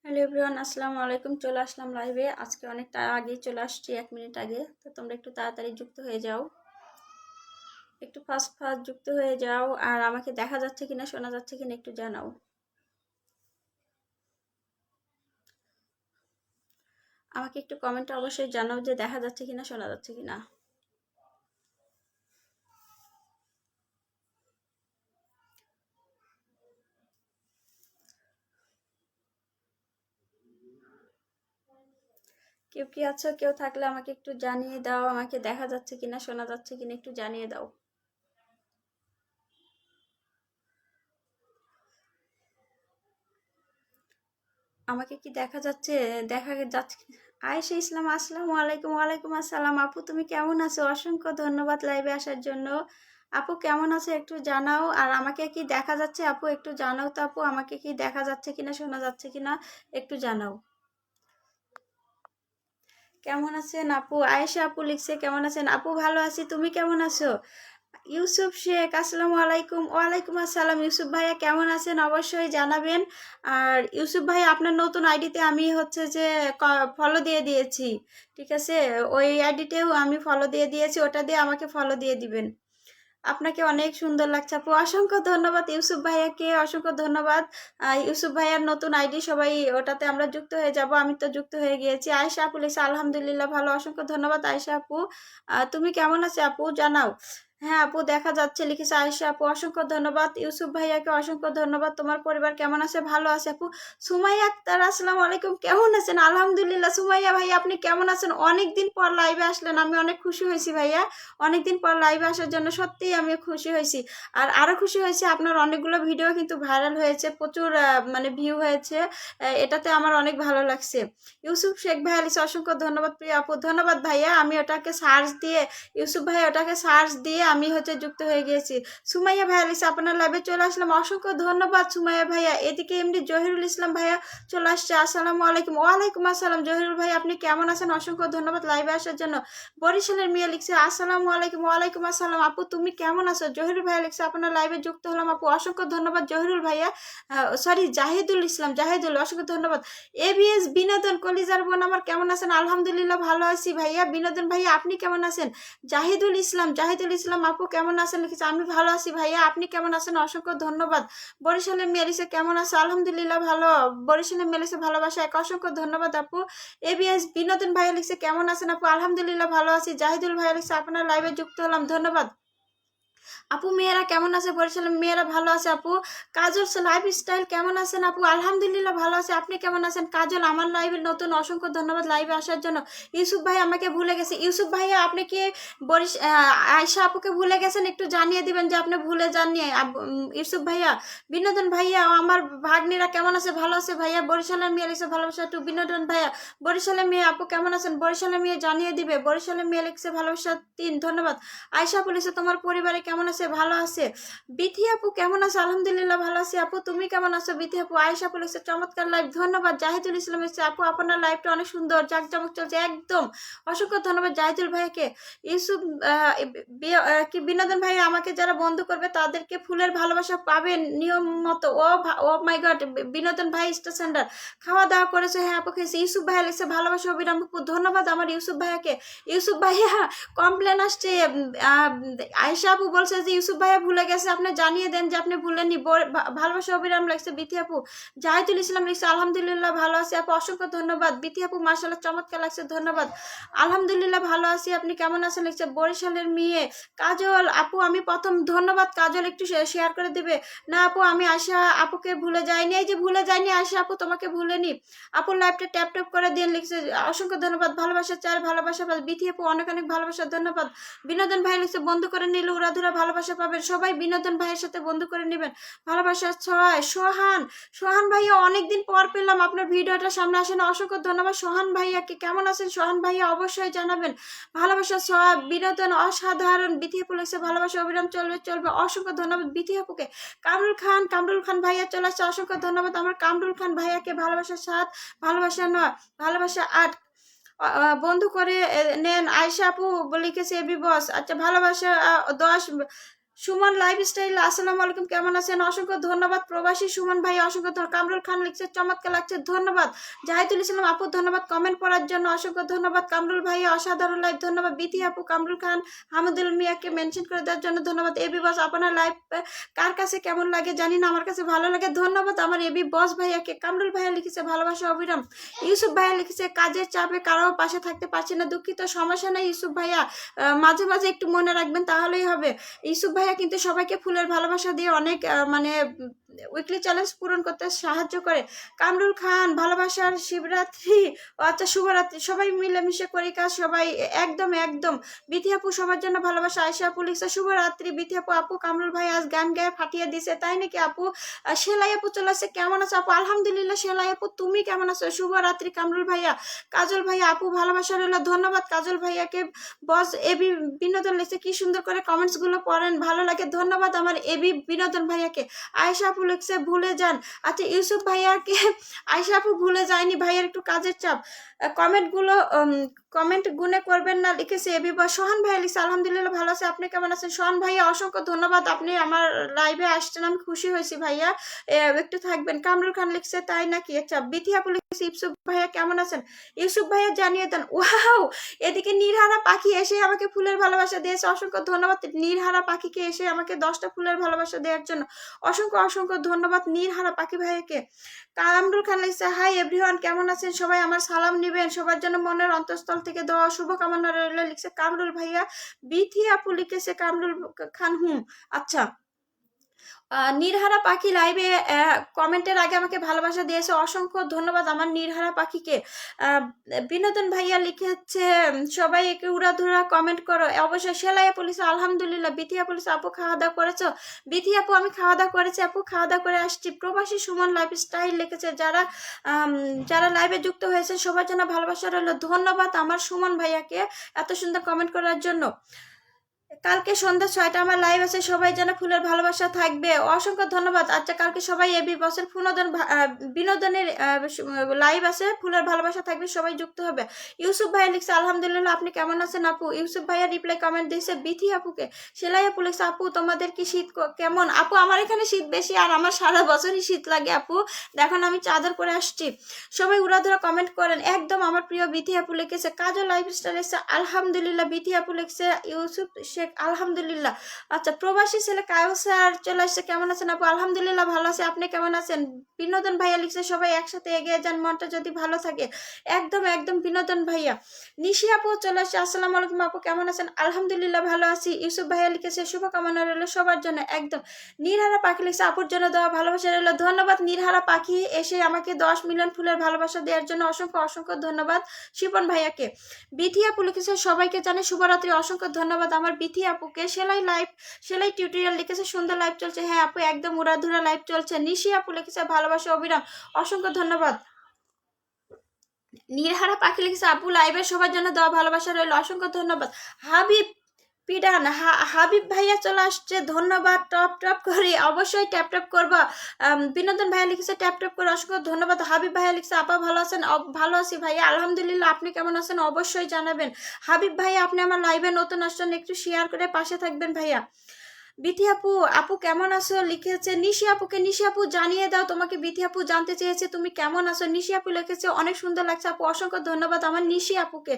Hello everyone, আসসালামু আলাইকুম। চলে আসলাম লাইভে। আজকে অনেকটা আগে চলে আসছি, 1 মিনিট আগে। তো তোমরা একটু তাড়াতাড়ি যুক্ত হয়ে যাও, একটু ফাস্ট ফাস্ট যুক্ত হয়ে যাও। আর আমাকে দেখা যাচ্ছে কিনা, শোনা যাচ্ছে কিনা একটু জানাও। আমাকে একটু কমেন্টে অবশ্যই জানাও যে দেখা যাচ্ছে কিনা, শোনা যাচ্ছে কিনা। কেউ কি আছো? কেউ থাকলে আমাকে একটু জানিয়ে দাও, আমাকে দেখা যাচ্ছে কিনা, শোনা যাচ্ছে কিনা একটু জানিয়ে দাও। আমাকে কি দেখা যাচ্ছে? দেখা যাচ্ছে আয়েশা ইসলাম, আসসালামু আলাইকুম। ওয়ালাইকুম আসসালাম। আপু তুমি কেমন আছো? অসংখ্য ধন্যবাদ লাইভে আসার জন্য। আপু কেমন আছো একটু জানাও। আর আমাকে কি দেখা যাচ্ছে আপু একটু জানাও তো। আপু আমাকে কি দেখা যাচ্ছে কিনা, শোনা যাচ্ছে কিনা একটু জানাও। কেমন আছেন আপু? আয়েশা আপু লিখছে কেমন আছেন আপু? ভালো আছি, তুমি কেমন আছো? ইউসুফ শেখ, আসসালামু আলাইকুম। ওয়ালাইকুম আসসালাম। ইউসুফ ভাইয়া কেমন আছেন অবশ্যই জানাবেন। আর ইউসুফ ভাই আপনার নতুন আইডিতে আমি হচ্ছে যে ফলো দিয়ে দিয়েছি, ঠিক আছে? ওই আইডিতেও আমি ফলো দিয়ে দিয়েছি, ওটা দিয়ে আমাকে ফলো দিয়ে দিবেন। আপনাকে অনেক সুন্দর লাগছে আপু। অসংখ্য ধন্যবাদ ইউসুফ ভাইয়াকে, অসংখ্য ধন্যবাদ। ইউসুফ ভাইয়ার নতুন আইডি, সবাই ওটাতে আমরা যুক্ত হয়ে যাব। আমি তো যুক্ত হয়ে গিয়েছি। আয়েশা আপু লিখছে আলহামদুলিল্লাহ ভালো। অসংখ্য ধন্যবাদ আয়েশা আপু। তুমি কেমন আছো আপু জানাও। হ্যাঁ আপু দেখা যাচ্ছে লিখেছে আয়েশা আপু, অসংখ্য ধন্যবাদ। ইউসুফ ভাইয়াকে অসংখ্য ধন্যবাদ। তোমার পরিবার কেমন আছে? ভালো আছে আপু। সুমাইয়া আক্তার, আসসালামু আলাইকুম। কেমন আছেন? আলহামদুলিল্লাহ। সুমাইয়া ভাইয়া আপনি কেমন আছেন? অনেকদিন পর লাইভে আসলেন, আমি অনেক খুশি হয়েছি ভাইয়া। অনেকদিন পর লাইভে আসার জন্য সত্যিই আমি খুশি হয়েছি। আর আরো খুশি হয়েছে, আপনার অনেকগুলো ভিডিও কিন্তু ভাইরাল হয়েছে, প্রচুর মানে ভিউ হয়েছে। এটাতে আমার অনেক ভালো লাগছে। ইউসুফ শেখ ভাইয়া লিখছে অসংখ্য ধন্যবাদ প্রিয় আপু। ধন্যবাদ ভাইয়া। আমি ওটাকে সার্চ দিয়ে, ইউসুফ ভাইয়া ওটাকে সার্চ দিয়ে আমি হচ্ছে যুক্ত হয়ে গিয়েছি। সুমাইয়া ভাইয়া লিখছে আপনার লাইভে চলে আসলাম। অসংখ্য ধন্যবাদ সুমাইয়া ভাইয়া। এদিকে এমনি জহিরুল ইসলাম ভাইয়া চলে আসছে। আসসালামু আলাইকুম। ওয়ালাইকুম আসসালাম জহিরুল ভাই, আপনি কেমন আছেন? অসংখ্য ধন্যবাদ লাইভে আসার জন্য। বরিশালের মেয়ে লিখছে আসসালামু আলাইকুম। ওয়ালাইকুম আসসালাম আপু তুমি কেমন আছো? জহিরুল ভাইয়া লিখছে আপনার লাইভে যুক্ত হলাম আপু। অসংখ্য ধন্যবাদ জহিরুল ভাইয়া। সরি জাহিদুল ইসলাম, জাহিদুল, অসংখ্য ধন্যবাদ। এবিএস বিনোদন কলিজার বোন আমার কেমন আছেন? আলহামদুলিল্লাহ ভালো আছি ভাইয়া। বিনোদন ভাইয়া আপনি কেমন আছেন? জাহিদুল ইসলাম, জাহিদুল ইসলাম আপু কেমন আছেন লিখেছে আমি ভালো আছি ভাইয়া, আপনি কেমন আছেন? অসংখ্য ধন্যবাদ। বরিশালের মেয়ে লিখছে কেমন আছে? আলহামদুলিল্লাহ ভালো। বরিশালের মেয়ে লিখছে ভালোবাসা এক, অসংখ্য ধন্যবাদ আপু। এবিএস বিনোদন ভাইয়া লিখছে কেমন আছেন আপু? আলহামদুলিল্লাহ ভালো আছি। জাহিদুল ভাইয়া লিখছে আপনার লাইভে যুক্ত হলাম, ধন্যবাদ। আপু মেয়েরা কেমন আছে? বরিশালের মেয়েরা ভালো আছে আপু। কাজল লাইফ স্টাইল কেমন আছেন আপু? আলহামদুলিল্লাহ ভালো আছে, আপনি কেমন আছেন? কাজল আমার লাইভে নতুন, অসংখ্য ধন্যবাদ লাইভে আসার জন্য। ইউসুফ ভাই আমাকে ভুলে গেছে। ইউসুফ ভাইয়া আপনি কি আয়শা আপুকে ভুলে গেছেন? একটু জানিয়ে দিবেন যে আপনি ভুলে যাননি। ইউসুফ ভাইয়া। বিনোদন ভাইয়া আমার ভাগ্নিরা কেমন আছে? ভালো আছে ভাইয়া। বরিশালের মেয়ে লিখছে ভালোবাসা টু। বিনোদন ভাইয়া বরিশালের মেয়ে আপু কেমন আছেন? বরিশালের মেয়ে জানিয়ে দিবে। বরিশালের মেয়ে লিখছে ভালোবাসা 3, ধন্যবাদ। আয়শা আপু লিখছে তোমার পরিবারে কেমন আছে? ভালো আছে। বিথি আপু কেমন আছে? আলহামদুলিল্লাহ ভালো আছি আপু, তুমি কেমন আছো বিথি আপু? আয়েশা আপু লিখছে চমৎকার লাইভ, ধন্যবাদ। জাহিদুল ইসলাম লিখছে আপু আপনার লাইভটা অনেক সুন্দর, জাকজমক চলছে একদম। অসংখ্য ধন্যবাদ জাহিদুল ভাইকে। ইউসুফ কি বিনোদন ভাই আমাকে যারা বন্ধু করবে তাদেরকে ফুলের ভালোবাসা পাবেন নিয়ম মতো। ও মাই গড, বিনোদন ভাই স্টেশনদার খাওয়া দাওয়া করেছে? হ্যাঁ আপু খেয়েছে। ইউসুফ ভাইয়া লিখছে ভালোবাসা অবিরাম আপু, ধন্যবাদ আমার ইউসুফ ভাইয়াকে। ইউসুফ ভাইয়া কমপ্লেন আসছে, আয়েশা আপু বলছে যে ইউসুফ ভাইয়া ভুলে গেছে, আপনি জানিয়ে দেন যে আপনি ভুলেননি। ভালোবাসা অবিরাম লাগছে বিথি আপু। জাহিদুল ইসলাম লিখছে আলহামদুলিল্লাহ ভালো আছি আপু, অসংখ্য ধন্যবাদ। বিথি আপু মার্শাল্লাহ চমৎকার লাগছে, ধন্যবাদ। আলহামদুলিল্লাহ ভালো আছি, আপনি কেমন আছেন লিখছে বরিশালের মেয়ে। কাজল আপু আমি প্রথম, ধন্যবাদ কাজল, একটু শেয়ার করে দিবে। না আপু আমি আয়শা আপুকে ভুলে যাইনি, এই যে ভুলে যাইনি আয়শা আপু, তোমাকে ভুলেনি। আপুর লাইভটা ট্যাপ ট্যাপ করে দিয়ে লিখছে অসংখ্য ধন্যবাদ। ভালোবাসা চার, ভালোবাসা বিথি আপু অনেক অনেক ভালোবাসা, ধন্যবাদ। বিনোদন ভাই লিখছে বন্ধু করে নিলে উড়াধুরা ভালোবাসা পাবেন, সবাই বিনোদন ভাইয়ের সাথে বন্ধু করে নেবেন। ভালোবাসা 6। সোহান, সোহান ভাইয়া অনেকদিন পর পেলাম আপনার ভিডিওটা সামনে আসেন, অসংখ্য ধন্যবাদ সোহান ভাইয়াকে। কেমন আছেন সোহান ভাইয়া অবশ্যই জানাবেন। ভালোবাসা 6, বিনোদন অসাধারণ। বিথি আপু লিখছে ভালোবাসা অবিরাম চলবে চলবে, অসংখ্য ধন্যবাদ বিথি আপুকে। কামরুল খান, কামরুল খান ভাইয়া চলে আসছে, অসংখ্য ধন্যবাদ আমার কামরুল খান ভাইয়াকে। ভালোবাসা 7, ভালোবাসা 9, ভালোবাসা 8, বন্ধু করে নেন। আয়শা আপু লিখেছে এবি বস, আচ্ছা ভালোবাসা 10, সুমন লাইফস্টাইল আসসালামু আলাইকুম, কেমন আছেন? অসংখ্য ধন্যবাদ। প্রবাসী সুমন ভাই অসংখ্য ধন্যবাদ। কামরুল খান লিখছে চমৎকার লাগছে, ধন্যবাদ। জাহিদুল ইসলাম আপু ধন্যবাদ কমেন্ট পড়ার জন্য, অসংখ্য ধন্যবাদ। কামরুল ভাই অসাধারণ লাইভ, ধন্যবাদ। বিথি আপু, কামরুল খান, হামিদুল মিয়াকে মেনশন করে দেওয়ার জন্য ধন্যবাদ। এবি বস আপনার লাইভ কার কাছে কেমন লাগে জানি না, আমার কাছে ভালো লাগে, ধন্যবাদ। আমার এবি বস ভাইয়াকে। কামরুল ভাইয়া লিখেছে ভালোবাসা অবিরাম। ইউসুফ ভাইয়া লিখেছে কাজের চাপে কারো পাশে থাকতে পারছি না, দুঃখিত, সমস্যা নেই ইউসুফ ভাইয়া, মাঝে মাঝে একটু মনে রাখবেন তাহলেই হবে। ইউসুফ ভাইয়া কিন্তু সবাইকে ফুলের ভালোবাসা দিয়ে অনেক মানে উইকলি চ্যালেঞ্জ পূরণ করতে সাহায্য করে। কামরুল খান ভালোবাসার শিবরাত্রি, আচ্ছা শুভরাত্রি, সবাই মিলেমিশে করি কাজ সবাই, একদম একদম। বিথি আপু সবার জন্য ভালোবাসা। আয়শা আপু লিখছে শুভরাত্রি। বিথি আপু, আপু কামরুল ভাই আজ গান গায়ে ফাটিয়ে দিছে, তাই নাকি আপু? সেলাই আপু চলে আসছে, কেমন আছে আপু? আলহামদুলিল্লাহ সেলাই আপু, তুমি কেমন আছো? শুভরাত্রি কামরুল ভাইয়া। কাজল ভাইয়া আপু ভালোবাসা রইল, ধন্যবাদ কাজল ভাইয়াকে। বস এবি বিনোদন লিখছে, কি সুন্দর করে কমেন্টস গুলো পড়েন, ভালো লাগে, ধন্যবাদ আমার এবি বিনোদন ভাইয়াকে। আয়েশা আপু লিখছে ভুলে যান, আচ্ছা ইউসুফ ভাইয়াকে আয়েশা আপু ভুলে যায়নি, ভাইয়ার একটু কাজের চাপ। কমেন্ট গুনে করবেন না লিখেছে এবি বা। সোহান ভাইয়া লিখছে আলহামদুলিল্লাহ ভালো আছে, আপনি কেমন আছেন? সোহান ভাইয়া অসংখ্য ধন্যবাদ, আপনি আমার লাইভে আসছেন, আমি খুশি হয়েছি ভাইয়া, একটু থাকবেন। কামরুল খান লিখছে তাই নাকি, আচ্ছা। বিথি আপু লিখছে ইউসুফ ভাইয়া কেমন আছেন? ইউসুফ ভাইয়া জানিয়ে দেন। ওয়াও, এদিকে নির্হারা পাখি এসে আমাকে ফুলের ভালোবাসা দিয়েছে, অসংখ্য ধন্যবাদ নির্হারা পাখিকে, এসে আমাকে 10টা ফুলের ভালোবাসা দেওয়ার জন্য অসংখ্য অসংখ্য ধন্যবাদ নির্হারা পাখি ভাইয়াকে। কামরুল খান লিখছে হাই এভরিওয়ান, কেমন আছেন সবাই? আমার সালাম নিবেন, সবার জন্য মনের অন্তঃস্থল থেকে দেওয়া শুভকামনা রইল লিখছে কামরুল ভাইয়া। বিথি আপু লিখেছে কামরুল খান হুম, আচ্ছা। নির্হারা পাখি লাইভে কমেন্টের আগে আমাকে ভালোবাসা দিয়েছে, অসংখ্য ধন্যবাদ আমার নির্হারা পাখিকে। বিনোদন ভাইয়া লিখেছে সবাই একে উড়াধুরা কমেন্ট করো, অবশ্যই। সেলাই পুলিশ আলহামদুলিল্লাহ। বিথিয়া পুলিশ আপু খাওয়া দাওয়া করেছো? বিথি আপু আমি খাওয়া দাওয়া করেছি আপু, খাওয়া দাওয়া করে আসছি। প্রবাসী সুমন লাইফস্টাইল লিখেছে, যারা যারা লাইভে যুক্ত হয়েছে সবার জন্য ভালোবাসা রইল, ধন্যবাদ আমার সুমন ভাইয়াকে এত সুন্দর কমেন্ট করার জন্য। কালকে সন্ধ্যা 6টা আমার লাইভ আছে, সবাই যেন ফুলের ভালোবাসা থাকবে, অসংখ্য ধন্যবাদ। আচ্ছা কালকে সবাই এবি বসের বিনোদনের লাইভ আছে, ফুলের ভালোবাসা থাকবে, সবাই যুক্ত হবে। ইউসুফ ভাইয়া লিখছে আলহামদুলিল্লাহ, আপনি কেমন আছেন আপু? ইউসুফ ভাইয়া রিপ্লাই কমেন্ট দিয়েছে বিথি আপুকে। সেলাই আপু লিখছে আপু তোমাদের কি শীত কেমন? আপু আমার এখানে শীত বেশি, আর আমার সারা বছরই শীত লাগে আপু, দেখুন আমি চাদর করে আসছি। সবাই উড়াধুরা কমেন্ট করেন, একদম আমার প্রিয় বিথি আপু লিখেছে। কাজল লাইফস্টাইল লিখছে আলহামদুলিল্লাহ। বিথি আপু লিখছে ইউসুফ শেখ আলহামদুলিল্লাহ। আচ্ছা প্রবাসী ছেলে কায়সার চলে আসছে, কেমন আছেন আপু? আলহামদুলিল্লাহ ভালো আছে, আপনি কেমন আছেন? বিনোদন ভাইয়া লিখছে সবাই একসাথে এগিয়ে যান, মনটা যদি ভালো থাকে, একদম একদম বিনোদন ভাইয়া। নিশি আপু চলে আসছে, আসসালামু আলাইকুম আপু কেমন আছেন? আলহামদুলিল্লাহ ভালো আছি। ইউসুফ ভাইয়া লিখেছে শুভকামনা রইল সবার জন্য, একদম। নিরহারা পাখি লিখছে আপুর জন্য দেওয়া ভালোবাসা রইল, ধন্যবাদ নিরহারা পাখি, এসে আমাকে 10 মিলিয়ন ফুলের ভালোবাসা দেওয়ার জন্য অসংখ্য অসংখ্য ধন্যবাদ শিপন ভাইয়াকে। বিথি আপু লিখেছে সবাইকে জানে শুভরাত্রি, অসংখ্য ধন্যবাদ আমার বিথি আপুকে। সেলাই টিউটোরিয়াল লিখেছে সুন্দর লাইভ চলছে, হ্যাঁ আপু একদম উড়াধুরা লাইভ চলছে। নিশি আপু লিখেছে ভালোবাসা অবিরাম, অসংখ্য ধন্যবাদ। নিরহারা পাখি লিখেছে আপু লাইভে সবার জন্য দেওয়া ভালোবাসা রইল, অসংখ্য ধন্যবাদ। হাবিব পিডান হাবিব ভাইয়া চলে আসছে, ধন্যবাদ। টপ টপ করি, অবশ্যই ট্যাপ ট্যাপ করবা। বিনোদন ভাইয়া লিখেছে ট্যাপ ট্যাপ করে, অসংখ্য ধন্যবাদ। হাবিব ভাইয়া লিখছে আপা ভালো আছেন? ভালো আছি ভাইয়া আলহামদুলিল্লাহ, আপনি কেমন আছেন অবশ্যই জানাবেন। হাবিব ভাইয়া আপনি আমার লাইভে নতুন আসছেন, একটু শেয়ার করে পাশে থাকবেন ভাইয়া। বিথি আপু আপু কেমন আছো লিখেছে নিশি আপুকে। নিশি আপু জানিয়ে দাও, তোমাকে বিথি আপু জানতে চেয়েছে তুমি কেমন আছো। নিশি আপু লিখেছে অনেক সুন্দর লাগছে আপু, অসংখ্য ধন্যবাদ আমার নিশি আপুকে।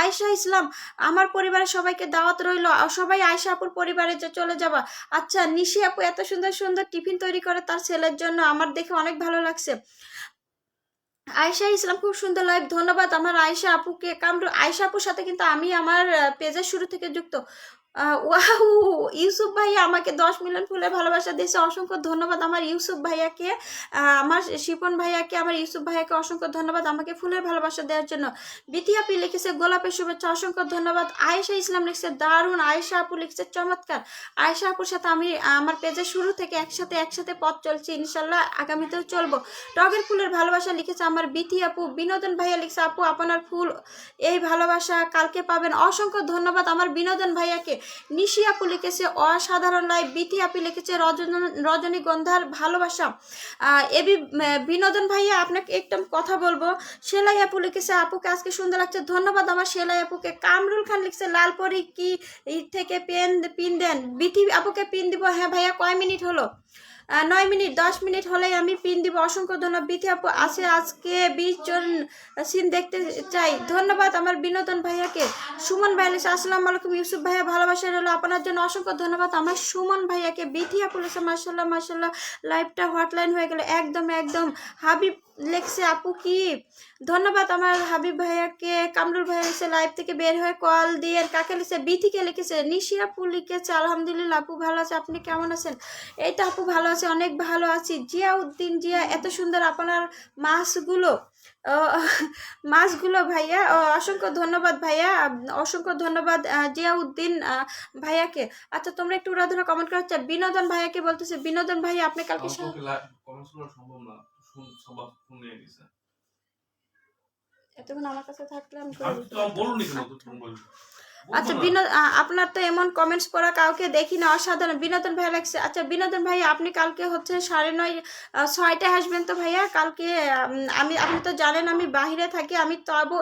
আয়েশা ইসলাম আমার পরিবারের সবাইকে দাওয়াত রইল, সবাই আয়েশা আপুর পরিবারে চলে যাবা। আচ্ছা নিশি আপু এত সুন্দর সুন্দর টিফিন তৈরি করে তার ছেলের জন্য, আমার দেখে অনেক ভালো লাগছে। আয়েশা ইসলাম খুব সুন্দর লাইভ, ধন্যবাদ আমার আয়েশা আপুকে। আয়েশা আপুর সাথে কিন্তু আমি আমার পেজের শুরু থেকে যুক্ত। ওয়াও, ইউসুফ ভাইয়া আমাকে 10 মিলিয়ন ফুলের ভালোবাসা দিয়েছে, অসংখ্য ধন্যবাদ আমার ইউসুফ ভাইয়াকে। আমার শিপন ভাইয়াকে, আমার ইউসুফ ভাইয়াকে অসংখ্য ধন্যবাদ আমাকে ফুলের ভালোবাসা দেওয়ার জন্য। বিথি আপু লিখেছে গোলাপের শুভেচ্ছা, অসংখ্য ধন্যবাদ। আয়েশা ইসলাম লিখছে দারুণ। আয়েশা আপু লিখছে চমৎকার। আয়েশা আপুর সাথে আমি আমার পেজের শুরু থেকে একসাথে পথ চলছি, ইনশাল্লাহ আগামীতেও চলবো। টগের ফুলের ভালোবাসা লিখেছে আমার বিথি আপু। বিনোদন ভাইয়া লিখছে আপু আপনার ফুল এই ভালোবাসা কালকে পাবেন, অসংখ্য ধন্যবাদ আমার বিনোদন ভাইয়াকে। নিশি আপু লিখেছে অসাধারণ লাইভ। বিথি আপু লিখেছে রজনীগন্ধার ভালোবাসা। এবি বিনোদন ভাইয়া আপনাকে একটা কথা বলবো, সেলাই আপু লিখেছে আপুকে আজকে সুন্দর লাগছে, ধন্যবাদ আমার সেলাই আপুকে। কামরুল খান লিখছে লালপরি কি থেকে পিন দেন, বিথি আপুকে পিন দিব। হ্যাঁ ভাইয়া, কয় মিনিট হলো? 9 মিনিট 10 মিনিট হলেই আমি পিন দিব। অসংখ্য ধন্যবাদ। বিথি আপু আছে আজকে 20 জন সিন দেখতে চাই, ধন্যবাদ আমার বিনোদন ভাইয়াকে। সুমন ভাই লিখছে আসসালামু আলাইকুম ইউসুফ ভাইয়া, ভালোবাসা রইলো আপনার জন্য, অসংখ্য ধন্যবাদ আমার সুমন ভাইয়াকে। বিথি আপু লিখছে মাশাল্লাহ মাশাল্লাহ, লাইভটা হটলাইন হয়ে গেল একদম একদম। হাবিব লেখছে আপু কি, ধন্যবাদ আমার হাবিব ভাইয়াকে। কামরুল ভাইয়া লিখছে লাইভ থেকে বের হয়ে কল দিয়ে। কাকে লিখছে? বিথিকে লিখেছে। নিশি আপু লিখেছে আলহামদুলিল্লাহ আপু ভালো আছে, আপনি কেমন আছেন? এই তো আপু ভালো আছে, অনেক ভালো আছি। জিয়াউদ্দিন জিয়া, এত সুন্দর আপনার মাছগুলো, মাছগুলো ভাইয়া, অসংখ্য ধন্যবাদ ভাইয়া, অসংখ্য ধন্যবাদ জিয়াউদ্দিন ভাইয়াকে। আচ্ছা তোমরা একটু উড়াধুরা কমেন্ট করা হচ্ছে। বিনোদন ভাইয়াকে বলতেছে, বিনোদন ভাই আপনি কালকে এতক্ষণ আমার কাছে থাকলে আমি আচ্ছা আপনার তো এমন কমেন্টস পড়া কাউকে দেখি না, অসাধারণ। বিনোদন ভাই লাগছে। আচ্ছা বিনোদন ভাই আপনি কালকে হচ্ছে 9:30 6টায় আসবেন তো ভাইয়া কালকে? আপনি তো জানেন আমি বাহিরে থাকি, আমি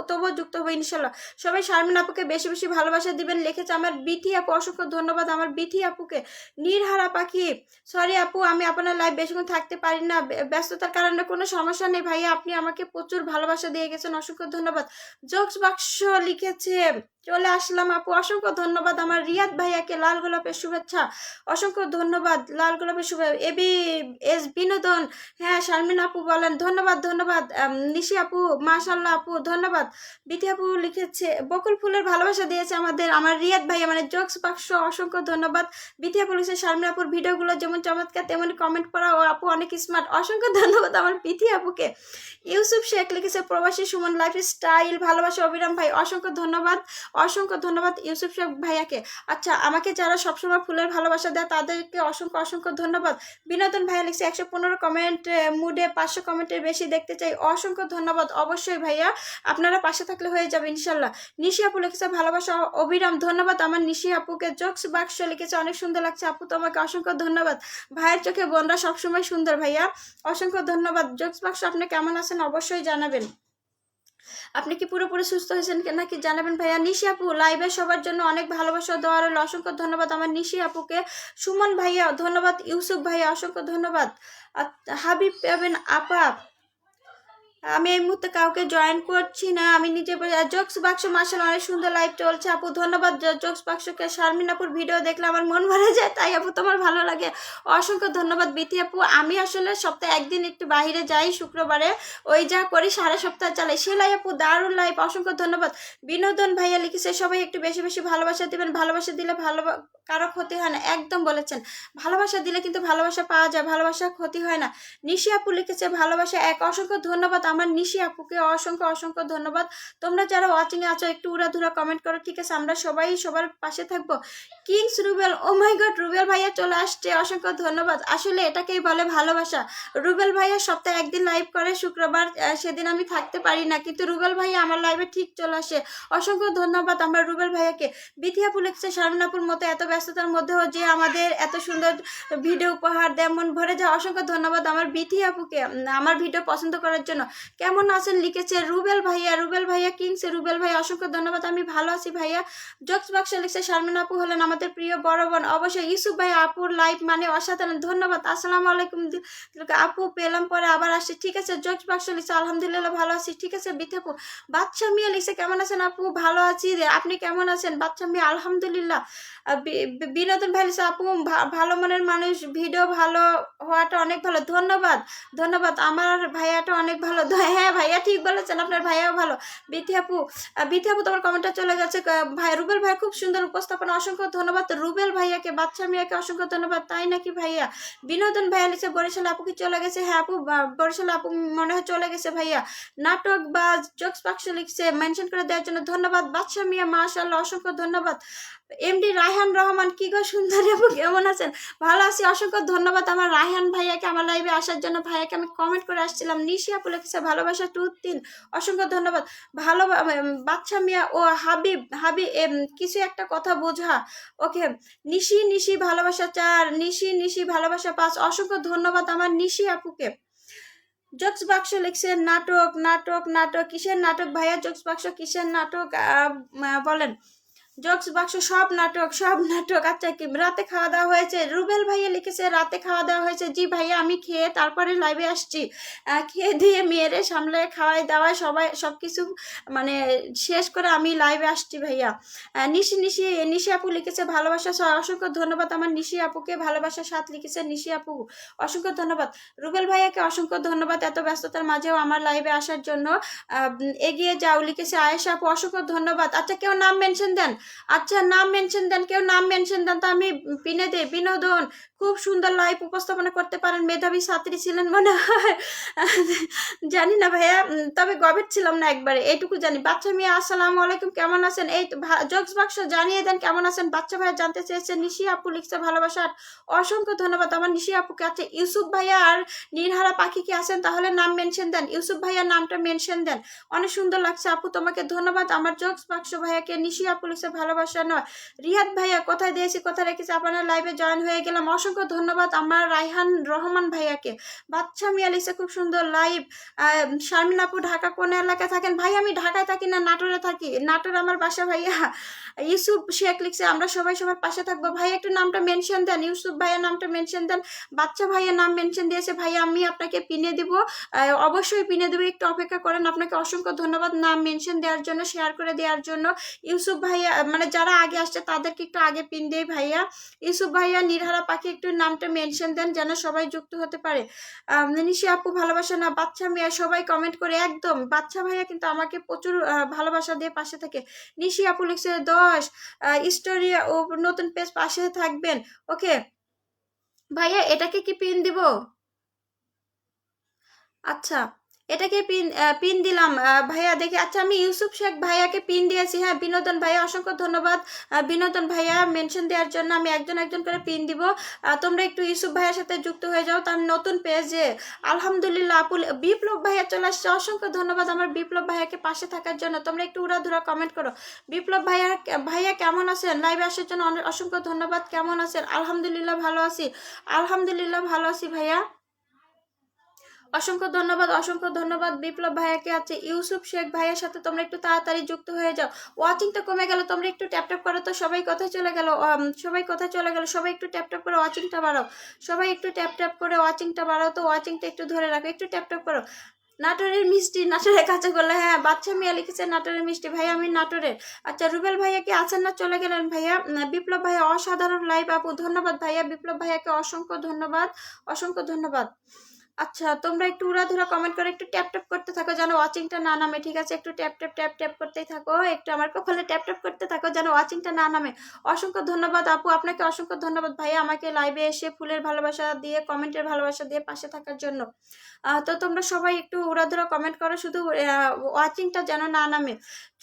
তবুও যুক্ত হবো ইনশাল্লাহ। সবাই শারমিন আপুকে বেশি বেশি ভালোবাসা দিবেন লিখেছে আমার বিথি আপু, অসংখ্য ধন্যবাদ আমার বিথি আপুকে। নির্হারা পাখি, সরি আপু আমি আপনার লাইভ বেশিক্ষণ থাকতে পারি না, ব্যস্ততার কারণে। কোনো সমস্যা নেই ভাইয়া, আপনি আমাকে প্রচুর ভালোবাসা দিয়ে গেছেন, অসংখ্য ধন্যবাদ। জোকস বাক্স লিখেছে চলে আসলাম আপু, অসংখ্য ধন্যবাদ আমার রিয়াদ ভাইয়াকে। লাল গোলাপের শুভেচ্ছা, অসংখ্য ধন্যবাদ লাল গোলাপের শুভেচ্ছা। এবি এস বিনোদন, হ্যাঁ শারমিন আপু বলেন, ধন্যবাদ ধন্যবাদ। নিশি আপু মাশাল্লাহ আপু ধন্যবাদ। বিথি আপু লিখেছে বকুল ফুলের ভালোবাসা দিয়েছে আমাদের আমার রিয়াদ ভাইয়া, মানে জোকস বাক্স, অসংখ্য ধন্যবাদ। বিথি আপু লিখেছে শারমিন আপুর ভিডিওগুলো যেমন চমৎকার তেমনি কমেন্ট করা, ও আপু অনেক স্মার্ট, অসংখ্য ধন্যবাদ আমার বিথি আপুকে। ইউসুফ শেখ লিখেছে প্রবাসী সুমন লাইফ স্টাইল ভালোবাসা অবিরাম ভাই, অসংখ্য ধন্যবাদ, অসংখ্য ধন্যবাদ ইউসুফ শেখ ভাইয়াকে। আচ্ছা আমাকে যারা সবসময় ফুলের ভালোবাসা দেয় তাদেরকে অসংখ্য অসংখ্য ধন্যবাদ। বিনোদন ভাইয়া লিখছে 115 কমেন্ট মুডে 500 কমেন্টের বেশি দেখতে চাই, অসংখ্য ধন্যবাদ। অবশ্যই ভাইয়া আপনারা পাশে থাকলে হয়ে যাবে ইনশাল্লাহ। নিশি আপু লিখেছে ভালোবাসা অবিরাম, ধন্যবাদ আমার নিশি আপুকে। জোকস বাক্স লিখেছে অনেক সুন্দর লাগছে আপু, তোমাকে অসংখ্য ধন্যবাদ। ভাইয়ের চোখে বোনরা সবসময় সুন্দর ভাইয়া, অসংখ্য ধন্যবাদ। জোকস বাক্স আপনি কেমন আছেন অবশ্যই জানাবেন, আপনি কি পুরোপুরি সুস্থ হয়েছেন নাকি জানাবেন ভাইয়া। নিশি আপু লাইভে সবার জন্য অনেক ভালোবাসা দেওয়ার হলো, অসংখ্য ধন্যবাদ আমার নিশি আপুকে। সুমন ভাইয়া ধন্যবাদ, ইউসুফ ভাইয়া অসংখ্য ধন্যবাদ। হাবিব পাবেন আপা, আমি এই মুহূর্তে কাউকে জয়েন করছি না, আমি নিজে জোকস বাক্স মার্শাল অনেক সুন্দর লাইভ চলছে আপু, ধন্যবাদ জোকস বাক্সকে। শারমিন আপুর ভিডিও দেখলে আমার মন ভরে যায়, তাই আপু তোমার ভালো লাগে, অসংখ্য ধন্যবাদ। বিথি আপু আমি আসলে সপ্তাহে একদিন একটু বাইরে যাই শুক্রবারে, ওই যা করি সারা সপ্তাহ চালাই। সেলাই আপু দারুণ লাইভ, অসংখ্য ধন্যবাদ। বিনোদন ভাইয়া লিখেছে সবাই একটু বেশি বেশি ভালোবাসা দিবেন, ভালোবাসা দিলে ভালো কারো ক্ষতি হয় না, একদম বলেছেন, ভালোবাসা দিলে কিন্তু ভালোবাসা পাওয়া যায়, ভালোবাসা ক্ষতি হয় না। নিশি আপু লিখেছে ভালোবাসা এক, অসংখ্য ধন্যবাদ আমার নিশি আপুকে, অসংখ্য অসংখ্য ধন্যবাদ। তোমরা যারা ওয়াচিং এ আছো একটু উড়াধুরা কমেন্ট করো, ঠিক আছে, আমরা সবাই সবার পাশে থাকবো। কিংস রুবেল, ও মাই গড রুবেল ভাইয়া চলে আসছে, অসংখ্য ধন্যবাদ। আসলে এটাকেই বলে ভালোবাসা। রুবেল ভাইয়া সপ্তাহে একদিন লাইভ করে শুক্রবার, সেদিন আমি থাকতে পারি না, কিন্তু রুবেল ভাইয়া আমার লাইভে ঠিক চলে আসে, অসংখ্য ধন্যবাদ আমার রুবেল ভাইয়াকে। বিথি আপু লিখছে শারমিন আপুর মতো এত ব্যস্ততার মধ্যেও যে আমাদের এত সুন্দর ভিডিও উপহার দেয়, মন ভরে যায়, অসংখ্য ধন্যবাদ আমার বিথি আপুকে আমার ভিডিও পছন্দ করার জন্য। কেমন আছেন লিখেছে রুবেল ভাইয়া, রুবেল ভাইয়া কিংস রুবেল ভাইয়া অসংখ্য ধন্যবাদ, আমি ভালো আছি ভাইয়া। জক্স বাক্স লিখছে শারমিন আপু হলেন আমাদের প্রিয় বড় বোন, অবশ্যই ইউসুফ ভাইয়া আপুর লাইভ মানে অসাধারণ, ধন্যবাদ। আসসালামু আলাইকুম আপু, পেলাম পরে আবার আসছি, ঠিক আছে। জক্স বাক্স লিখছে আলহামদুলিল্লাহ ভালো আছি, ঠিক আছে। বিথি আপু, বাচ্চা মিয়া লিখছে কেমন আছেন আপু, ভালো আছি, আপনি কেমন আছেন? বাচ্চা মিয়া আলহামদুলিল্লাহ। বিনোদন ভাই লিখছে আপু ভালো মনের মানুষ, ভিডিও ভালো হওয়াটা অনেক ভালো, ধন্যবাদ ধন্যবাদ আমার ভাইয়াটা অনেক ভালো, হ্যাঁ ভাইয়া ঠিক বলেছেন, আপনার ভাইয়াও ভালো। বিথি আপু তোমার কমেন্টটা চলে গেছে ভাই। রুবেল ভাই খুব সুন্দর উপস্থাপনা, অসংখ্য ধন্যবাদ রুবেল ভাইয়াকে। বাচ্চা মিয়াকে অসংখ্য ধন্যবাদ, তাই নাকি ভাইয়া? বিনোদন ভাইয়া লিখছে বরিশাল আপু কি চলে গেছে, হ্যাঁ আপু বরিশাল আপু মনে হয় চলে গেছে ভাইয়া। নাটক বা জোকস বাক্স লিখছে মেনশন করে দেওয়ার জন্য ধন্যবাদ। বাচ্চা মিয়া মাশাআল্লাহ অসংখ্য ধন্যবাদ। এমডি রায়হান রহমান, কি গো সুন্দরী আপু কেমন আছেন? ভালো আছি, অসংখ্য ধন্যবাদ আমার রায়হান ভাইয়াকে আমার লাইভে আসার জন্য। ভাইয়াকে আমি কমেন্ট করে আসছিলাম। নিশি আপু লিখেছে ভালোবাসা 2-3, অসংখ্য ধন্যবাদ। ভালো বাচ্চা মিয়া ও হাবিব হাবিব কিছু একটা কথা বোঝা। ওকে, নিশি নিশি ভালোবাসা 4, নিশি নিশি ভালোবাসা 5, অসংখ্য ধন্যবাদ আমার নিশি আপুকে। জোকস বাক্স লিখছে নাটক নাটক নাটক, কিসের নাটক ভাইয়া? জোকস বাক্স কিসের নাটক বলেন। জোকস বাক্স সব নাটক সব নাটক। আচ্ছা, কি রাতে খাওয়া দাওয়া হয়েছে? রুবেল ভাইয়া লিখেছে রাতে খাওয়া দাওয়া হয়েছে। জি ভাইয়া, আমি খেয়ে তারপরে লাইভে আসছি। খেয়ে দিয়ে মেয়েরে সামলে খাওয়াই দাওয়াই সবাই সবকিছু মানে শেষ করে আমি লাইভে আসছি ভাইয়া। নিশি নিশি নিশি আপু লিখেছে ভালোবাসা, অসংখ্য ধন্যবাদ আমার নিশি আপুকে। ভালোবাসা 7 লিখেছে নিশি আপু, অসংখ্য ধন্যবাদ। রুবেল ভাইয়াকে অসংখ্য ধন্যবাদ এত ব্যস্ততার মাঝেও আমার লাইভে আসার জন্য। এগিয়ে যাও লিখেছে আয়েশা আপু, অসংখ্য ধন্যবাদ। আচ্ছা, কেউ নাম মেনশন দেন। আচ্ছা, নাম মেনশন দেন, কেউ নাম মেনশন দেন তো আমি পিনে দেই। বিনোদন, খুব সুন্দর লাইভ উপস্থাপনা করতে পারেন, মেধাবী ছাত্রী ছিলেন মনে হয়। জানি না ভাইয়া, তবে গবেট ছিলাম না একবারে, এইটুকু জানি। বাচ্চা মিয়া আসসালামু আলাইকুম, কেমন আছেন? এই জোকস বাক্স জানিয়ে দেন কেমন আছেন। বাচ্চা ভাইয়া জানতে চেয়েছে। নিশি আপু লিখছে ভালোবাসার, অসংখ্য ধন্যবাদ আমার নিশি আপুকে। আচ্ছা, ইউসুফ ভাইয়া আর নীরহারা পাখি কি আছেন? তাহলে নাম মেনশন দেন, ইউসুফ ভাইয়ার নামটা মেনশন দেন। অনেক সুন্দর লাগছে আপু, তোমাকে ধন্যবাদ। আমার জোকস বাক্স ভাইয়াকে নিশি আপু লিখছে ভালোবাসা নয়। রিয়াদ ভাইয়া কোথায় দিয়েছি কোথায় রেখেছি, আপনার লাইভে জয়েন হয়ে গেলাম, অসংখ্য ধন্যবাদ আমার রায়হান রহমান ভাইয়াকে। বাচ্চা মিয়া লিখছে খুব সুন্দর লাইভ। শারমিন আপু ঢাকা কোন এলাকায় থাকেন? ভাই আমি ঢাকায় থাকি না, নাটোরে থাকি, নাটোর আমার বাসা ভাইয়া। ইউসুফ শেখ লিখছে আমরা সবাই সবার পাশে থাকবো। ভাই একটু নামটা মেনশন দেন, ইউসুফ ভাইয়ের নামটা মেনশন দেন। বাচ্চা ভাইয়ের নাম মেনশন দিয়েছে ভাইয়া, আমি আপনাকে পিনে দিব, অবশ্যই পিনে দেবো, একটু অপেক্ষা করেন। আপনাকে অসংখ্য ধন্যবাদ নাম মেনশন দেওয়ার জন্য, শেয়ার করে দেওয়ার জন্য। ইউসুফ ভাইয়া মানে যারা আগে আসছে তাদেরকে একটু আগে পিন দেই ভাইয়া। ইউসুফ ভাইয়া নীরহারা পাখি একটু নামটা মেনশন দেন যেন সবাই যুক্ত হতে পারে। নিশি আপু ভালোবাসা না, বাচ্চা মেয়ে সবাই কমেন্ট করে একদম। বাচ্চা ভাইয়া কিন্তু আমাকে প্রচুর ভালোবাসা দিয়ে পাশে থাকে। নিশি আপু লিখছে 10 স্টোরি ও নতুন পেজ পাশে থাকবেন। ওকে ভাইয়া, এটাকে কি পিন দিব? আচ্ছা, এটাকে পিন পিন দিলাম ভাইয়া দেখি। আচ্ছা, আমি ইউসুফ শেখ ভাইয়াকে পিন দিয়েছি। হ্যাঁ, বিনোদন ভাইয়া অসংখ্য ধন্যবাদ বিনোদন ভাইয়া মেনশন দেওয়ার জন্য। আমি একজন একজন করে পিন দিব। তোমরা একটু ইউসুফ ভাইয়ের সাথে যুক্ত হয়ে যাও। তার নতুন পেজে আলহামদুলিল্লাহ আপু বিপ্লব ভাইয়া চলে আসছে, অসংখ্য ধন্যবাদ আমার বিপ্লব ভাইয়াকে পাশে থাকার জন্য। তোমরা একটু উড়াধুরা কমেন্ট করো। বিপ্লব ভাইয়া ভাইয়া কেমন আছেন? লাইভে আসার জন্য অসংখ্য ধন্যবাদ। কেমন আছেন? আলহামদুলিল্লাহ ভালো আছি, আলহামদুলিল্লাহ ভালো আছি ভাইয়া, অসংখ্য ধন্যবাদ অসংখ্য ধন্যবাদ বিপ্লব ভাইয়াকে। আছে ইউসুফ শেখ ভাইয়ের সাথে তোমরা একটু তাড়াতাড়ি যুক্ত হয়ে যাও। ওয়াচিংটা কমে গেল, তোমরা একটু ট্যাপ ট্যাপ করো তো। সবাই কোথায় চলে গেল? সবাই কোথায় চলে গেল? সবাই একটু ট্যাপ ট্যাপ করে ওয়াচিংটা বাড়াও। সবাই একটু ট্যাপ ট্যাপ করে ওয়াচিংটা বাড়াও তো। ওয়াচিংটা একটু ধরে রাখো, একটু ট্যাপ ট্যাপ করো। নাটোরের মিষ্টি, নাটোরের কাঁচাগোল্লা, হ্যাঁ বাচ্চা মিয়া লিখেছে নাটোরের মিষ্টি। ভাইয়া আমি নাটোরের। আচ্ছা, রুবেল ভাইয়া কি আছেন না চলে গেলেন ভাইয়া? বিপ্লব ভাইয়া অসাধারণ লাইভ আপু, ধন্যবাদ ভাইয়া। বিপ্লব ভাইয়াকে অসংখ্য ধন্যবাদ, অসংখ্য ধন্যবাদ। আচ্ছা, তোমরা একটু উড়াধুরা কমেন্ট করে একটু ট্যাপ ট্যাপ করতে থাকো যেন ওয়াচিংটা না নামে, ঠিক আছে? একটু ট্যাপ ট্যাপ ট্যাপ ট্যাপ করতেই থাকো, একটু আমার কপালে ট্যাপ ট্যাপ করতে থাকো যেন ওয়াচিংটা না নামে। অসংখ্য ধন্যবাদ আপু, আপনাকে অসংখ্য ধন্যবাদ ভাইয়া আমাকে লাইভে এসে ফুলের ভালোবাসা দিয়ে কমেন্টের ভালোবাসা দিয়ে পাশে থাকার জন্য। তো তোমরা সবাই একটু উড়াধুরা কমেন্ট করো, শুধু ওয়াচিংটা যেন না নামে।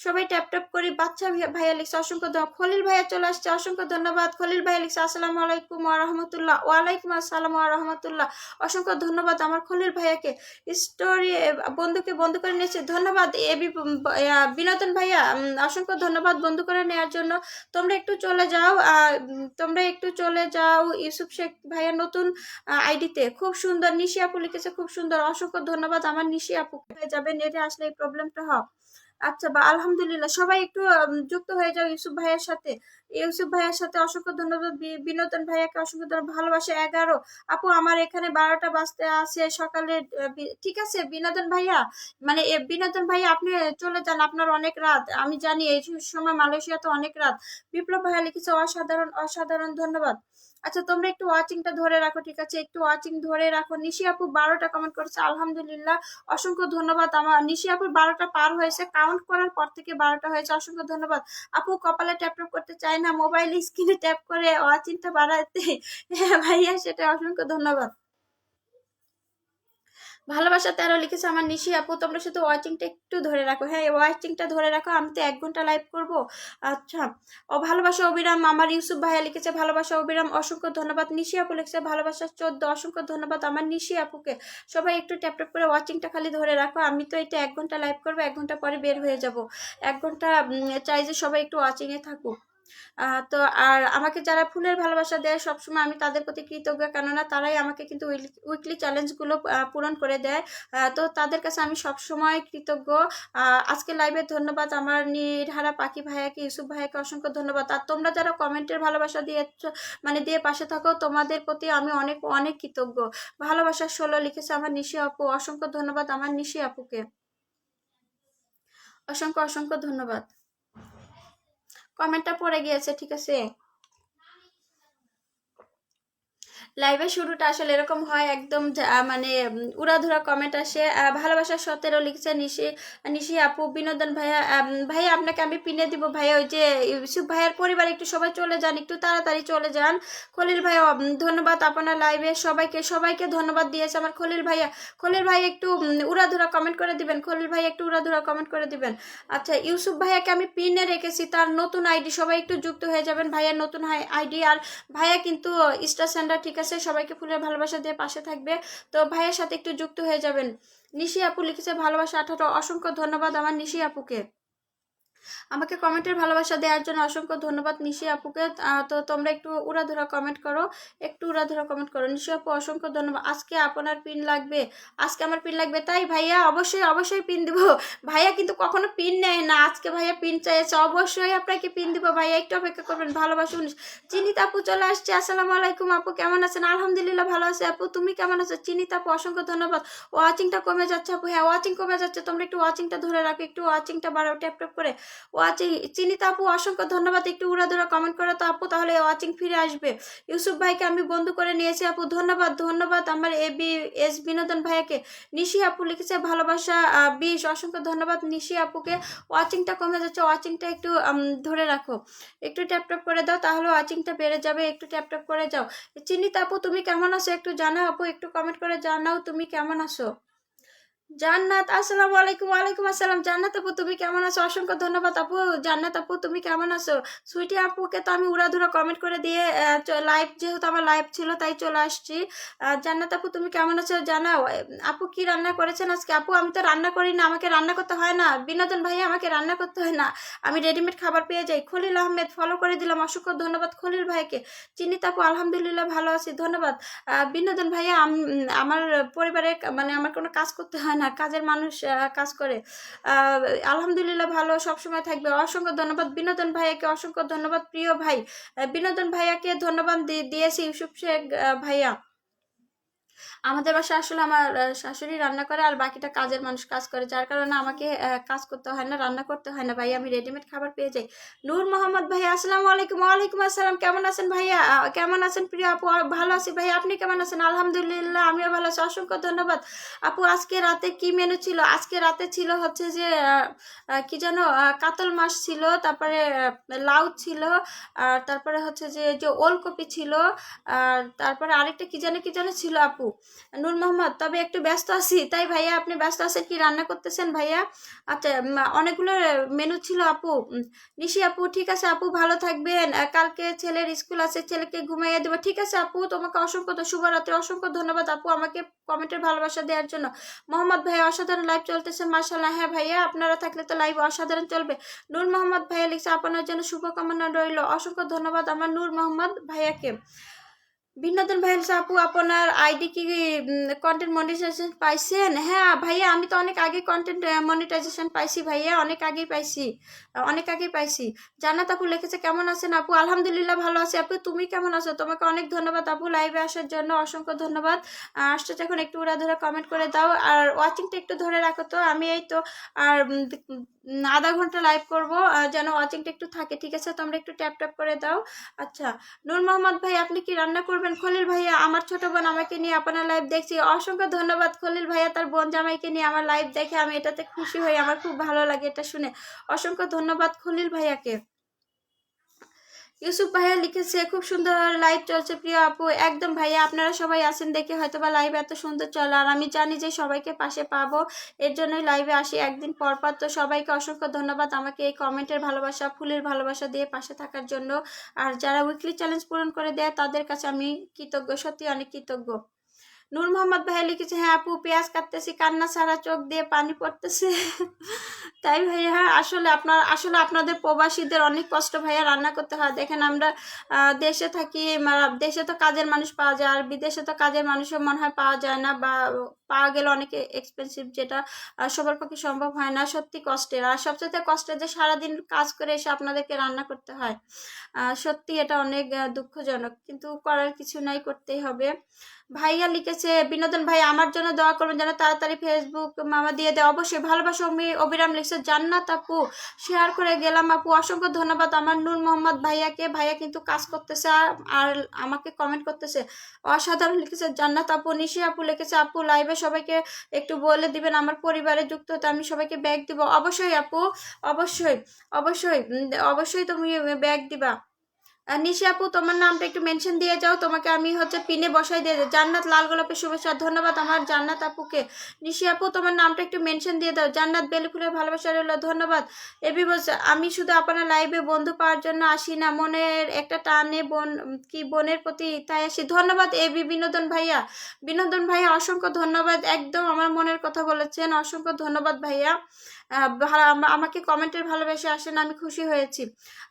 সবাই ট্যাপ ট্যাপ করি। বাচ্চা ভাইয়া লিখছে অসংখ্য খলিল ভাইয়া চলে আসছে, অসংখ্য ধন্যবাদ। খলিল ভাইয়া লিখছে আসসালামু আলাইকুম ওয়া রাহমাতুল্লাহ। ওয়ালাইকুম আসসালাম ওয়া রাহমাতুল্লাহ, অসংখ্য ধন্যবাদ আমার খলিল ভাইয়াকে। স্টোরি বন্ধুকে বন্ধু করে নিয়েছে, ধন্যবাদ। এবি বিনোদন ভাইয়া অসংখ্য ধন্যবাদ বন্ধু করে নেওয়ার জন্য। তোমরা একটু চলে যাও, তোমরা একটু চলে যাও ইউসুফ শেখ ভাইয়া নতুন আইডিতে। খুব সুন্দর নিশি আপু লিখেছে, খুব সুন্দর, অসংখ্য ধন্যবাদ আমার নিশি আপু। হয়ে যাবে, নেটে আসলে এই প্রবলেমটা হয়। আচ্ছা বা আলহামদুলিল্লাহ, সবাই একটু যুক্ত হয়ে যাও ইউসুফ ভাইয়ের সাথে। ইউসুফ ভাইয়ের সাথে অসংখ্য ধন্যবাদ। বিনোদন ভাইয়াকে অসংখ্য ধন্যবাদ। ভালোবাসা 11 আপু, আমার এখানে 12টা বাজতে আছে সকালে। ঠিক আছে বিনোদন ভাইয়া, মানে বিনোদন ভাইয়া আপনি চলে যান, আপনার অনেক রাত, আমি জানি এই সময় মালয়েশিয়াতে অনেক রাত। বিপ্লব ভাইয়া লিখেছে অসাধারণ অসাধারণ, ধন্যবাদ। আচ্ছা, তোমরা একটু ওয়াচিংটা ধরে রাখো, ঠিক আছে? একটু ওয়াচিং ধরে রাখো। নিশি আপু 12টা কমেন্ট করেছে, আলহামদুলিল্লাহ, অসংখ্য ধন্যবাদ। আমার নিশি আপুর 12টা পার হয়েছে, কাউন্ট করার পর থেকে 12টা হয়েছে, অসংখ্য ধন্যবাদ। আপু কপালে ট্যাপ ট্যাপ করতে চাই না, মোবাইল স্ক্রিনে ট্যাপ করে ওয়াচিংটা বাড়াতে। হ্যাঁ ভাইয়া, সেটা অসংখ্য ধন্যবাদ। ভালোবাসা 13 লিখেছে আমার নিশি আপু, তোমরা শুধু ওয়াচিংটা একটু ধরে রাখো। হ্যাঁ, ওয়াচিংটা ধরে রাখো, আমি তো 1 ঘন্টা লাইভ করব। আচ্ছা, ও ভালোবাসা অবিরাম আমার ইউসুফ ভাইয়া লিখেছে ভালোবাসা অবিরাম, অসংখ্য ধন্যবাদ। নিশি আপু লিখেছে ভালোবাসা 14, অসংখ্য ধন্যবাদ আমার নিশি আপুকে। সবাই একটু ট্যাপ ট্যাপ করে ওয়াচিংটা খালি ধরে রাখো, আমি তো এটা 1 ঘন্টা লাইভ করবো, 1 ঘন্টা পরে বের হয়ে যাব। 1 ঘন্টা চাই যে সবাই একটু ওয়াচিংয়ে থাকুক। তো আর আমাকে যারা ফুলের ভালোবাসা দেয় সবসময় আমি তাদের প্রতি কৃতজ্ঞ, কেননা তারাই আমাকে কিন্তু উইকলি চ্যালেঞ্জগুলো পূরণ করে দেয়। তো তাদের কাছে আমি সবসময় কৃতজ্ঞ। আজকে লাইভে ধন্যবাদ আমার নির্হারা পাখি ভাইয়াকে, ইউসুফ ভাইয়াকে অসংখ্য ধন্যবাদ। আর তোমরা যারা কমেন্টের ভালোবাসা দিয়ে দিয়ে পাশে থাকো, তোমাদের প্রতি আমি অনেক অনেক কৃতজ্ঞ। ভালোবাসা 16 লিখেছে আমার নিশি আপু, অসংখ্য ধন্যবাদ আমার নিশি আপুকে, অসংখ্য অসংখ্য ধন্যবাদ। কমেন্টটা পড়ে গিয়েছে, ঠিক আছে। লাইভের শুরুটা আসলে এরকম হয়, একদম মানে উড়াধুরা কমেন্ট আসে। ভালোবাসা 17 লিখছে নিশি নিশি আপু। বিনোদন ভাইয়া, ভাইয়া আপনাকে আমি পিনে দিব ভাইয়া, ওই যে ইউসুফ ভাইয়ার পরিবার একটু সবাই চলে যান, একটু তাড়াতাড়ি চলে যান। খলিল ভাইয়া ধন্যবাদ আপনার লাইভে সবাইকে সবাইকে ধন্যবাদ দিয়েছে আমার খলিল ভাইয়া। খলিল ভাই একটু উড়াধুরা কমেন্ট করে দিবেন, খলিল ভাই একটু উড়াধুরা কমেন্ট করে দিবেন। আচ্ছা, ইউসুফ ভাইয়াকে আমি পিনে রেখেছি, তার নতুন আইডি, সবাই একটু যুক্ত হয়ে যাবেন ভাইয়ার নতুন আইডি। আর ভাইয়া কিন্তু স্টার সেন্টার, ঠিক আছে, সবাইকে ফুলের ভালোবাসা দিয়ে পাশে থাকবে, তো ভাইয়ের সাথে একটু যুক্ত হয়ে যাবেন। নিশি আপু লিখেছে ভালোবাসা 18, অসংখ্য ধন্যবাদ আমার নিশি আপুকে। আমাকে কমেন্টের ভালোবাসা দেওয়ার জন্য অসংখ্য ধন্যবাদ নিশি আপুকে। তো তোমরা একটু উড়াধুরা কমেন্ট করো, একটু উড়াধুরা কমেন্ট করো। নিশি আপু অসংখ্য ধন্যবাদ। আজকে আপনার পিন লাগবে, আজকে আমার পিন লাগবে, তাই ভাইয়া অবশ্যই অবশ্যই পিন দিব। ভাইয়া কিন্তু কখনো পিন নেয় না, আজকে ভাইয়া পিন চাইছে, অবশ্যই আপনাকে পিন দিব ভাইয়া, একটু অপেক্ষা করবেন। ভালোবাসুন। চিনিত আপু চলে আসছে, আসসালামু আলাইকুম আপু, কেমন আছেন? আলহামদুলিল্লাহ ভালো আছে আপু, তুমি কেমন আছো? চিনিত আপু অসংখ্য ধন্যবাদ। ওয়াচিংটা কমে যাচ্ছে আপু, হ্যাঁ ওয়াচিং কমে যাচ্ছে, তোমরা একটু ওয়াচিংটা ধরে রাখো, একটু ওয়াচিংটা বাড়াও ট্যাপ ট্যাপ করে। ওয়াচিং চিনিতা আপু অসংখ্য ধন্যবাদ, একটু উড়াধুরা কমেন্ট করো তো আপু, তাহলে ওয়াচিং ফিরে আসবে। ইউসুফ ভাইকে আমি বন্ধু করে নিয়েছি আপু, ধন্যবাদ ধন্যবাদ আমার এস বিনোদন ভাইয়াকে। নিশি আপু লিখেছে ভালোবাসা 20, অসংখ্য ধন্যবাদ নিশি আপুকে। ওয়াচিংটা কমে যাচ্ছে, ওয়াচিংটা একটু ধরে রাখো, একটু ট্যাপ ট্যাপ করে দাও, তাহলে ওয়াচিংটা বেড়ে যাবে, একটু ট্যাপ ট্যাপ করে যাও। চিনিতা আপু তুমি কেমন আছো একটু জানাও আপু, একটু কমেন্ট করে জানাও তুমি কেমন আছো। জান্নাত আসসালামু আলাইকুম, ওয়ালাইকুম আসসালাম। জান্নাত আপু তুমি কেমন আছো? অসংখ্য ধন্যবাদ আপু। জান্নাত আপু তুমি কেমন আছো? সুইটি আপুকে তো আমি উড়াধুরা কমেন্ট করে দিয়ে লাইভ, যেহেতু আমার লাইভ ছিল তাই চলে আসছি। জান্নাত আপু তুমি কেমন আছো জানাও। আপু কি রান্না করেছেন আজকে? আপু আমি তো রান্না করি না, আমাকে রান্না করতে হয় না। বিনোদন ভাইয়া আমাকে রান্না করতে হয় না, আমি রেডিমেড খাবার পেয়ে যাই। খলিল আহমেদ ফলো করে দিলাম, অসংখ্য ধন্যবাদ খলিল ভাইকে। চিনিত আপু আলহামদুলিল্লাহ ভালো আছি, ধন্যবাদ। বিনোদন ভাইয়া আমার পরিবারে মানে আমার কোনো কাজ করতে হয় না, কাজের মানুষ কাজ করে। আহ, আলহামদুলিল্লাহ ভালো, সবসময় থাকবে। অসংখ্য ধন্যবাদ বিনোদন ভাইয়াকে, অসংখ্য ধন্যবাদ প্রিয় ভাই। বিনোদন ভাইয়াকে ধন্যবাদ দিয়েছি ইউসুফ শেখ ভাইয়া। আমাদের বাসায় আসলে আমার শাশুড়ি রান্না করে, আর বাকিটা কাজের মানুষ কাজ করে, যার কারণে আমাকে কাজ করতে হয় না, রান্না করতে হয় না ভাই, আমি রেডিমেড খাবার পেয়ে যাই। নূর মোহাম্মদ ভাই আসসালামু আলাইকুম। ওয়ালাইকুম আসসালাম, কেমন আছেন ভাইয়া? কেমন আছেন প্রিয় আপু? ভালো আছি ভাই, আপনি কেমন আছেন? আলহামদুলিল্লাহ আমিও ভালো আছি, অসংখ্য ধন্যবাদ আপু। আজকে রাতে কি মেনু ছিল? আজকে রাতে ছিল হচ্ছে যে কি যেন কাতল মাছ ছিল, তারপরে লাউ ছিল, আর তারপরে হচ্ছে যে ওলকপি ছিল, আর তারপরে আরেকটা কি জানি ছিল আপু। নূর মোহাম্মদ, তবে একটু ব্যস্ত আছি, তাই ভাইয়া আপনি ব্যস্ত আছেন কি রান্না করতেছেন ভাইয়া? আচ্ছা, অনেকগুলো মেনু ছিল আপু। নিশি আপু ঠিক আছে আপু, ভালো থাকবেন। কালকে ছেলের স্কুল আছে, ছেলেকে ঘুমাইয়ে দেবো, ঠিক আছে আপু, তোমাকে অসংখ্য শুভরাত্রি, অসংখ্য ধন্যবাদ আপু আমাকে কমেন্টের ভালোবাসা দেওয়ার জন্য। মোহাম্মদ ভাইয়া অসাধারণ লাইভ চলতেছে মাশাআল্লাহ। হ্যাঁ ভাইয়া, আপনারা থাকলে তো লাইভ অসাধারণ চলবে। নূর মোহাম্মদ ভাইয়া লিখছে আপনার জন্য শুভকামনা রইল, অসংখ্য ধন্যবাদ আমার নূর মোহাম্মদ ভাইয়াকে। বিনোদন ভাই আপু আপনার আইডি কি কন্টেন্ট মনিটাইজেশন পাইছেন? হ্যাঁ ভাইয়া, আমি তো অনেক আগে কন্টেন্ট মনিটাইজেশন পাইছি ভাইয়া, অনেক আগেই পাইছি, অনেক আগেই পাইছি। জান্নাত আপু লিখেছে কেমন আছেন আপু? আলহামদুলিল্লাহ ভালো আছি আপু, তুমি কেমন আছো? তোমাকে অনেক ধন্যবাদ আপু লাইভে আসার জন্য, অসংখ্য ধন্যবাদ। আসছে যখন একটু ধরে কমেন্ট করে দাও, আর ওয়াচিংটা একটু ধরে রাখো তো, আমি এই তো আর আধা ঘন্টা লাইভ করবো, যেন ওয়াচিংটা একটু থাকে, ঠিক আছে? তোমরা একটু ট্যাপ ট্যাপ করে দাও। আচ্ছা, নূর মোহাম্মদ ভাই আপনি কি রান্না করবেন? খলিল ভাইয়া আমার ছোট বোন আমাকে নিয়ে আপনার লাইভ দেখছি, অসংখ্য ধন্যবাদ খলিল ভাইয়া, তার বোন জামাইকে নিয়ে আমার লাইভ দেখে, আমি এটাতে খুশি হই, আমার খুব ভালো লাগে এটা শুনে, অসংখ্য ধন্যবাদ খলিল ভাইয়াকে। ইউসুফ ভাইয়া লিখেছে খুব সুন্দর লাইভ চলছে প্রিয় আপু। একদম ভাইয়া, আপনারা সবাই আছেন দেখে হয়তো বা লাইভ এত সুন্দর চলে, আর আমি জানি যে সবাইকে পাশে পাবো, এর জন্যই লাইভে আসি একদিন পর পর। তো সবাইকে অসংখ্য ধন্যবাদ আমাকে এই কমেন্টের ভালোবাসা, ফুলের ভালোবাসা দিয়ে পাশে থাকার জন্য। আর যারা উইকলি চ্যালেঞ্জ পূরণ করে দেয় তাদের কাছে আমি কৃতজ্ঞ, সত্যি অনেক কৃতজ্ঞ। নূর মোহাম্মদ ভাইয়া লিখেছে হ্যাঁ আপু পেঁয়াজ কাটতেছি, কান্না ছাড়া চোখ দিয়ে পানি পড়তেছে। তাই ভাইয়া, হ্যাঁ আসলে আপনাদের প্রবাসীদের অনেক কষ্ট ভাইয়া, রান্না করতে হয়। দেখেন আমরা দেশে থাকি, দেশে তো কাজের মানুষ পাওয়া যায়, আর বিদেশে তো কাজের মানুষও মনে হয় পাওয়া যায় না, বা পাওয়া গেলে অনেক এক্সপেন্সিভ, যেটা সবার পক্ষে সম্ভব হয় না। সত্যি কষ্টের, আর সবচেয়ে কষ্টের যে সারাদিন কাজ করে এসে আপনাদেরকে রান্না করতে হয়। সত্যি এটা অনেক দুঃখজনক, কিন্তু করার কিছু নাই, করতেই হবে। ভাইয়া লিখেছে বিনোদন ভাই আমার জন্য দোয়া করবেন যেন তাড়াতাড়ি ফেসবুক মামা দিয়ে দেয়। অবশ্যই, ভালোবাসা অবিরাম লিখছে জান্নাত আপু, শেয়ার করে গেলাম আপু, অসংখ্য ধন্যবাদ আমার নূর মোহাম্মদ ভাইয়াকে। ভাইয়া কিন্তু কাজ করতেছে আর আমাকে কমেন্ট করতেছে, অসাধারণ লিখেছে জান্নাত আপু। নিশি আপু লিখেছে আপু লাইভে সবাইকে একটু বলে দিবেন আমার পরিবারে যুক্ত হতে, আমি সবাইকে ব্যাগ দিব। অবশ্যই আপু, অবশ্যই অবশ্যই অবশ্যই তুমি ব্যাগ দিবা। নিশি আপু তোমার নামটা একটু মেনশন দিয়ে যাও, তোমাকে আমি পিনে বসাই দিয়ে যাই। জান্নাত লাল গোলাপের শুভেচ্ছা, ধন্যবাদ আমার জান্নাত আপুকে। নিশি আপু তোমার নামটা একটু মেনশন দিয়ে দাও। জান্নাত বেলি ফুলের ভালোবাসা রইল, ধন্যবাদ। এবি বলছে আমি শুধু আপনার লাইভে বন্ধু পাওয়ার জন্য আসি না, মনের একটা টানে বোনের প্রতি তাই আসি। ধন্যবাদ এবি বিনোদন ভাইয়া অসংখ্য ধন্যবাদ, একদম আমার মনের কথা বলেছেন, অসংখ্য ধন্যবাদ ভাইয়া। আমাকে কমেন্টের ভালোবেসে আসেন, আমি খুশি হয়েছি।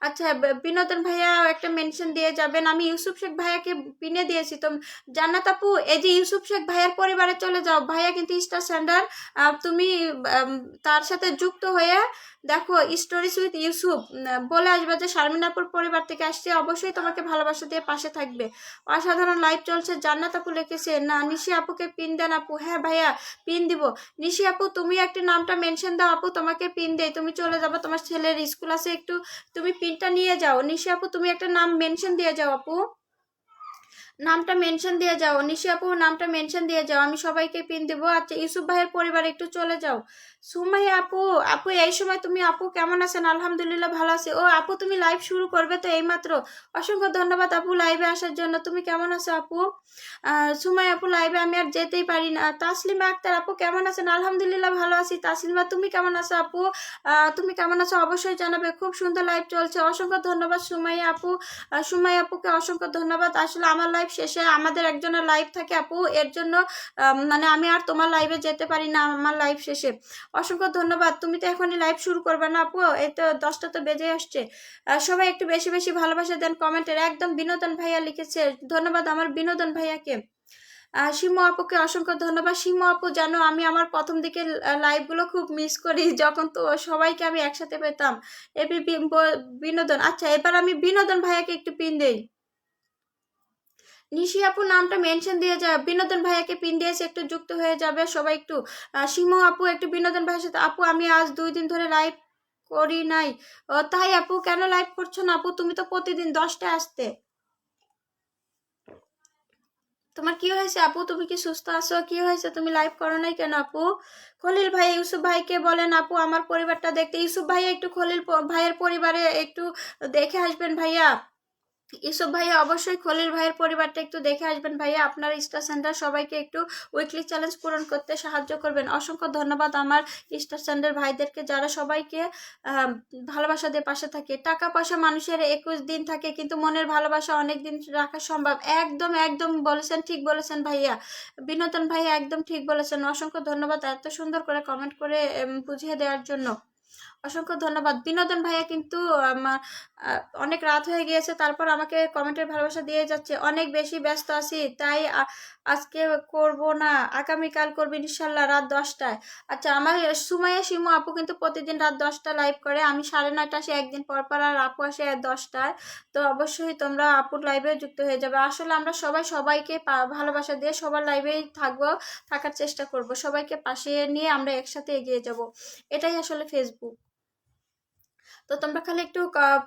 আচ্ছা বিনোদন ভাইয়া একটা মেনশন দিয়ে যাবেন, আমি ইউসুফ শেখ ভাইয়াকে পিনে দিয়েছি। তো জান্নাত আপু এই যে ইউসুফ শেখ ভাইয়ার পরিবারে চলে যাও, ভাইয়া কিন্তু স্টার সেন্ডার, তুমি তার সাথে যুক্ত হয়ে দেখো স্টোরিজ উইথ ইউসুফ বলে আসবে যে শারমিন আপুর পরিবার থেকে আসছে, অবশ্যই তোমাকে ভালোবাসা দিয়ে পাশে থাকবে। অসাধারণ লাইভ চলছে। জান্নাত আপু লিখেছে না নিশি আপুকে পিন দেন আপু। হ্যাঁ ভাইয়া পিন দিব। নিশি আপু তুমি একটা নামটা মেনশন দাও আপু, তোমাকে পিন দেই, তুমি চলে যাবো, তোমার ছেলের স্কুল আছে, একটু তুমি পিনটা নিয়ে যাও। নিশি আপু তুমি একটা নাম মেনশন দিয়ে যাও আপু, নামটা মেনশন দিয়ে যাও। নিশি আপু নামটা মেনশন দিয়ে যাও, আমি সবাইকে পিন দেবো। আচ্ছা ইউসুফ ভাইয়ের পরিবার একটু চলে যাও। সুমাই আপু, আপু এই সময় তুমি, আপু কেমন আছেন? আলহামদুলিল্লাহ ভালো আছি। ও আপু তুমি লাইভ শুরু করবে তো এইমাত্র? অসংখ্য ধন্যবাদ আপু লাইভে আসার জন্য। তুমি কেমন আছো আপু? সুমাই আপু লাইভে আমি আর যেতেই পারি না। তাসলিমা আক্তার আপু কেমন আছেন? আলহামদুলিল্লাহ ভালো আছি। তাসলিমা তুমি কেমন আছো আপু? তুমি কেমন আছো অবশ্যই জানাবে। খুব সুন্দর লাইভ চলছে, অসংখ্য ধন্যবাদ সুমাই আপু। সুমাই আপুকে অসংখ্য ধন্যবাদ। আসলে আমার লাইভ শেষে আমাদের একজনের লাইভ থাকে আপু, এর জন্য মানে আমি আর তোমার লাইভে যেতে পারি না আমার লাইভ শেষে। অসংখ্য ধন্যবাদ। তুমি তো এখনই লাইভ শুরু করবে না আপু? এই তো 10টা তো বেজে আসছে। সবাই একটু বেশি বেশি ভালোবাসা দেন কমেন্টের। একদম বিনোদন ভাইয়া লিখেছে, ধন্যবাদ আমার বিনোদন ভাইয়াকে। শিমু আপুকে অসংখ্য ধন্যবাদ। শিমু আপু জানো আমি আমার প্রথম দিকে লাইভগুলো খুব মিস করি, যখন তো সবাইকে আমি একসাথে পেতাম। এবি বিনোদন, আচ্ছা এবার আমি বিনোদন ভাইয়াকে একটু পিন দেই। নিশি আপু নামটা মেনশন দিয়ে যায়, বিনোদন ভাইয়াকে পিন দিয়েছে, একটু যুক্ত হয়ে যাবে সবাই একটু। শিমু আপু একটু বিনোদন ভাইয়ের সাথে। আপু আমি আজ 2 দিন ধরে লাইভ করি নাই। তাই আপু কেন লাইভ করছো না আপু? তুমি তো প্রতিদিন 10টায় আসতে। তোমার কি হয়েছে আপু? তুমি কি সুস্থ আছো? কি হয়েছে? তুমি লাইভ করো নাই কেন আপু? খলিল ভাই ইউসুফ ভাইকে বলেন আপু আমার পরিবারটা দেখতে। ইউসুফ ভাইয়া একটু খলিল ভাইয়ের পরিবারে একটু দেখে আসবেন ভাইয়া। ইউসুফ ভাইয়া অবশ্যই খলিল ভাইয়ের পরিবারটা একটু দেখে আসবেন ভাইয়া। আপনার স্টার সেন্টার সবাইকে একটু উইকলি চ্যালেঞ্জ পূরণ করতে সাহায্য করবেন। অসংখ্য ধন্যবাদ আমার স্টার সেন্টার ভাইদেরকে, যারা সবাইকে ভালোবাসা দিয়ে পাশে থাকে। টাকা পয়সা মানুষের 21 দিন থাকে, কিন্তু মনের ভালোবাসা অনেক দিন রাখা সম্ভব। একদম একদম বলেছেন, ঠিক বলেছেন ভাইয়া। বিনোদন ভাইয়া একদম ঠিক বলেছেন। অসংখ্য ধন্যবাদ এত সুন্দর করে কমেন্ট করে বুঝিয়ে দেওয়ার জন্য। অসংখ্য ধন্যবাদ বিনোদন ভাইয়া। কিন্তু অনেক রাত হয়ে গিয়েছে, তারপর আমাকে কমেন্টের ভালোবাসা দিয়ে যাচ্ছে। অনেক বেশি ব্যস্ত আছি তাই আজকে করব না, আগামীকাল করবো ইনশাল্লাহ রাত 10টায়। আচ্ছা আমার সুমাইয়া শিমু আপু কিন্তু প্রতিদিন রাত 10টা লাইভ করে, আমি 9:30 আসি একদিন পর পর, আর আপু আসে 10টায়। তো অবশ্যই তোমরা আপুর লাইভে যুক্ত হয়ে যাবে। আসলে আমরা সবাইকে ভালোবাসা দিয়ে সবার লাইভেই থাকার চেষ্টা করব, সবাইকে পাশে নিয়ে আমরা একসাথে এগিয়ে যাব। এটাই আসলে ফেসবুক। তো তোমরা খালি একটু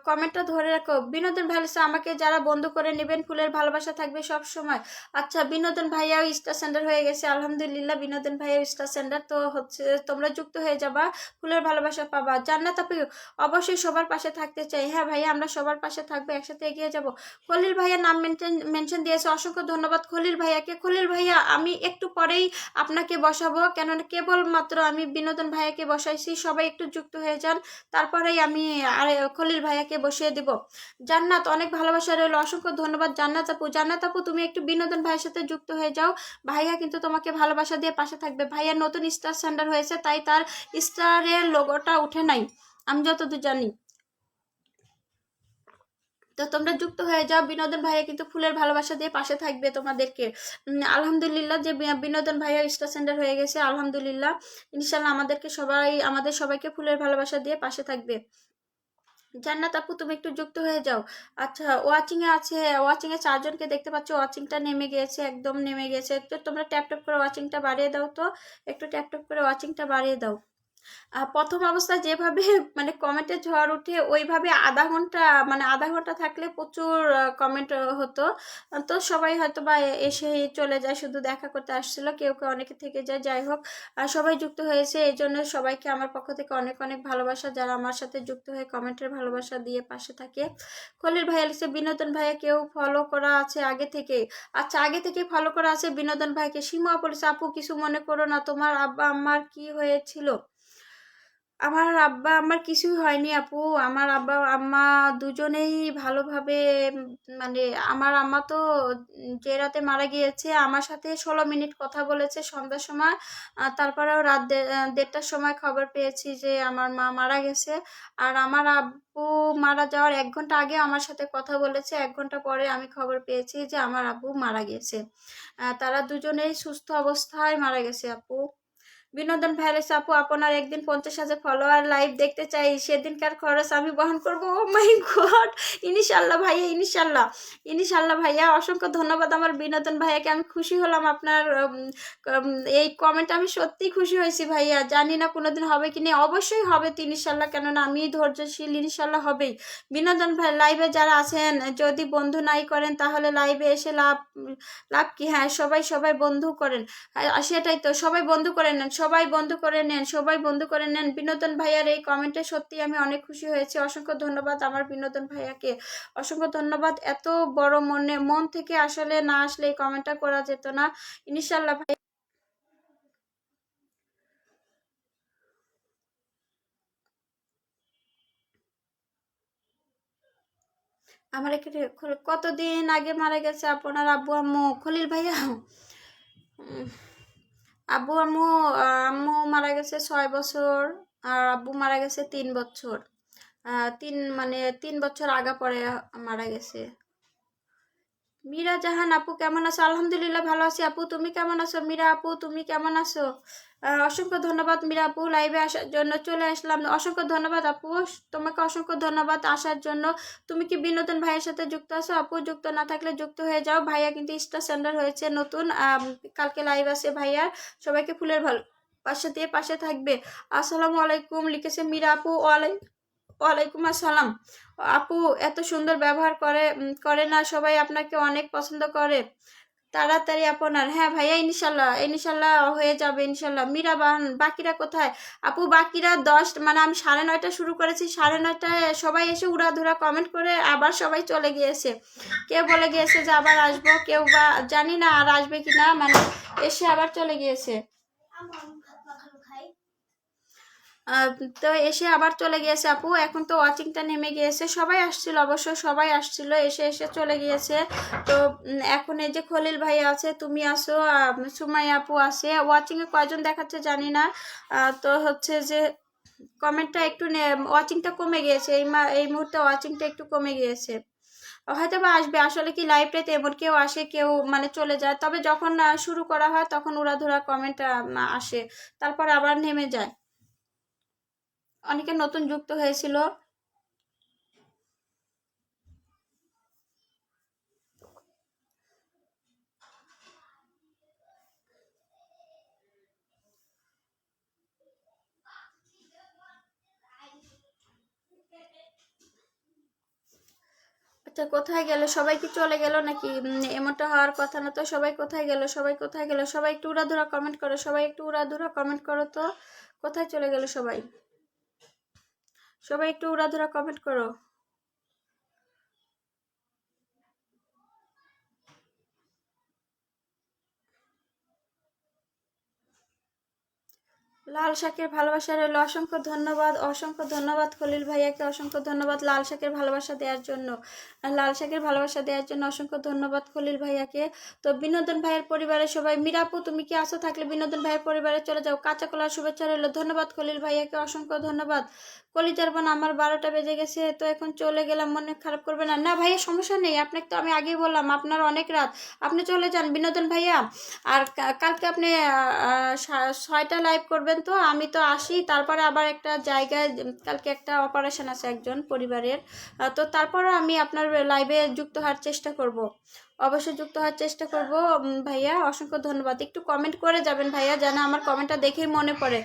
কমেন্টটা ধরে রাখো। বিনোদন ভাই লিখছে, আমাকে যারা বন্ধু করে নেবেন ফুলের ভালোবাসা থাকবে সব সময়। আচ্ছা, বিনোদন ভাইয়াও স্টার সেন্ডার হয়ে গেছে, আলহামদুলিল্লাহ। বিনোদন ভাইয়াও স্টার সেন্ডার তো হচ্ছে, তোমরা যুক্ত হয়ে যাবা, ফুলের ভালোবাসা পাবা। জান্নাত আপু, অবশ্যই সবার পাশে থাকতে চাই। হ্যাঁ ভাইয়া, আমরা সবার পাশে থাকবো, একসাথে এগিয়ে যাব। খলিল ভাইয়া নাম মেনশন দিয়েছে, অসংখ্য ধন্যবাদ খলিল ভাইয়াকে। খলিল ভাইয়া, আমি একটু পরেই আপনাকে বসাবো, কেননা কেবলমাত্র আমি বিনোদন ভাইয়াকে বসাইছি, সবাই একটু যুক্ত হয়ে যান, তারপরেই আমি আর খলিল ভাইয়াকে বসিয়ে দিব। জান্নাত, অনেক ভালোবাসা রইল, অসংখ্য ধন্যবাদ জান্নাত আপু। জান্নাত আপু, তুমি একটু বিনোদন ভাইয়ের সাথে যুক্ত হয়ে যাও, ভাইয়া কিন্তু তোমাকে ভালোবাসা দিয়ে পাশে থাকবে। ভাইয়া নতুন স্টার সেন্ডার হয়েছে, তাই তার স্টারের লোগোটা উঠে নাই, আমি যতদূর জানি। তো তোমরা যুক্ত হয়ে যাও, বিনোদন ভাইয়া কিন্তু ফুলের ভালোবাসা দিয়ে পাশে থাকবে তোমাদেরকে। আলহামদুলিল্লাহ যে বিনোদন ভাইয়া স্টার সেন্টার হয়ে গেছে, আলহামদুলিল্লাহ। ইনশাল্লাহ আমাদের সবাইকে ফুলের ভালোবাসা দিয়ে পাশে থাকবে। জান্নাত আপু, তুমি একটু যুক্ত হয়ে যাও। আচ্ছা, ওয়াচিং এ আছে, ওয়াচিং এ 4 জনকে দেখতে পাচ্ছ, ওয়াচিংটা নেমে গিয়েছে, একদম নেমে গেছে। একটু তোমরা ট্যাপ ট্যাপ করে ওয়াচিংটা বাড়িয়ে দাও তো, একটু ট্যাপ ট্যাপ করে ওয়াচিংটা বাড়িয়ে দাও। প্রথম অবস্থায় যেভাবে মানে কমেন্টের ঝড় উঠে, ওইভাবে আধা ঘন্টা থাকলে প্রচুর কমেন্ট হতো। তো সবাই হয়তো বা এসে চলে যায়, শুধু দেখা করতে আসছিল, কেউ কেউ অনেকে থেকে যায়। যাই হোক, সবাই যুক্ত হয়েছে, এই জন্য সবাইকে আমার পক্ষ থেকে অনেক অনেক ভালোবাসা, যারা আমার সাথে যুক্ত হয়ে কমেন্টের ভালোবাসা দিয়ে পাশে থাকে। খলিল ভাইয়া লিখছে, বিনোদন ভাইয়া কেউ ফলো করা আছে আগে থেকে? আচ্ছা, আগে থেকে ফলো করা আছে বিনোদন ভাইকে। সীমা বলেছে, আপু কিছু মনে করো না, তোমার আব্বা আম্মার কি হয়েছিল? আমার আব্বা আমার কিছুই হয়নি আপু, আমার আব্বা আম্মা দুজনেই ভালোভাবে, উম, মানে আমার আম্মা তো যে রাতে মারা গিয়েছে, আমার সাথে 16 মিনিট কথা বলেছে সন্ধ্যার সময়। তারপরেও রাত 1:30টার সময় খবর পেয়েছি যে আমার মা মারা গেছে। আর আমার আব্বু মারা যাওয়ার 1 ঘন্টা আগে আমার সাথে কথা বলেছে, 1 ঘন্টা পরে আমি খবর পেয়েছি যে আমার আব্বু মারা গেছে। তারা দুজনেই সুস্থ অবস্থায় মারা গেছে আপু। বিনোদন ভাইরাস, আপু আপনার একদিন 50,000 ফলোয়ার লাইভ দেখতে চাই, সেদিনকার খরচ আমি বহন করব। ও মাই গড, ইনশাল্লাহ ভাইয়া, ইনশাল্লাহ। ইনশাল্লাহ ভাইয়া, অসংখ্য ধন্যবাদ আমার বিনোদন ভাইয়াকে, আমি খুশি হলাম আপনার এই কমেন্ট, আমি সত্যি খুশি হয়েছি ভাইয়া। জানি না কোনোদিন হবে কি না, অবশ্যই হবে তো ইনশাল্লাহ, কেননা আমি ধৈর্যশীল, ইনশাল্লাহ হবেই। বিনোদন ভাই, লাইভে যারা আছেন যদি বন্ধু নাই করেন তাহলে লাইভে এসে লাভ লাভ কি? হ্যাঁ, সবাই সবাই বন্ধু করেন। সেটাই তো, সবাই বন্ধু করে নেন, সবাই বন্ধু করে নেন, সবাই বন্ধু করে নেন। বিনোদন ভাইয়ার এই কমেন্টে সত্যি আমি অনেক খুশি হয়েছি, অসংখ্য ধন্যবাদ আমার বিনোদন ভাইয়াকে, অসংখ্য ধন্যবাদ। এত বড় মন থেকে আসলে না আসলে এই কমেন্টটা করা যেত না। ইনশাল্লাহ ভাই, আমার এখানে কতদিন আগে মারা গেছে আপনার আব্বু আম্মু? খলিল ভাইয়া, উম, আব্বু আম্মু, আম্মু মারা গেছে 6 বছর, আর আব্বু মারা গেছে 3 বছর। 3 বছর আগা পরে মারা গেছে। মীরা জাহান আপু, কেমন আছো? আলহামদুলিল্লাহ ভালো আছি আপু, তুমি কেমন আছো? মীরা আপু, তুমি কেমন আছো? অসংখ্য ধন্যবাদ মীরা আপু, লাইভে আসার জন্য চলে আসলাম। অসংখ্য ধন্যবাদ আপু, তোমাকে অসংখ্য ধন্যবাদ আসার জন্য। তুমি কি বিনোদন ভাইয়ের সাথে যুক্ত আছো? আপু যুক্ত না থাকলে যুক্ত হয়ে যাও, ভাইয়া কিন্তু স্টার সেন্ডার হয়েছে নতুন। কালকে লাইভ আছে ভাইয়ার, সবাইকে ফুলের ভালো পাশে দিয়ে পাশে থাকবে। আসসালামু আলাইকুম লিখেছে মীরা আপু। ওয়ালাইকুম আসসালাম। আপু এত সুন্দর ব্যবহার করে না, সবাই আপনাকে অনেক পছন্দ করে। তাড়াতাড়ি আপনার, হ্যাঁ ভাইয়া, ইনশাল্লাহ ইনশাল্লাহ হয়ে যাবে ইনশাল্লাহ। মীরা বাকিরা কোথায়? আপু বাকিরা 10, আমি 9:30 শুরু করেছি, 9:30টায় সবাই এসে উড়াধুরা কমেন্ট করে আবার সবাই চলে গিয়েছে। কেউ বলে গিয়েছে যে আবার আসবো, কেউ বা জানি না আর আসবে কিনা, এসে আবার চলে গিয়েছে। আহ, তো এসে আবার চলে গিয়েছে আপু, এখন তো ওয়াচিংটা নেমে গিয়েছে, সবাই আসছিল, অবশ্য সবাই আসছিল, এসে এসে চলে গিয়েছে। তো এখন এই যে খলিল ভাই আছে, তুমি আসো, সুমাই আপু আছে, ওয়াচিং এ কয়জন দেখাচ্ছে জানি না। তো হচ্ছে যে কমেন্টটা একটু ওয়াচিংটা কমে গিয়েছে, এই মুহূর্তে ওয়াচিংটা একটু কমে গিয়েছে। হয়তো বা আসবে, আসলে কি লাইভটাতে এমন কেউ আসে, কেউ চলে যায়, তবে যখন শুরু করা হয় তখন উড়াধুরা কমেন্ট আসে, তারপর আবার নেমে যায়। অনেকে নতুন যুক্ত হয়েছিল। আচ্ছা, কোথায় গেল সবাই? কি চলে গেল নাকি? এমনটা হওয়ার কথা না তো। সবাই কোথায় গেল? সবাই কোথায় গেল? সবাই একটু উড়াধুরা কমেন্ট করো, সবাই একটু উড়াধুরা কমেন্ট করো তো। কোথায় চলে গেল সবাই? সবাই একটু উড়াধুরা কমেন্ট করো। লাল শাকের ভালোবাসা রইল, অসংখ্য ধন্যবাদ, অসংখ্য ধন্যবাদ খলিল ভাইয়াকে, অসংখ্য ধন্যবাদ লাল শাকের ভালোবাসা দেওয়ার জন্য। লাল শাকের ভালোবাসা দেওয়ার জন্য অসংখ্য ধন্যবাদ খলিল ভাইয়াকে। তো বিনোদন ভাইয়ের পরিবারের সবাই, মিরাপু তুমি কি আসো? থাকলে বিনোদন ভাইয়ের পরিবারে চলে যাও। কাঁচা কলার শুভেচ্ছা রইল, ধন্যবাদ খলিল ভাইয়াকে, অসংখ্য ধন্যবাদ। কলিজার বোন, আমার 12টা বেজে গেছে, তো এখন চলে গেলাম, মনে খারাপ করবে না। না ভাইয়া, সমস্যা নেই, আপনাকে তো আমি আগেই বললাম আপনার অনেক রাত, আপনি চলে যান বিনোদন ভাইয়া। আর কালকে আপনি 6টা লাইভ করবেন, তো আমি তো আসি, তারপরে আবার একটা জায়গায় কালকে একটা অপারেশন আছে একজন পরিবারের, তো তারপরে আমি আপনার লাইভে যুক্ত হওয়ার চেষ্টা করব, অবশ্যই যুক্ত হওয়ার চেষ্টা করব। ভাইয়া অসংখ্য ধন্যবাদ, একটু কমেন্ট করে যাবেন ভাইয়া, যেন আমার কমেন্টটা দেখেই মনে পড়ে।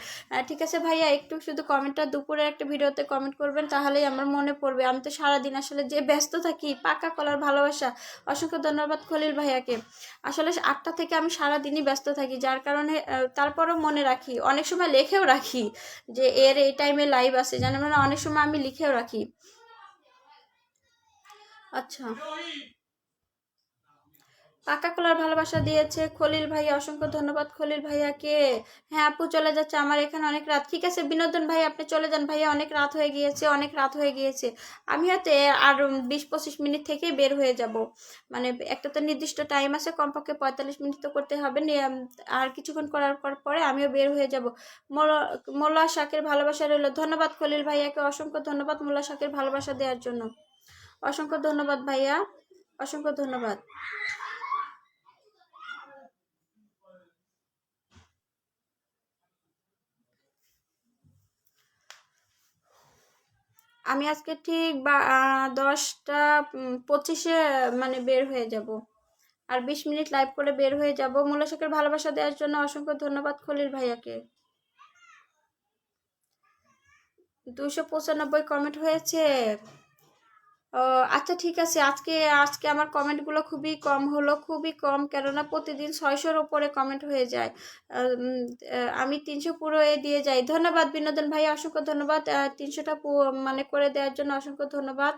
ঠিক আছে ভাইয়া, একটু শুধু কমেন্টটা দুপুরে একটা ভিডিওতে কমেন্ট করবেন, তাহলেই আমার মনে পড়বে। আমি তো সারাদিন আসলে যে ব্যস্ত থাকি। পাকা কলার ভালোবাসা, অসংখ্য ধন্যবাদ খলিল ভাইয়াকে। আসলে 8টা থেকে আমি সারাদিনই ব্যস্ত থাকি, যার কারণে তারপরও মনে রাখি, অনেক সময় লিখেও রাখি যে এর এই টাইমে লাইভ আছে, জানেন, মানে অনেক সময় আমি লিখেও রাখি। আচ্ছা, পাকা কলার ভালোবাসা দিয়েছে খলিল ভাইয়া, অসংখ্য ধন্যবাদ খলিল ভাইয়াকে। হ্যাঁ আপু চলে যাচ্ছে, আমার এখানে অনেক রাত। ঠিক আছে বিনোদন ভাই, আপনি চলে যান ভাইয়া, অনেক রাত হয়ে গিয়েছে, অনেক রাত হয়ে গিয়েছে। আমি হয়তো আর 20-25 মিনিট থেকে বের হয়ে যাব, মানে একটা তো নির্দিষ্ট টাইম আছে, কমপক্ষে 45 মিনিট তো করতে হবে। আর কিছুক্ষণ করার পরে আমিও বের হয়ে যাব। মোল্লা শাকের ভালোবাসা রইল, ধন্যবাদ খলিল ভাইয়াকে, অসংখ্য ধন্যবাদ মোল্লা শাকের ভালোবাসা দেওয়ার জন্য, অসংখ্য ধন্যবাদ ভাইয়া, অসংখ্য ধন্যবাদ। আমি আজকে ঠিক 10টা 25-এ মানে বের হয়ে যাব, আর 20 মিনিট লাইভ করে বের হয়ে যাব। মূল্যশাকের ভালোবাসা দেওয়ার জন্য অসংখ্য ধন্যবাদ খলিল ভাইয়াকে। 295 কমেন্ট হয়েছে। ও আচ্ছা ঠিক আছে, আজকে আজকে আমার কমেন্টগুলো খুবই কম হলো, খুবই কম, কেননা প্রতিদিন 600-র উপরে কমেন্ট হয়ে যায়। আমি 300 পুরো দিয়ে যাই। ধন্যবাদ বিনোদন ভাই, অসংখ্য ধন্যবাদ 300টা মানে করে দেওয়ার জন্য অসংখ্য ধন্যবাদ।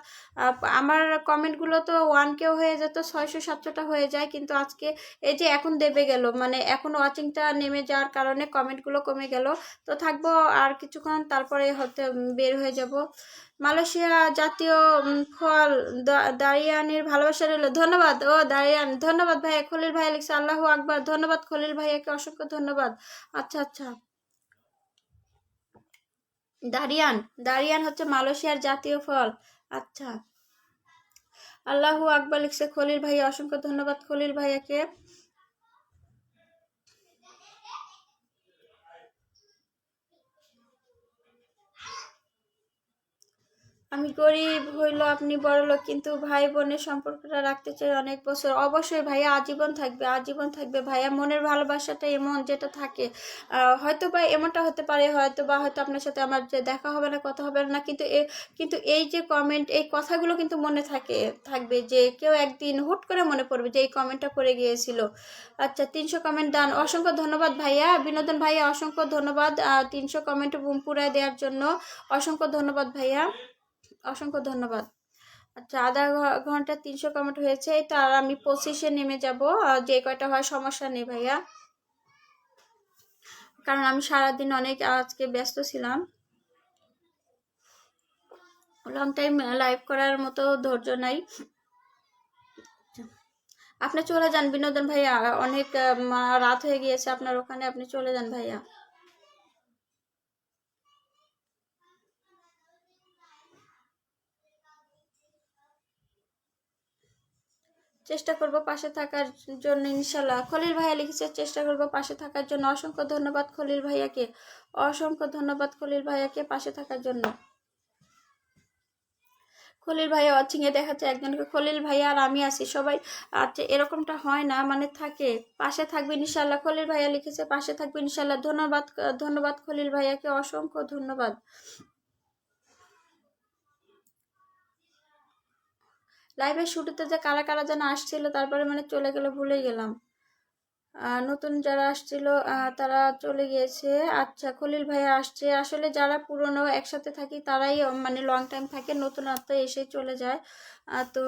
আমার কমেন্টগুলো তো 1K হয়ে যেত, 600-700টা হয়ে যায়, কিন্তু আজকে এই যে এখন দেবে গেল, মানে এখন ওয়াচিংটা নেমে যাওয়ার কারণে কমেন্টগুলো কমে গেল। তো থাকবো আর কিছুক্ষণ, তারপরে হয়তো বের হয়ে যাব। মালয়েশিয়া জাতীয় ফল দারিয়ানের ভালোবাসা রইল, ধন্যবাদ। ও দারিয়ান, ধন্যবাদ ভাইয়া। খলিল ভাইয়া লিখছে আল্লাহু আকবার, ধন্যবাদ খলিল ভাইয়াকে, অসংখ্য ধন্যবাদ। আচ্ছা আচ্ছা, দারিয়ান, দারিয়ান হচ্ছে মালয়েশিয়ার জাতীয় ফল। আচ্ছা, আল্লাহু আকবার লিখছে খলিল ভাইয়া, অসংখ্য ধন্যবাদ খলিল ভাইয়াকে। আমি গরিব হইল আপনি বড়লোক, কিন্তু ভাই বোনের সম্পর্কটা রাখতে চাই অনেক বছর। অবশ্যই ভাইয়া, আজীবন থাকবে, আজীবন থাকবে ভাইয়া। মনের ভালোবাসাটা এমন যেটা থাকে, হয়তো বা এমনটা হতে পারে, হয়তো আপনার সাথে আমার যে দেখা হবে না, কথা হবে না, কিন্তু এই যে কমেন্ট, এই কথাগুলো কিন্তু মনে থাকবে, যে কেউ একদিন হুট করে মনে পড়বে যে এই কমেন্টটা করে গিয়েছিল। আচ্ছা, 300 কমেন্ট দান, অসংখ্য ধন্যবাদ ভাইয়া। বিনোদন ভাইয়া অসংখ্য ধন্যবাদ 300 কমেন্ট পুরায় দেওয়ার জন্য, অসংখ্য ধন্যবাদ ভাইয়া, অসংখ্য ধন্যবাদ। আচ্ছা, আধা ঘন্টা 300 কমেন্ট হয়েছে, তার আমি 25-এ নেমে যাব, যে কয়টা হয় সমস্যা নেই ভাইয়া, কারণ আমি সারাদিন অনেক আজকে ব্যস্ত ছিলাম, লং টাইম লাইভ করার মতো ধৈর্য নাই। আপনি চলে যান বিনোদন ভাইয়া, অনেক রাত হয়ে গিয়েছে আপনার ওখানে, আপনি চলে যান ভাইয়া। চেষ্টা করব পাশে থাকার জন্য ইনশাল্লাহ। খলিল ভাইয়া লিখেছে চেষ্টা করব পাশে থাকার জন্য, অসংখ্য ধন্যবাদ খলিল ভাইয়াকে, অসংখ্য ধন্যবাদ খলিল ভাইয়াকে পাশে থাকার জন্য। খলিল ভাইয়া ওয়াচিং এ দেখাচ্ছে একজনকে, খলিল ভাইয়া আর আমি আছি সবাই। আচ্ছা, এরকমটা হয় না, মানে থাকে, পাশে থাকবে ইনশাল্লাহ। খলিল ভাইয়া লিখেছে পাশে থাকবে ইনশাল্লাহ, ধন্যবাদ, ধন্যবাদ খলিল ভাইয়াকে, অসংখ্য ধন্যবাদ। লাইভের শুরুতে যে কারা কারা যেন আসছিল, তারপরে মানে চলে গেল, ভুলে গেলাম। নতুন যারা আসছিল তারা চলে গিয়েছে। আচ্ছা, খলিল ভাইয়া আসছে। আসলে যারা পুরনো একসাথে থাকি তারাই মানে লং টাইম থাকে, নতুন আত্মা এসে চলে যায়। তো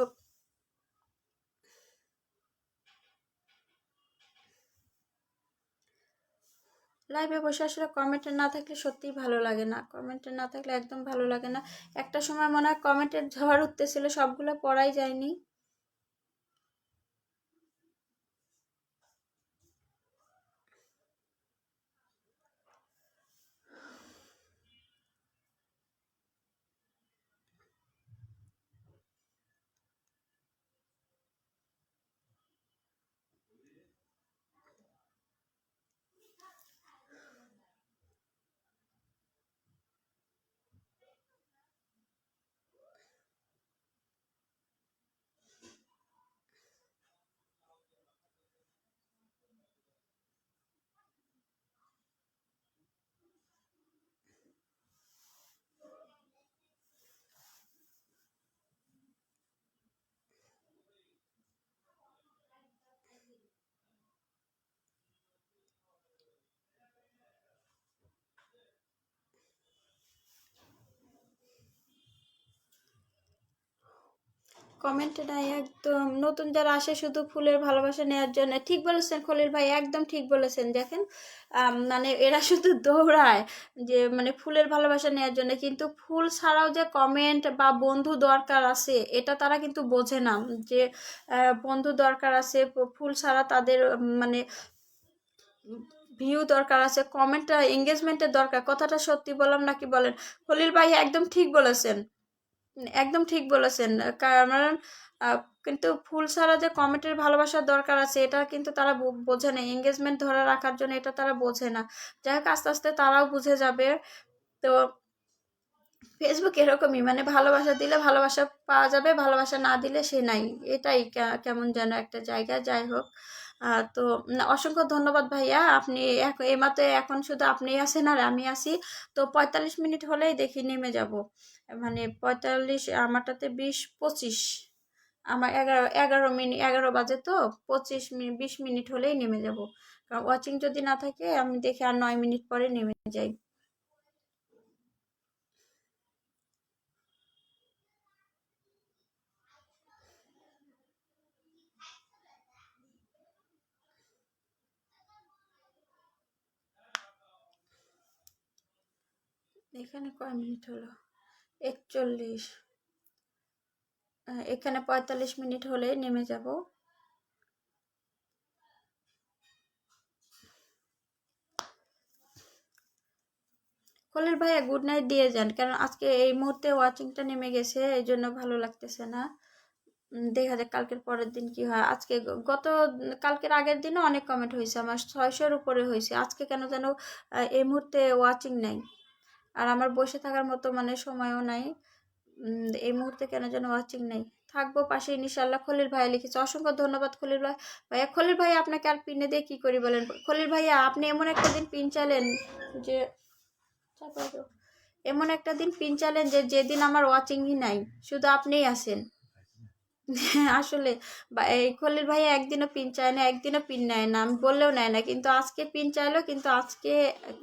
লাইভে বসে আসলে কমেন্টে না থাকলে সত্যিই ভালো লাগে না, কমেন্টে না থাকলে একদম ভালো লাগে না। একটা সময় মনে হয় কমেন্টের ঝড় উঠতেছিল, সবগুলো পড়াই যায়নি। কমেন্টে নাই একদম। নতুন যারা আসে শুধু ফুলের ভালোবাসা নেওয়ার জন্য। ঠিক বলেছেন খলিল ভাই, একদম ঠিক বলেছেন। দেখেন মানে এরা শুধু দৌড়ায় যে মানে ফুলের ভালোবাসা নেওয়ার জন্য, কিন্তু ফুল ছাড়াও যে কমেন্ট বা বন্ধু দরকার আছে এটা তারা কিন্তু বোঝে না। যে বন্ধু দরকার আছে, ফুল ছাড়া তাদের মানে ভিউ দরকার আছে, কমেন্ট এঙ্গেজমেন্টের দরকার। কথাটা সত্যি বললাম নাকি বলেন? খলিল ভাই একদম ঠিক বলেছেন, একদম ঠিক বলেছেন। কারণ আহ, কিন্তু ফুল ছাড়া যে কমেন্টের ভালোবাসার দরকার আছে এটা কিন্তু তারা বোঝে না, এঙ্গেজমেন্ট ধরে রাখার জন্য এটা তারা বোঝে না। যাই হোক, আস্তে আস্তে তারাও বুঝে যাবে। তো ফেসবুক এরকমই, মানে ভালোবাসা দিলে ভালোবাসা পাওয়া যাবে, ভালোবাসা না দিলে সে নাই। এটাই কেমন যেন একটা জায়গা। যাই হোক, তো অসংখ্য ধন্যবাদ ভাইয়া। আপনি এইমাত্র এখন শুধু আপনি আছেন আর আমি আছি। তো 45 মিনিট হলেই দেখি নেমে যাব। মানে 45, আমারটাতে 20-25, আমার 11 11 মিনিট 11 বাজে, তো 25 মিনিট 20 মিনিট হলেই নেমে যাব। কারণ ওয়াচিং যদি না থাকে আমি দেখি আর 9 মিনিট পরে নেমে যাই। এখানে কয় মিনিট হলো? 41। এখানে 45 মিনিট হলে নেমে যাব। কলের ভাইয়া গুড নাইট দিয়ে যান, কারণ আজকে এই মুহূর্তে ওয়াচিংটা নেমে গেছে, এই জন্য ভালো লাগতেছে না। দেখা যাক কালকের পরের দিন কি হয়। আজকে কালকের আগের দিনও অনেক কমেন্ট হয়েছে, আমার 600-র উপরে হয়েছে। আজকে কেন যেন এই মুহূর্তে ওয়াচিং নাই। আর আমার বসে থাকার মতো মানে সময়ও নাই। এই মুহূর্তে কেন যেন ওয়াচিং নেই। থাকবো পাশে ইনশাল্লাহ। খলিল ভাইয়া লিখেছে, অসংখ্য ধন্যবাদ খলিল ভাই। ভাইয়া খলিল ভাইয়া আপনাকে আর পিনে দিয়ে কি করি বলেন? খলিল ভাইয়া আপনি এমন একটা দিন পিন চালেন যে এমন একটা দিন পিন চালেন যে যেদিন আমার ওয়াচিংই নাই, শুধু আপনিই আছেন। আসলে এই খলিল ভাইয়া একদিনও পিন চায় না, একদিনও পিন নেয় না, আমি বললেও নেয় না, কিন্তু আজকে পিন চাইলো, কিন্তু আজকে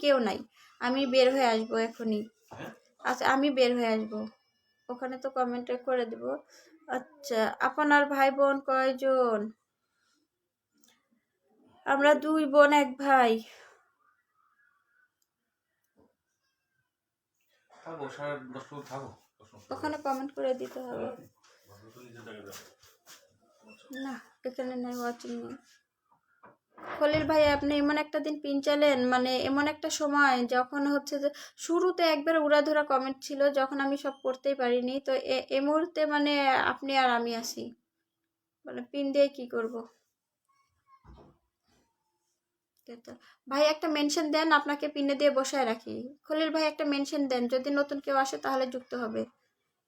কেউ নাই। আমি বের হয়ে আসবো এখনই। আচ্ছা, আমি বের হয়ে আসবো, ওখানে তো কমেন্টে করে দিব। আচ্ছা, আপনার ভাই বোন কয়জন? আমরা 2 বোন 1 ভাই। ওখানে কমেন্ট করে দিতে হবে। না, এখানে নাই, ওয়াচিং নেই। খলিল ভাই আপনি এমন একটা দিন পিন চালেন, মানে এমন একটা সময় যখন হচ্ছে যে শুরুতে একবার উড়াধুরা কমেন্ট ছিল, যখন আমি সব করতেই পারিনি। তো এ মুহূর্তে মানে আপনি আর আমি আছি, মানে পিন দিয়ে কি করব? ভাই একটা মেনশন দেন, আপনাকে পিনে দিয়ে বসায় রাখি। খলিল ভাই একটা মেনশন দেন, যদি নতুন কেউ আসে তাহলে যুক্ত হবে।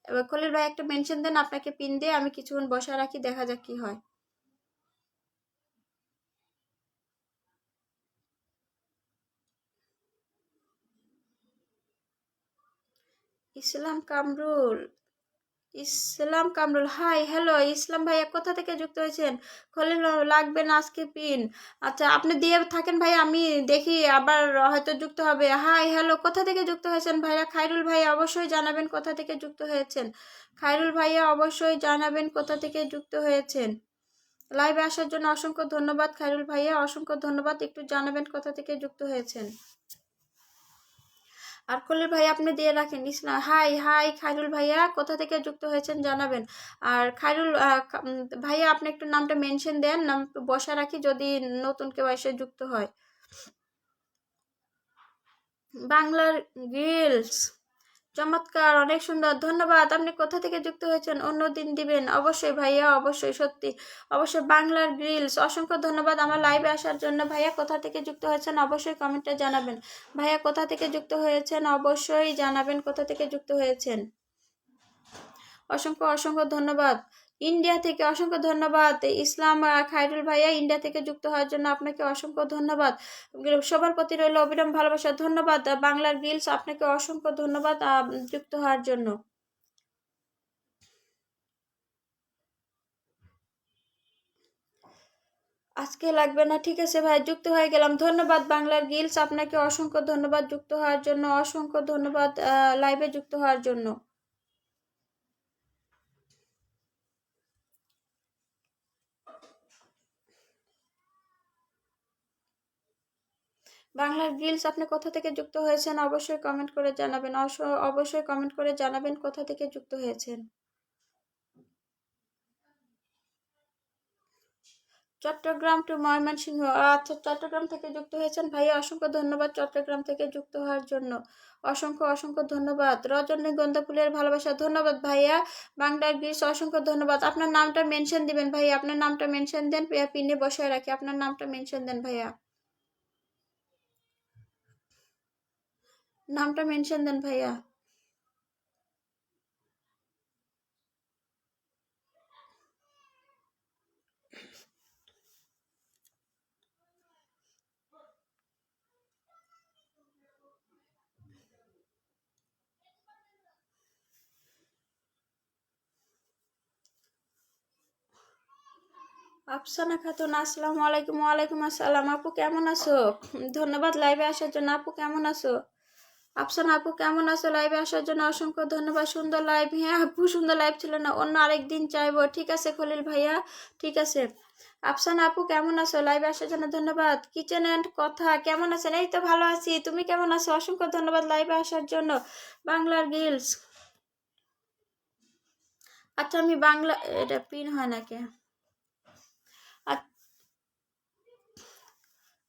এবার খলিল ভাই একটা মেনশন দেন, আপনাকে পিন দিয়ে আমি কিছুক্ষণ বসায় রাখি, দেখা যাক কি হয়। ইসলাম কামরুল, ইসলাম কামরুল, হাই হ্যালো ইসলাম ভাইয়া, কোথা থেকে যুক্ত হয়েছেন? খলিল লাগবে না আজকে পিন। আচ্ছা আপনি দিয়ে থাকেন ভাই, আমি দেখি আবার হয়তো যুক্ত হবে। হাই হ্যালো, কোথা থেকে যুক্ত হয়েছেন ভাইয়া? খায়রুল ভাইয়া অবশ্যই জানাবেন কোথা থেকে যুক্ত হয়েছেন। খায়রুল ভাইয়া অবশ্যই জানাবেন কোথা থেকে যুক্ত হয়েছেন। লাইভে আসার জন্য অসংখ্য ধন্যবাদ খায়রুল ভাইয়া, অসংখ্য ধন্যবাদ। একটু জানাবেন কোথা থেকে যুক্ত হয়েছেন। আর খলিল ভাইয়া আপনি দিয়ে রাখেন। ইসলাম হাই হাই খায়রুল ভাইয়া, কোথা থেকে যুক্ত হয়েছেন জানাবেন। আর খায়রুল ভাইয়া আপনি একটু নামটা মেনশন দেন, নাম একটু বসা রাখি যদি নতুন কেউ এসে যুক্ত হয়। বাংলার গিলস, চমৎকার, অনেক সুন্দর, ধন্যবাদ। আপনি কোথা থেকে যুক্ত হয়েছেন অন্য দিন দিবেন। অবশ্যই ভাইয়া, অবশ্যই, সত্যি অবশ্যই। বাংলার গ্রিলস, অসংখ্য ধন্যবাদ আমার লাইভে আসার জন্য। ভাইয়া কোথা থেকে যুক্ত হয়েছেন অবশ্যই কমেন্টে জানাবেন। ভাইয়া কোথা থেকে যুক্ত হয়েছেন অবশ্যই জানাবেন কোথা থেকে যুক্ত হয়েছেন। অসংখ্য অসংখ্য ধন্যবাদ। ইন্ডিয়া থেকে অসংখ্য ধন্যবাদ ইসলাম খায়রুল ভাইয়া, ইন্ডিয়া থেকে যুক্ত হওয়ার জন্য আপনাকে অসংখ্য ধন্যবাদ। সবার প্রতি রইল অবিরাম ভালোবাসা, ধন্যবাদ। বাংলার গিলস আপনাকে অসংখ্য ধন্যবাদ যুক্ত হওয়ার জন্য। আজকে লাগবে না, ঠিক আছে ভাই, যুক্ত হয়ে গেলাম। ধন্যবাদ বাংলার গিলস, আপনাকে অসংখ্য ধন্যবাদ যুক্ত হওয়ার জন্য, অসংখ্য ধন্যবাদ লাইভে যুক্ত হওয়ার জন্য। বাংলার গিলস আপনি কোথা থেকে যুক্ত হয়েছেন অবশ্যই কমেন্ট করে জানাবেন। অবশ্যই কমেন্ট করে জানাবেন কোথা থেকে যুক্ত হয়েছেন। চট্টগ্রাম টু ময়মনসিংহ, আচ্ছা চট্টগ্রাম থেকে যুক্ত হয়েছেন ভাইয়া, অসংখ্য ধন্যবাদ চট্টগ্রাম থেকে যুক্ত হওয়ার জন্য, অসংখ্য অসংখ্য ধন্যবাদ। রজনীগন্ধা ফুলের ভালোবাসা, ধন্যবাদ ভাইয়া। বাংলার গিলস অসংখ্য ধন্যবাদ। আপনার নামটা মেনশন দিবেন ভাইয়া, আপনার নামটা মেনশন দেন, পিনে বসায় রাখি, আপনার নামটা মেনশন দেন ভাইয়া, নামটা মেনশন দেন ভাইয়া। আফসানা খাতুন, আসসালামু আলাইকুম। ওয়ালাইকুম আসসালাম। আপু কেমন আছো? ধন্যবাদ লাইভে আসার জন্য। আপু কেমন আছো? আফসানা আপু কেমন আছো? লাইভে আসার জন্য অসংখ্য ধন্যবাদ। সুন্দর লাইভ, হ্যাঁ আপু সুন্দর লাইভ ছিল না, অন্য আরেক দিন চাইবো। ঠিক আছে খলিল ভাইয়া, ঠিক আছে। আফসানা আপু কেমন আছো? লাইভে আসার জন্য ধন্যবাদ। কিচেন অ্যান্ড কথা কেমন আছেন? এই তো ভালো আছি, তুমি কেমন আছো? অসংখ্য ধন্যবাদ লাইভে আসার জন্য। বাংলার গিলস, আচ্ছা আমি বাংলা, এটা পিন হয় নাকি?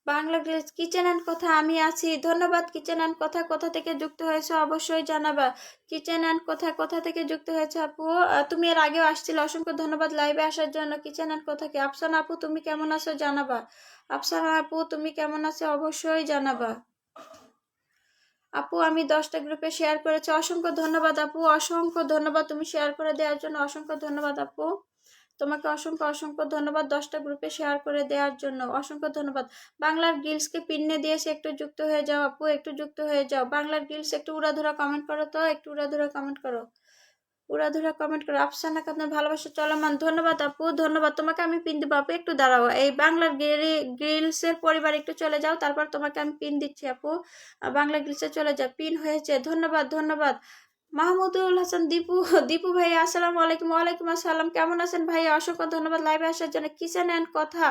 বাংলা কিচেন অ্যান্ড কথা, আমি আছি, ধন্যবাদ। কিচেন অ্যান্ড কথা কোথা থেকে যুক্ত হয়েছে অবশ্যই জানাবা। কিচেন অ্যান্ড কথা কোথা থেকে যুক্ত হয়েছে আপু? তুমি এর আগেও আসছিল, অসংখ্য ধন্যবাদ লাইভে আসার জন্য। কিচেন অ্যান্ড কথাকে। আফসানা আপু তুমি কেমন আছো জানাবা। আফসানা আপু তুমি কেমন আছো অবশ্যই জানাবা। আপু আমি 10টা গ্রুপে শেয়ার করেছি, অসংখ্য ধন্যবাদ আপু, অসংখ্য ধন্যবাদ তুমি শেয়ার করে দেওয়ার জন্য, অসংখ্য ধন্যবাদ আপু, তোমাকে অসংখ্য অসংখ্য ধন্যবাদ 10টা গ্রুপে শেয়ার করে দেওয়ার জন্য, অসংখ্য ধন্যবাদ। বাংলার গিলসকে পিন্নে দিয়েছে, একটু যুক্ত হয়ে যাও আপু, একটু যুক্ত হয়ে যাও। বাংলার গিলস একটু উড়াধুরা কমেন্ট করো তো, একটু উড়াধুরা কমেন্ট করো, উড়াধুরা কমেন্ট করো। আফসানা আপনার ভালোবাসা চলমান, ধন্যবাদ আপু, ধন্যবাদ। তোমাকে আমি পিন দিব আপু, একটু দাঁড়াও। এই বাংলার গ্রিলসের পরিবার একটু চলে যাও, তারপর তোমাকে আমি পিন দিচ্ছি আপু। বাংলা গ্রিলসে চলে যাও, পিন হয়েছে, ধন্যবাদ ধন্যবাদ। মাহমুদুল হাসান দীপু, দীপু ভাই আসসালামু আলাইকুম। ওয়ালাইকুম আসসালাম, কেমন আছেন ভাই? অসংখ্য ধন্যবাদ লাইভে আসার জন্য। কিচেন অ্যান্ড কথা,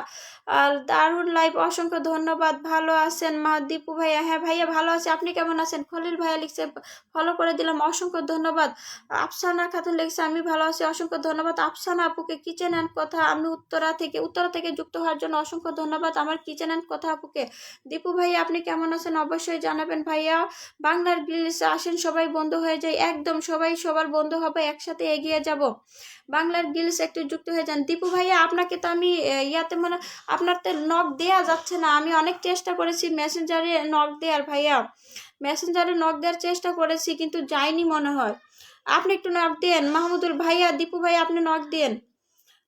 আর দারুণ লাইভ, অসংখ্য ধন্যবাদ। ভালো আছেন মা দীপু ভাইয়া? হ্যাঁ ভাইয়া ভালো আছে, আপনি কেমন আছেন? খলিল ভাইয়া লিখছে ফলো করে দিলাম, অসংখ্য ধন্যবাদ। আফসানা খাতুন লিখছে আমি ভালো আছি, অসংখ্য ধন্যবাদ। আফসানা আপুকে কিচেন অ্যান্ড কথা, আমি উত্তরা থেকে যুক্ত হওয়ার জন্য অসংখ্য ধন্যবাদ আমার কিচেন অ্যান্ড কথা আপুকে। দীপু ভাইয়া আপনি কেমন আছেন অবশ্যই জানাবেন ভাইয়া। বাংলার গ্রিলস আসেন সবাই বন্ধু হয়ে যায়, একদম সবাই সবার বন্ধু হবে, একসাথে এগিয়ে যাব। বাংলার গিলস একটু যুক্ত হয়ে যান। দীপু ভাইয়া আপনাকে তো আমি ইয়াতে মানে আপনার তো নক দেয়া যাচ্ছে না, আমি অনেক চেষ্টা করেছি মেসেঞ্জারে নক দেওয়ার ভাইয়া, মেসেঞ্জারে নক দেওয়ার চেষ্টা করেছি কিন্তু যায়নি মনে হয়। আপনি একটু নক দেন মাহমুদুল ভাইয়া, দীপু ভাইয়া আপনি নক দেন।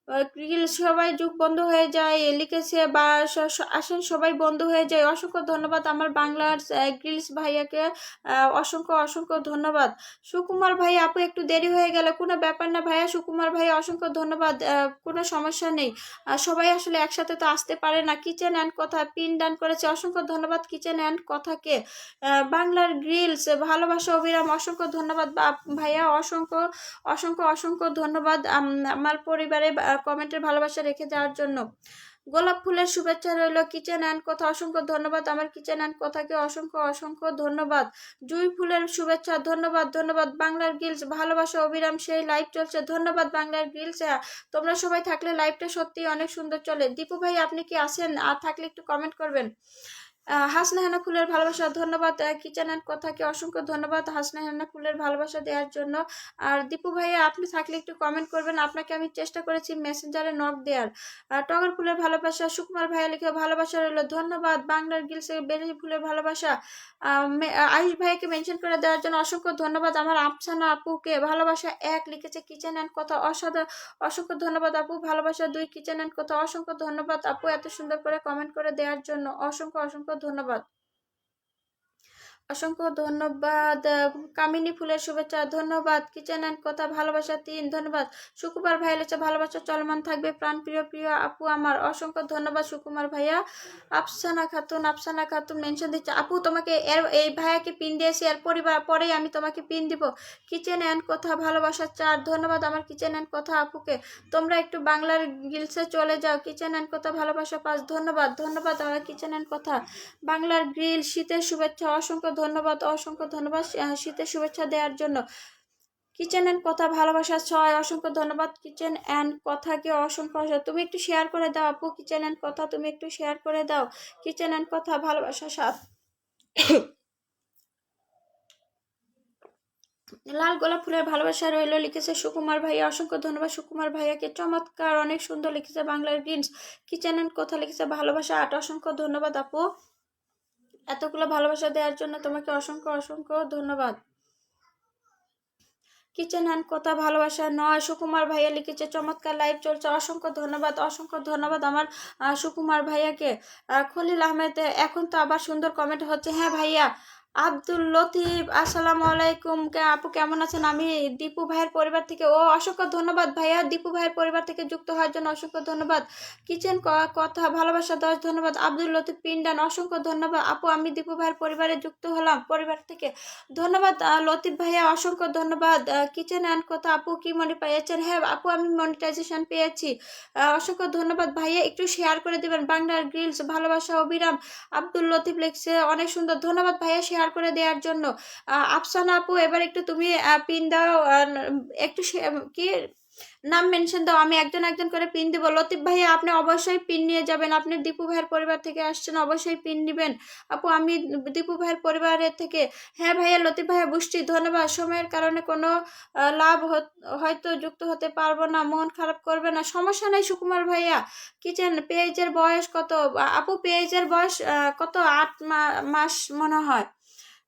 গ্রিলস সবাই যুগ বন্ধ হয়ে যায় লিখেছে, বা আসেন সবাই বন্ধ হয়ে যায়। অসংখ্য ধন্যবাদ আমার বাংলার গ্রিলস ভাইয়াকে, অসংখ্য অসংখ্য ধন্যবাদ। সুকুমার ভাই আপু একটু দেরি হয়ে গেল, কোনো ব্যাপার না ভাইয়া। সুকুমার ভাই অসংখ্য ধন্যবাদ, কোনো সমস্যা নেই। সবাই আসলে একসাথে তো আসতে পারে না। কিচেন অ্যান্ড কথা পিন ডান করেছে, অসংখ্য ধন্যবাদ কিচেন অ্যান্ড কথাকে। বাংলার গ্রিলস ভালোবাসা অবিরাম, অসংখ্য ধন্যবাদ ভাইয়া, অসংখ্য অসংখ্য অসংখ্য ধন্যবাদ আমার পরিবারে কমেন্টের ভালোবাসা রেখে যাওয়ার জন্য। গোলাপ ফুলের শুভেচ্ছা রইল কিচেন অ্যান্ড কথা, অসংখ্য ধন্যবাদ আমার কিচেন অ্যান্ড কথাকে, অসংখ্য অসংখ্য ধন্যবাদ। জুই ফুলের শুভেচ্ছা, ধন্যবাদ ধন্যবাদ। বাংলার গিলস ভালোবাসা অবিরাম, সেই লাইভ চলছে, ধন্যবাদ বাংলার গিলস। তোমরা সবাই থাকলে লাইভটা সত্যি অনেক সুন্দর চলে। দীপু ভাই আপনি কি আছেন? আর থাকলে একটু কমেন্ট করবেন। হাসনা হেনা ফুলের ভালোবাসা, ধন্যবাদ কিচেন অ্যান্ড কথাকে, অসংখ্য ধন্যবাদ হাসনা হেনা ফুলের ভালোবাসা দেওয়ার জন্য। আর দীপু ভাইয়া আপনি থাকলে একটু কমেন্ট করবেন, আপনাকে আমি চেষ্টা করেছি মেসেঞ্জারে নক দেওয়ার। টগর ফুলের ভালোবাসা, সুকুমার ভাইয়া লিখে ভালোবাসা রইল, ধন্যবাদ বাংলার গিলসের বেলি ফুলের ভালোবাসা। আয়ুষ ভাইয়াকে মেনশন করে দেওয়ার জন্য অসংখ্য ধন্যবাদ। আমার আফসানা আপুকে ভালোবাসা এক লিখেছে কিচেন অ্যান্ড কথা, অসংখ্য ধন্যবাদ আপু, ভালোবাসা দুই কিচেন অ্যান্ড কথা, অসংখ্য ধন্যবাদ আপু এত সুন্দর করে কমেন্ট করে দেওয়ার জন্য, অসংখ্য অসংখ্য ধন্যবাদ। অসংখ্য ধন্যবাদ। কামিনী ফুলের শুভেচ্ছা, ধন্যবাদ কিচেন অ্যান্ড কথা ভালোবাসা 3, ধন্যবাদ। সুকুমার ভাই লেছে ভালোবাসা চলমান থাকবে প্রাণ প্রিয় প্রিয় আপু আমার, অসংখ্য ধন্যবাদ সুকুমার ভাইয়া। আফসানা খাতুন মেনশন দিচ্ছে, আপু তোমাকে এই ভাইয়াকে পিন দিয়েছি, এর পরেই আমি তোমাকে পিন দিব। কিচেন অ্যান্ড কথা ভালোবাসা 4, ধন্যবাদ আমার কিচেন অ্যান্ড কথা আপুকে। তোমরা একটু বাংলার গিলসে চলে যাও, কিচেন অ্যান্ড কথা ভালোবাসা 5, ধন্যবাদ ধন্যবাদ আমার কিচেন অ্যান্ড কথা। বাংলার গ্রিল শীতের শুভেচ্ছা, অসংখ্য ধন্যবাদ অসংখ্য ধন্যবাদ শীতের শুভেচ্ছা দেওয়ার জন্য। কিচেন অ্যান্ড কথা ভালোবাসা 6, অসংখ্য ধন্যবাদ কিচেন অ্যান্ড কথাকে, অসংখ্য তুমি একটু শেয়ার করে দাও আপু, কিচেন অ্যান্ড কথা তুমি একটু শেয়ার করে দাও। কিচেন অ্যান্ড কথা ভালোবাসা 7। লাল গোলাপ ফুলের ভালোবাসা রইল লিখেছে সুকুমার ভাইয়া, অসংখ্য ধন্যবাদ সুকুমার ভাইয়াকে, চমৎকার অনেক সুন্দর লিখেছে বাংলার গ্রিনস। কিচেন অ্যান্ড কথা লিখেছে ভালোবাসা 8, অসংখ্য ধন্যবাদ আপু এতগুলো ভালোবাসা দেওয়ার জন্য, তোমাকে অসংখ্য অসংখ্য ধন্যবাদ। কিচেন অ্যান্ড কথা ভালোবাসা 9, সুকুমার ভাইয়া লিখেছে চমৎকার লাইভ চলছে, অসংখ্য ধন্যবাদ আমার সুকুমার ভাইয়াকে। খলিল আহমেদ এখন তো আবার সুন্দর কমেন্ট হচ্ছে, হ্যাঁ ভাইয়া। আব্দুল লতিফ আসসালামু আলাইকুম, আপু কেমন আছেন? আমি দীপু ভাইয়ের পরিবার থেকে, ও অসংখ্য ধন্যবাদ ভাইয়া, দীপু ভাইয়ের পরিবার থেকে যুক্ত হওয়ার জন্য অসংখ্য ধন্যবাদ। কিচেন কথা ভালোবাসা 10, ধন্যবাদ। আব্দুল লতিফ পিন্ডান, অসংখ্য ধন্যবাদ আপু, আমি দীপু ভাইয়ের পরিবারে যুক্ত হলাম পরিবার থেকে, ধন্যবাদ লতিফ ভাইয়া, অসংখ্য ধন্যবাদ। কিচেন অ্যান্ড কথা আপু কি মনে পেয়েছেন? হ্যাঁ আপু আমি মনিটাইজেশন পেয়েছি, অসংখ্য ধন্যবাদ ভাইয়া, একটু শেয়ার করে দিবেন। বাংলার গ্রিলস ভালোবাসা অবিরাম, আব্দুল লতিফ লিখছে অনেক সুন্দর, ধন্যবাদ ভাইয়া শেয়ার করে দেওয়ার জন্য। আফসানা আপু এবার একটু তুমি পিন দাও, একটু কি নাম মেনশন দাও, আমি একজন একজন করে পিন দিব। লতিফ ভাইয়া আপনি অবশ্যই পিন নিয়ে যাবেন, আপনি দীপু ভাইয়ের পরিবার থেকে আসছেন, অবশ্যই পিন নেবেন আপু, আমি দীপু ভাইয়ের পরিবারের থেকে। হ্যাঁ ভাইয়া লতিফ ভাইয়া বুঝছি, ধন্যবাদ। সময়ের কারণে কোনো লাভ হয়তো যুক্ত হতে পারবো না, মন খারাপ করবে না, সমস্যা নেই সুকুমার ভাইয়া। কিচেন পেজের বয়স কত আপু? পেজের বয়স কত 8 মাস মনে হয়,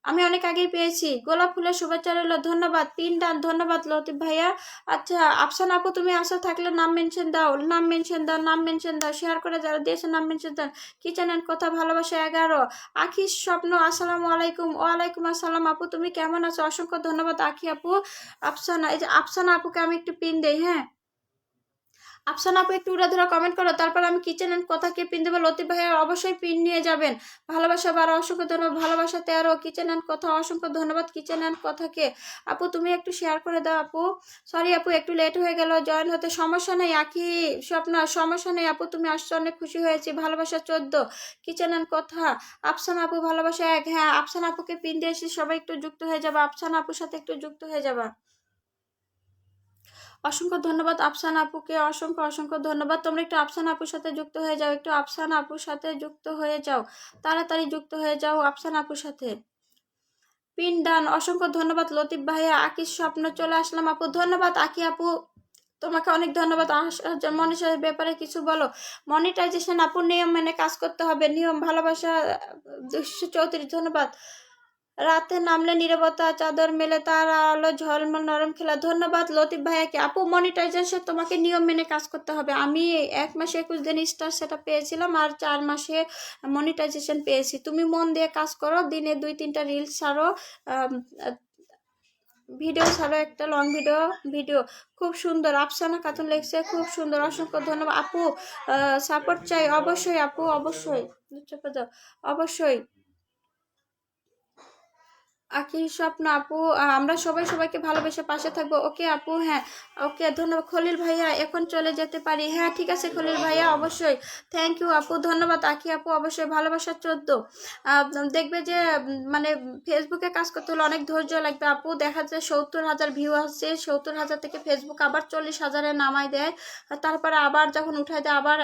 আমি অনেক আগেই পেয়েছি। গোলাপ ফুলের শুভেচ্ছা রইল, ধন্যবাদ পিন ডান, ধন্যবাদ লতিফ ভাইয়া। আচ্ছা আফসান আপু তুমি আসো থাকলে নাম মেনশন দাও, নাম মেনশন দাও, শেয়ার করে যারা দিয়েছে নাম মেনশন দাও। কিচেন অ্যান্ড কথা ভালোবাসা 11, আখির স্বপ্ন আসসালামু আলাইকুম। ওয়ালাইকুম আসসালাম আপু, তুমি কেমন আছো? অসংখ্য ধন্যবাদ আখি আপু। আফসানা, এই যে আফসানা আপুকে আমি একটু পিন দেই, হ্যাঁ আফসানা আপু একটু উড়াধুরা কমেন্ট করো, তারপর আমি কিচেন অ্যান্ড কথাকে পিন দেবো। লতিফ ভাইয়া অবশ্যই পিন নিয়ে যাবেন। ভালোবাসা 12, অসংখ্য ধন্যবাদ। ভালোবাসা 13, কিচেন অ্যান্ড কথা, অসংখ্য ধন্যবাদ কিচেন অ্যান্ড কথাকে। আপু তুমি একটু শেয়ার করে দাও আপু, সরি আপু একটু লেট হয়ে গেল জয়েন হতে, সমস্যা নেই আখি স্বপ্ন, সমস্যা নেই আপু, তুমি আসছো অনেক খুশি হয়েছি। ভালোবাসা 14, কিচেন অ্যান্ড কথা। আফসানা আপু ভালোবাসা 1, হ্যাঁ আফসানা আপুকে পিন দিয়েছি, সবাই একটু যুক্ত হয়ে যাবা, আফসানা আপুর সাথে একটু যুক্ত হয়ে যাবা। অসংখ্য ধন্যবাদ আফসানা আপুকে, অসংখ্য অসংখ্য ধন্যবাদ। তোমরা একটু আফসানা আপুর সাথে যুক্ত হয়ে যাও, একটু আফসানা আপুর সাথে যুক্ত হয়ে যাও, তাড়াতাড়ি যুক্ত হয়ে যাও আফসানা আপুর সাথে। পিন ডান, অসংখ্য ধন্যবাদ লতিফ ভাইয়া। আকির স্বপ্ন চলে আসলাম আপু, ধন্যবাদ আকি আপু, তোমাকে অনেক ধন্যবাদ। মনীষার ব্যাপারে কিছু বলো। মনিটাইজেশন আপুর নিয়ম মেনে কাজ করতে হবে, নিয়ম ভালোবাসা 234, ধন্যবাদ। রাতে নামলে নীরবতা চাদর মেলে তার আলো ঝলমল নরম খেলা। ধন্যবাদ লতিফ ভাইয়াকে। আপু মনিটাইজেশন তোমাকে নিয়ম মেনে কাজ করতে হবে। আমি 1 মাসে 21 দিন স্টার সেটা পেয়েছিলাম আর 4 মাসে মনিটাইজেশন পেয়েছি। তুমি মন দিয়ে কাজ করো, দিনে 2-3টা রিলস ছাড়ো, ভিডিও ছাড়ো, একটা লং ভিডিও খুব সুন্দর। আফসানা খাতুন লেখছে খুব সুন্দর, অসংখ্য ধন্যবাদ আপু। সাপোর্ট চাই অবশ্যই আপু, অবশ্যই অবশ্যই। আখি স্বপ্ন আপু, আমরা সবাই সবাইকে ভালোবেসে পাশে থাকবো। ওকে আপু, হ্যাঁ ওকে ধন্যবাদ। খলিল ভাইয়া এখন চলে যেতে পারি? হ্যাঁ ঠিক আছে খলিল ভাইয়া, অবশ্যই। থ্যাংক ইউ আপু, ধন্যবাদ। আখি আপু অবশ্যই ভালোবাসা 14। দেখবে যে মানে ফেসবুকে কাজ করতে হলে অনেক ধৈর্য লাগবে আপু। দেখা যায় 70,000 ভিউ আসছে, 70,000 থেকে ফেসবুক আবার 40,000-এ নামায় দেয়, তারপরে আবার যখন উঠায় দেয় আবার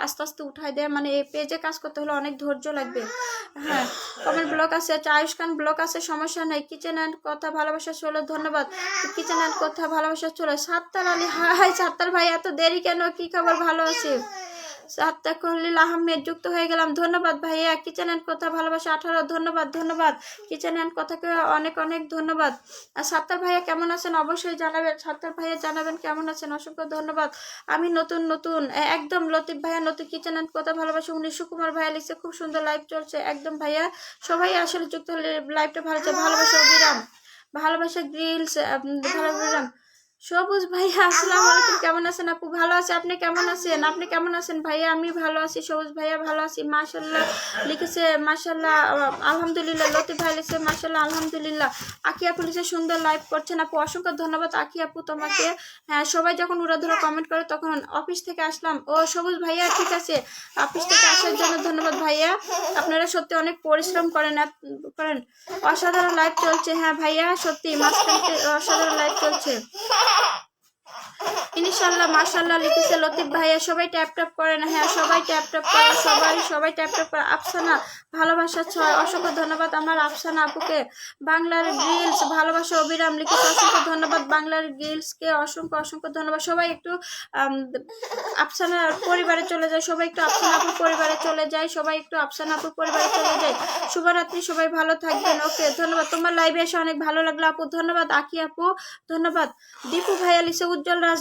আস্তে আস্তে উঠায় দেয়। মানে এই পেজে কাজ করতে হলে অনেক ধৈর্য লাগবে। হ্যাঁ কমেন্ট ব্লক আছে, আয়ুষ খান ব্লক আছে, সমস্যা নাই। কিচেন অ্যান্ড কথা ভালোবাসা চলো, ধন্যবাদ। কিচেন অ্যান্ড কথা ভালোবাসা চলো। সাত্তার আলী, হাই সাত্তার ভাই, এত দেরি কেন? কি খবর? ভালো আছি। সাত্তার খলিল আহমেদ যুক্ত হয়ে গেলাম, ধন্যবাদ ভাইয়া। কিচেন অ্যান্ড কথা ভালোবাসা 18, ধন্যবাদ। কিচেন অ্যান্ড কথাকে অনেক অনেক ধন্যবাদ। আর সাত্তার ভাইয়া কেমন আছেন অবশ্যই জানাবেন। সাত্তার ভাইয়া জানাবেন কেমন আছেন, অসংখ্য ধন্যবাদ। আমি নতুন একদম লতিফ ভাইয়া নতুন। কিচেন অ্যান্ড কথা ভালোবাসা 19 সুকুমার ভাইয়া লিখছে খুব সুন্দর লাইভ চলছে, একদম ভাইয়া সবাই আসলে যুক্ত হলে লাইভটা ভালো চলছে। ভালোবাসা অবিরাম, ভালোবাসা গ্রিলস, ভালোবাসা সবুজ ভাইয়া আসসালামু আলাইকুম, কেমন আছেন আপু? ভালো আছে, আপনি কেমন আছেন? আপনি কেমন আছেন ভাইয়া? আমি ভালো আছি। সবুজ ভাইয়া ভালো আছি, মাশাল্লাহ লিখেছে, মাশাল্লাহ আলহামদুলিল্লাহ। লতিফ ভাই লিখেছে মাশাল্লাহ আলহামদুলিল্লাহ। আকি আপু লিখেছে সুন্দর লাইভ করছেন আপু, অসংখ্য ধন্যবাদ আকি আপু তোমাকে। হ্যাঁ সবাই যখন উড়াধুরা কমেন্ট করে তখন অফিস থেকে আসলাম। ও সবুজ ভাইয়া ঠিক আছে, অফিস থেকে আসার জন্য ধন্যবাদ ভাইয়া। আপনারা সত্যি অনেক পরিশ্রম করেন। অসাধারণ লাইভ চলছে। হ্যাঁ ভাইয়া সত্যি মাঝখানে অসাধারণ লাইভ চলছে। ইনশাআল্লাহ মাশাআল্লাহ লিখেছে লতিফ ভাইয়া। সবাই ট্যাপ করেন, হ্যাঁ সবাই ট্যাপ করে, সবাই ট্যাপ করে। আফসানা ভালোবাসা 6, অসংখ্য ধন্যবাদ আমার আফসানা আপুকে। বাংলার গ্রিলস ভালোবাসা অবিরাম লিখেছে, অসংখ্য ধন্যবাদ বাংলার গ্রিলসকে, অসংখ্য ধন্যবাদ। সবাই একটু আফসানার পরিবারে চলে যায়, সবাই একটু আফসানা আপুর পরিবারে চলে যায়, সবাই একটু আফসানা আপুর পরিবারে চলে যায়। শুভরাত্রি, সবাই ভালো থাকবেন। ওকে ধন্যবাদ, তোমার লাইভে এসে অনেক ভালো লাগলো আপু, ধন্যবাদ। আকি আপু ধন্যবাদ। দীপু ভাইয়া লিখছে উজ্জ্বল রাজ,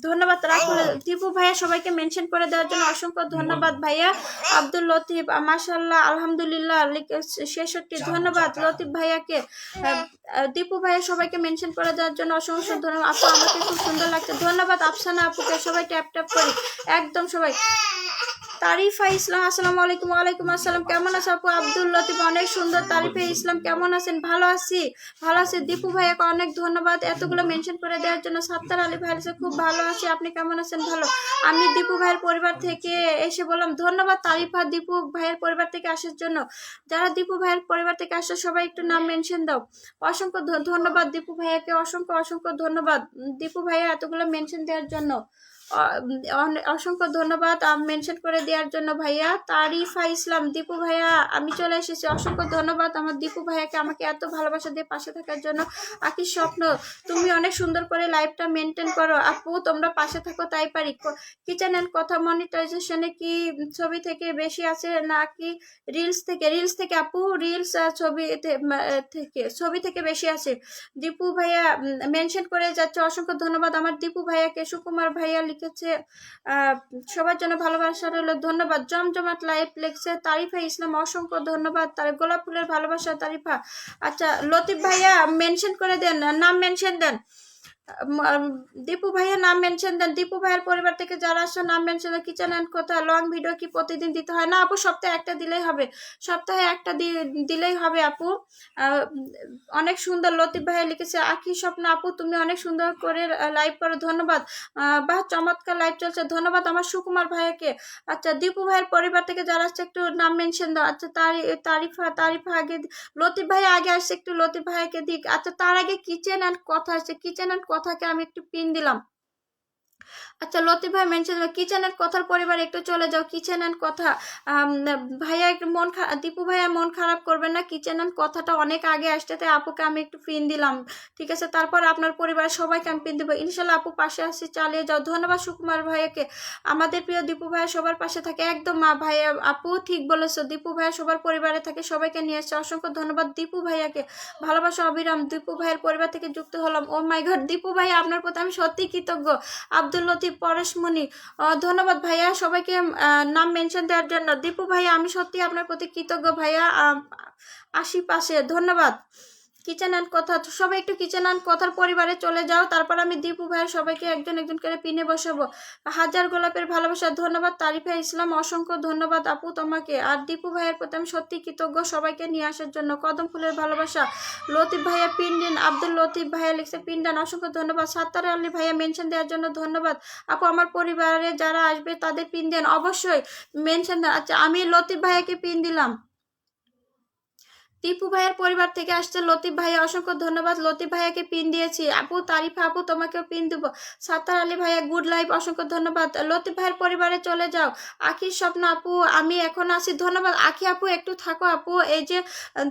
ধন্যবাদ। রাখুন দীপু ভাইয়া সবাইকে মেনশন করে দেওয়ার জন্য অসংখ্য ধন্যবাদ ভাইয়া। আব্দুল লতিফ মাশাআল্লাহ আলহামদুলিল্লাহ 66, ধন্যবাদ লতিফ ভাইয়াকে। দীপু ভাইয়া সবাইকে মেনশন করে দেওয়ার জন্য অসংখ্য ধন্যবাদ আপু, আমাকে খুব সুন্দর লাগছে, ধন্যবাদ। আফসানা আপুকে সবাই ট্যাপ করি, একদম সবাই। তারিফা ইসলাম আসসালামু আলাইকুম। ওয়ালাইকুম আসসালাম, কেমন আছো আপু? আব্দুল লতিফ অনেক সুন্দর। তারিফা ইসলাম কেমন আছেন? ভালো আছি। দীপু ভাইয়াকে অনেক ধন্যবাদ এতগুলো মেনশন করে দেওয়ার জন্য। সাত্তার আলী ভাই খুব ভালো আছি, আপনি কেমন আছেন? ভালো। আমি দীপু ভাইয়ের পরিবার থেকে এসে বললাম, ধন্যবাদ তারিফা দীপু ভাইয়ের পরিবার থেকে আসার জন্য। যারা দীপু ভাইয়ের পরিবার থেকে আসে সবাই একটু নাম মেনশন দাও। অসংখ্য ধন্যবাদ দীপু ভাইয়াকে, অসংখ্য ধন্যবাদ দীপু ভাইয়া এতগুলো মেনশন দেওয়ার জন্য। অসংখ্য ধন্যবাদ মেনশন করে দেওয়ার জন্য ভাইয়া। তারিফা ইসলাম দীপু ভাইয়া আমি চলে এসেছি, অসংখ্য ধন্যবাদ আমার দীপু ভাইয়াকে আমাকে এত ভালোবাসা দিয়ে পাশে থাকার জন্য। আকি স্বপ্ন তুমি অনেক সুন্দর করে লাইফটা মেনটেন করো আপু, তোমরা পাশে থাকো তাই পারি। কিচেন এন্ড কথা মনিটাইজেশনে কি ছবি থেকে বেশি আছে নাকি রিলস থেকে? আপু রিলস ছবি থেকে বেশি আছে। দীপু ভাইয়া মেনশন করে যাচ্ছে, অসংখ্য ধন্যবাদ আমার দীপু ভাইয়াকে। সুকুমার ভাইয়া লিখেছে সবার জন্য ভালোবাসা রইল, ধন্যবাদ। জমজমাট লাইভ লিখছে তারিফা ইসলাম, অসংখ্য ধন্যবাদ। তার গোলাপ ফুলের ভালোবাসা তারিফা। আচ্ছা লতিফ ভাইয়া মেনশন করে দেন, নাম মেনশন দেন। দীপু ভাইয়া নাম মেনশন দেন। দীপু ভাইয়ের পরিবার থেকে যারা আসছে নাম মেনশন দেন। কিচেন এন্ড কথা লং ভিডিও কি প্রতিদিন দিতে হয়? না আপু সপ্তাহে একটা দিলেই হবে, সপ্তাহে একটা দিলেই হবে আপু। অনেক সুন্দর লতিফ ভাইয়া লিখেছে আখি স্বপ্ন আপু তুমি অনেক সুন্দর করে লাইভ করো, ধন্যবাদ। বাহ চমৎকার লাইভ চলছে, ধন্যবাদ আমার সুকুমার ভাইয়াকে। আচ্ছা দীপু ভাইয়ের পরিবার থেকে যারা আসছে একটু নাম মেনশন দাও। আচ্ছা তারিফা আগে, লতিফ ভাইয়া আগে আসছে, একটু লতিফ ভাইয়াকে দিক। আচ্ছা তার আগে কিচেন অ্যান্ড কথা আসছে, কিচেন অ্যান্ড কথাকে আমি একটু পিন দিলাম। আচ্ছা লতিফ ভাই মেনশন কিচেন অ্যান্ড কথার পরিবার একটু চলে যাও। কিচেন অ্যান্ড কথা ভাইয়া একটু দীপু ভাইয়া মন খারাপ করবেন না, কিচেন অ্যান্ড কথাটা অনেক আগে আসতে, তাই আপুকে আমি একটু পিন দিলাম, ঠিক আছে? তারপর আপনার পরিবারের সবাইকে আমি পিন দেবো ইনশাল্লাহ। আপু পাশে আসি, চালিয়ে যাও। ধন্যবাদ সুকুমার ভাইয়াকে, আমাদের প্রিয় দীপু ভাইয়া সবার পাশে থাকে একদম। মা ভাইয়া আপু ঠিক বলেছো, দীপু ভাইয়া সবার পরিবারে থাকে, সবাইকে নিয়ে এসছে। অসংখ্য ধন্যবাদ দীপু ভাইয়াকে, ভালোবাসা অবিরাম। দীপু ভাইয়ের পরিবার থেকে যুক্ত হলাম। ও মাই গড দীপু ভাইয়া আপনার প্রতি আমি সত্যি কৃতজ্ঞ। আব্দুল লতিফ পরশমণি ধন্যবাদ ভাইয়া সবাইকে নাম মেনশন দেওয়ার জন্য। দীপু ভাইয়া আমি সত্যি আপনার প্রতি কৃতজ্ঞ ভাইয়া। আশিপাশে ধন্যবাদ। কিচেন অ্যান্ড কথা সবাই একটু কিচেন অ্যান্ড কথার পরিবারে চলে যাও, তারপর আমি দীপু ভাইয়ের সবাইকে একজন একজন করে পিনে বসাবো। হাজার গোলাপের ভালোবাসা ধন্যবাদ তারিফা ইসলাম, অসংখ্য ধন্যবাদ আপু তোমাকে। আর দীপু ভাইয়ের প্রতি আমি সত্যি কৃতজ্ঞ সবাইকে নিয়ে আসার জন্য। কদম ফুলের ভালোবাসা লতিফ ভাইয়া পিন্ডিন, আব্দুল লতিফ ভাইয়া লিখছে পিন্ডান, অসংখ্য ধন্যবাদ। সাত্তার আলী ভাইয়া মেনশন দেওয়ার জন্য ধন্যবাদ আপু। আমার পরিবারে যারা আসবে তাদের পিন দেন, অবশ্যই মেনশন দেন। আচ্ছা আমি লতিফ ভাইয়াকে পিন দিলাম। টিপু ভাইয়ের পরিবার থেকে আসছে লতিফ ভাইয়া, অসংখ্য ধন্যবাদ। লতিফ ভাইয়াকে পিন দিয়েছি। আপু তারিফা আপু তোমাকেও পিন দেবো। সাত্তার আলী ভাইয়া গুড লাইফ, অসংখ্য ধন্যবাদ। লতিফ ভাইয়ের পরিবারে চলে যাও। আখির স্বপ্ন আপু আমি এখন আসি, ধন্যবাদ। আখি আপু একটু থাকো আপু, এই যে